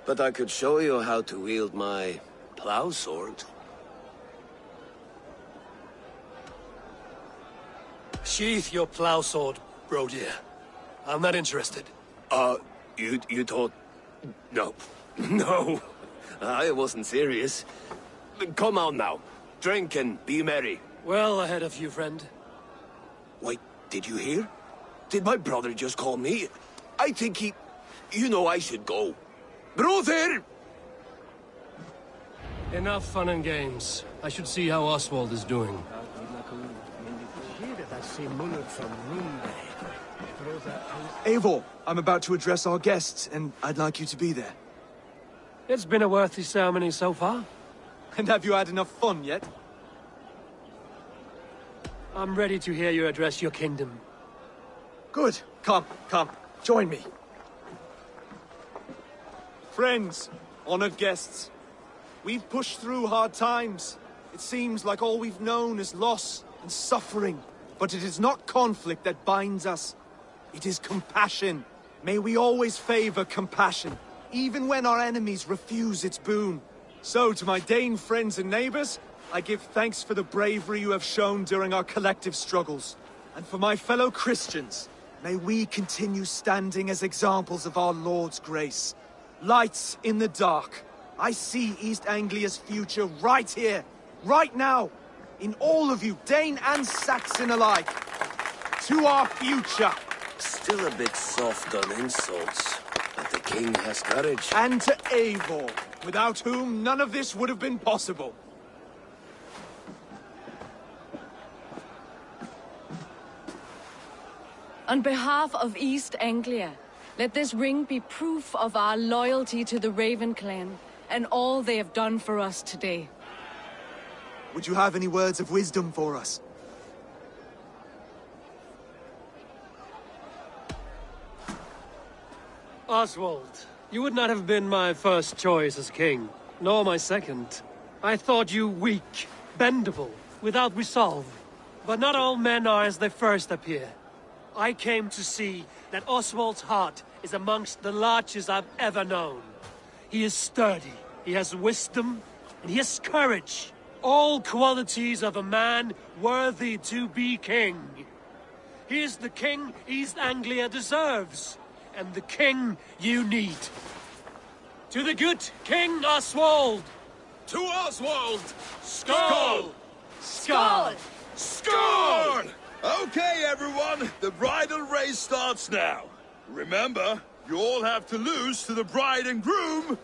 But I could show you how to wield my plow sword. Sheath your plow sword, Brodir. I'm not interested. You thought... No. No. I wasn't serious. Come on now. Drink and be merry. Well ahead of you, friend. Wait, did you hear? Did my brother just call me? I think he... You know I should go. Brother! Enough fun and games. I should see how Oswald is doing. Eivor, I'm about to address our guests, and I'd like you to be there. It's been a worthy ceremony so far. And have you had enough fun yet? I'm ready to hear you address your kingdom. Good. Come. Join me. Friends, honored guests, we've pushed through hard times. It seems like all we've known is loss and suffering. But it is not conflict that binds us. It is compassion. May we always favor compassion, even when our enemies refuse its boon. So, to my Dane friends and neighbors, I give thanks for the bravery you have shown during our collective struggles. And for my fellow Christians, may we continue standing as examples of our Lord's grace. Lights in the dark. I see East Anglia's future right here, right now, in all of you, Dane and Saxon alike. To our future. Still a bit soft on insults, but the king has courage. And to Eivor, without whom none of this would have been possible. On behalf of East Anglia, let this ring be proof of our loyalty to the Raven clan and all they have done for us today. Would you have any words of wisdom for us? Oswald, you would not have been my first choice as king, nor my second. I thought you weak, bendable, without resolve. But not all men are as they first appear. I came to see that Oswald's heart is amongst the largest I've ever known. He is sturdy, he has wisdom, and he has courage. All qualities of a man worthy to be king. He is the king East Anglia deserves, and the king you need. To the good King Oswald! To Oswald! Skull! Skull! Skull! Okay, everyone, the bridal race starts now. Remember, you all have to lose to the bride and groom.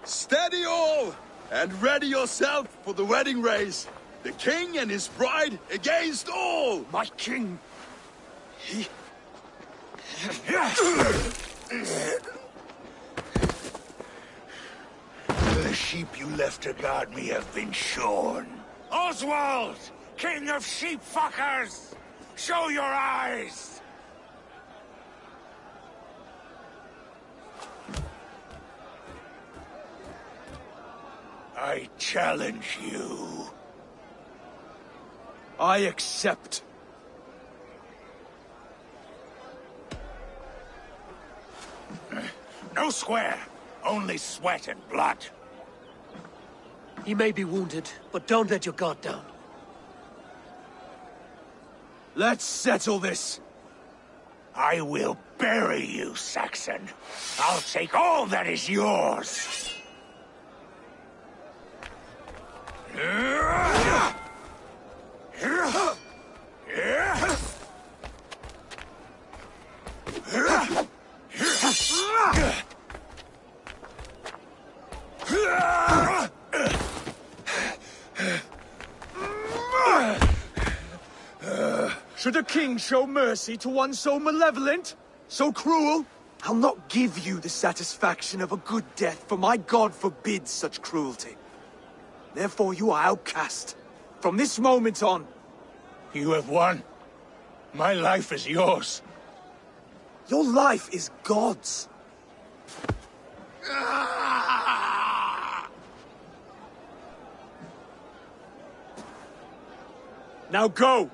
Steady all, and ready yourself for the wedding race. The king and his bride against all. My king, he... The sheep you left to guard me have been shorn. Oswald! King of sheep fuckers! Show your eyes! I challenge you. I accept. No square, only sweat and blood. He may be wounded, but don't let your guard down. Let's settle this. I will bury you, Saxon. I'll take all that is yours. Should a king show mercy to one so malevolent? So cruel? I'll not give you the satisfaction of a good death, for my god forbids such cruelty. Therefore you are outcast. From this moment on. You have won. My life is yours. Your life is God's. Now go!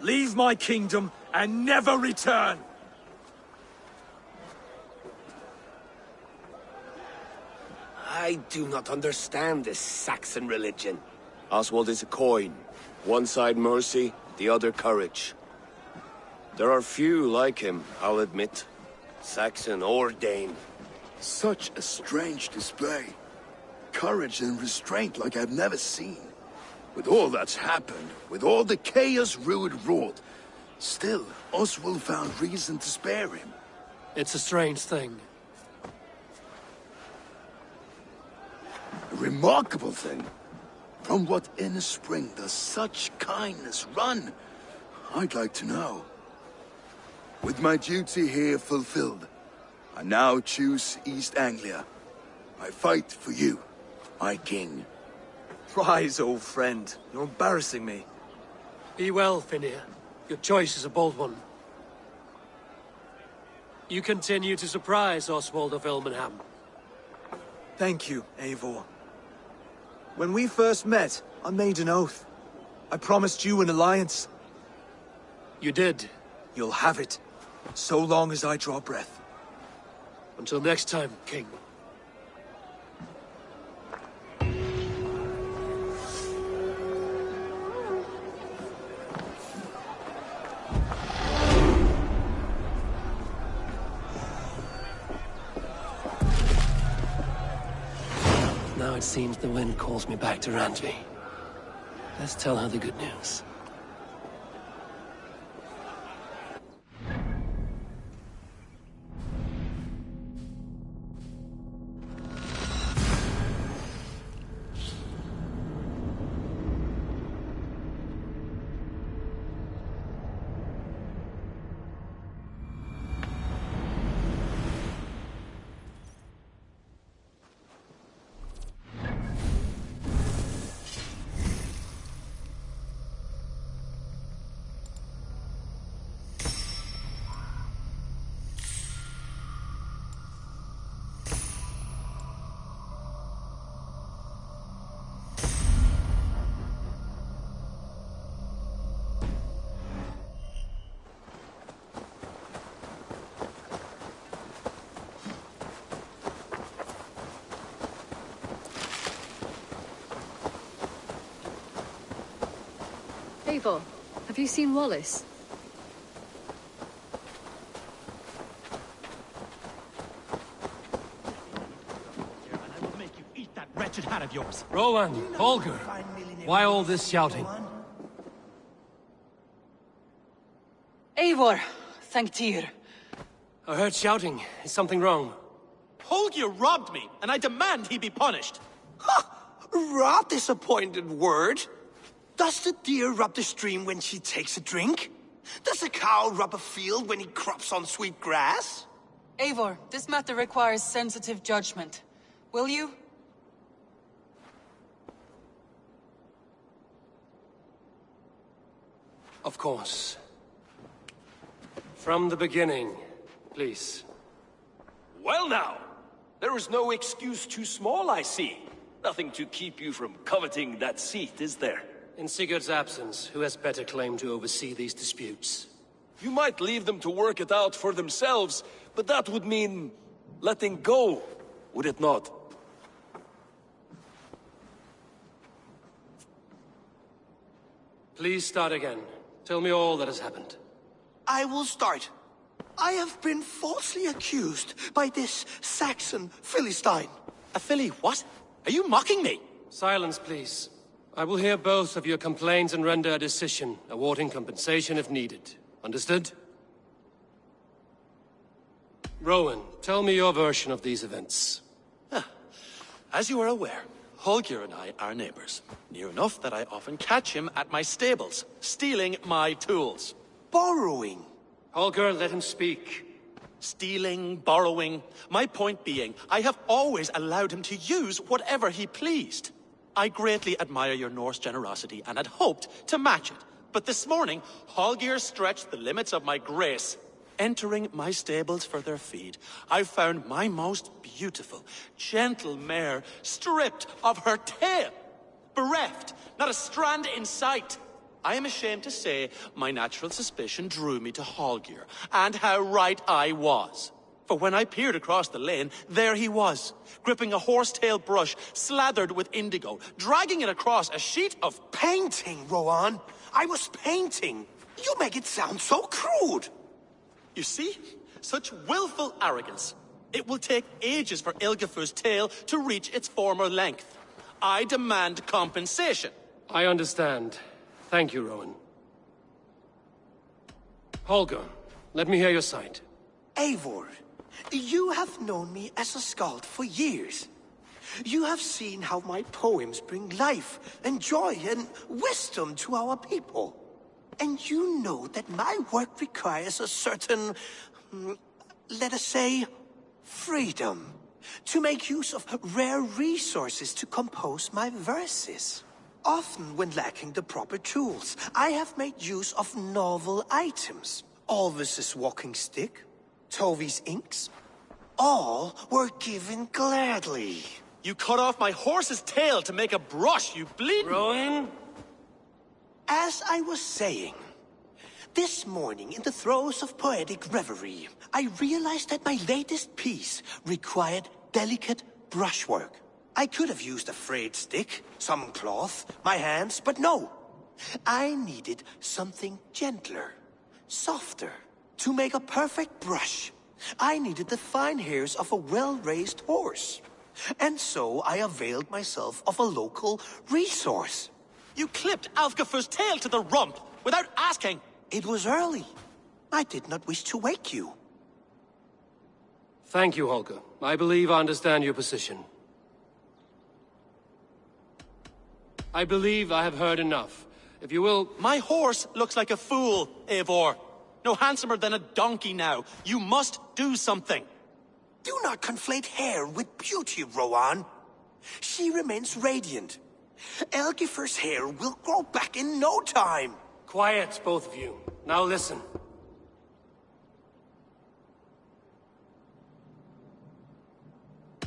Leave my kingdom and never return! I do not understand this Saxon religion. Oswald is a coin. One side mercy, the other courage. There are few like him, I'll admit. Saxon or Dane. Such a strange display. Courage and restraint like I've never seen. With all that's happened, with all the chaos Rued wrought, still, Oswald found reason to spare him. It's a strange thing. A remarkable thing. From what inner spring does such kindness run? I'd like to know. With my duty here fulfilled, I now choose East Anglia. I fight for you, my king. Rise, old friend. You're embarrassing me. Be well, Finnir. Your choice is a bold one. You continue to surprise Oswald of Ilmenham. Thank you, Eivor. When we first met, I made an oath. I promised you an alliance. You did. You'll have it, so long as I draw breath. Until next time, King. Now it seems the wind calls me back to Randvi. Let's tell her the good news. Eivor, have you seen Wallace? I will make you eat that wretched hat of yours. Rowan, Holger, why all this shouting? Eivor, thank Tyr. I heard shouting. Is something wrong? Holger robbed me, and I demand he be punished. Rot disappointed word. Does the deer rub the stream when she takes a drink? Does a cow rub a field when he crops on sweet grass? Eivor, this matter requires sensitive judgment. Will you? Of course. From the beginning, please. Well now, there is no excuse too small, I see. Nothing to keep you from coveting that seat, is there? In Sigurd's absence, who has better claim to oversee these disputes? You might leave them to work it out for themselves, but that would mean letting go, would it not? Please start again. Tell me all that has happened. I will start. I have been falsely accused by this Saxon Philistine. A Philly what? Are you mocking me? Silence, please. I will hear both of your complaints and render a decision, awarding compensation if needed. Understood? Rowan, tell me your version of these events. As you are aware, Holger and I are neighbors. Near enough that I often catch him at my stables, stealing my tools. Borrowing. Holger, let him speak. Stealing, borrowing. My point being, I have always allowed him to use whatever he pleased. I greatly admire your Norse generosity and had hoped to match it. But this morning, Holger stretched the limits of my grace. Entering my stables for their feed, I found my most beautiful, gentle mare stripped of her tail. Bereft, not a strand in sight. I am ashamed to say my natural suspicion drew me to Holger, and how right I was. For when I peered across the lane, there he was, gripping a horsetail brush slathered with indigo, dragging it across a sheet of painting, Rowan. I was painting. You make it sound so crude. You see? Such willful arrogance. It will take ages for Ilgafur's tail to reach its former length. I demand compensation. I understand. Thank you, Rowan. Holger, let me hear your side. Eivor, you have known me as a skald for years. You have seen how my poems bring life and joy and wisdom to our people. And you know that my work requires a certain, let us say, freedom, to make use of rare resources to compose my verses. Often when lacking the proper tools, I have made use of novel items. Alvis's walking stick, Tovi's inks, all were given gladly. You cut off my horse's tail to make a brush, you bleeding... Rowan? As I was saying, this morning in the throes of poetic reverie, I realized that my latest piece required delicate brushwork. I could have used a frayed stick, some cloth, my hands, but no. I needed something gentler, softer. To make a perfect brush, I needed the fine hairs of a well-raised horse. And so I availed myself of a local resource. You clipped Alfgafur's tail to the rump without asking. It was early. I did not wish to wake you. Thank you, Holger. I believe I understand your position. I believe I have heard enough. If you will... My horse looks like a fool, Eivor. No handsomer than a donkey now. You must do something. Do not conflate hair with beauty, Rowan. She remains radiant. Elgifur's hair will grow back in no time. Quiet, both of you. Now listen.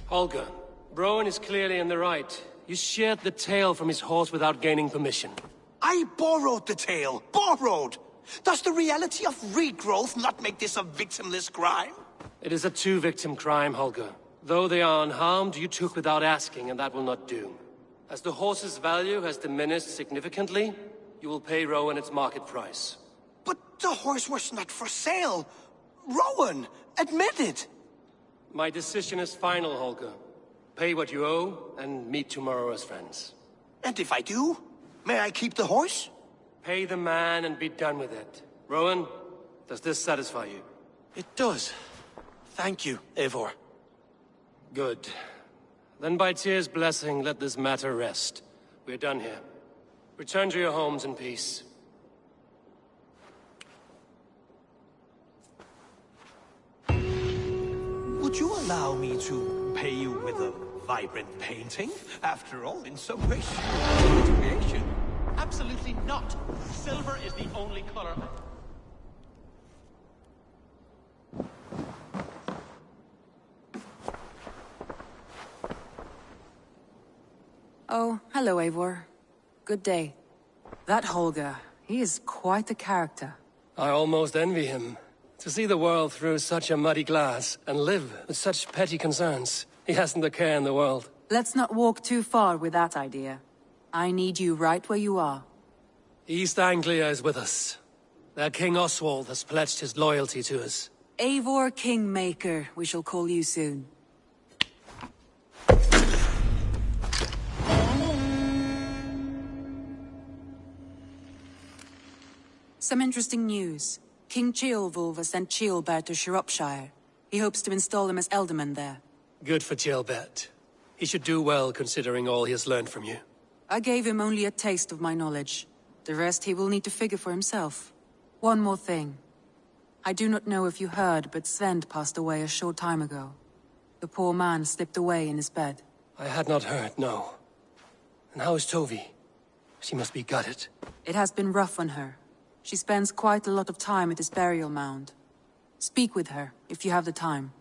Holger, Rowan is clearly in the right. You sheared the tail from his horse without gaining permission. I borrowed the tail. Borrowed! Does the reality of regrowth not make this a victimless crime? It is a two-victim crime, Holger. Though they are unharmed, you took without asking, and that will not do. As the horse's value has diminished significantly, you will pay Rowan its market price. But the horse was not for sale. Rowan, admit it. My decision is final, Holger. Pay what you owe, and meet tomorrow as friends. And if I do, may I keep the horse? Pay the man and be done with it. Rowan, does this satisfy you? It does. Thank you, Eivor. Good. Then by Tyr's blessing, let this matter rest. We're done here. Return to your homes in peace. Would you allow me to pay you with a vibrant painting? After all, in some ways, you're creation. Absolutely not. Silver is the only color. Oh, hello, Eivor. Good day. That Holger, he is quite the character. I almost envy him. To see the world through such a muddy glass, and live with such petty concerns. He hasn't a care in the world. Let's not walk too far with that idea. I need you right where you are. East Anglia is with us. Their King Oswald has pledged his loyalty to us. Eivor Kingmaker, we shall call you soon. Some interesting news. King Ceolwulf has sent Ceolbert to Shropshire. He hopes to install him as Elderman there. Good for Ceolbert. He should do well considering all he has learned from you. I gave him only a taste of my knowledge. The rest he will need to figure for himself. One more thing. I do not know if you heard, but Svend passed away a short time ago. The poor man slipped away in his bed. I had not heard, no. And how is Tovi? She must be gutted. It has been rough on her. She spends quite a lot of time at his burial mound. Speak with her, if you have the time.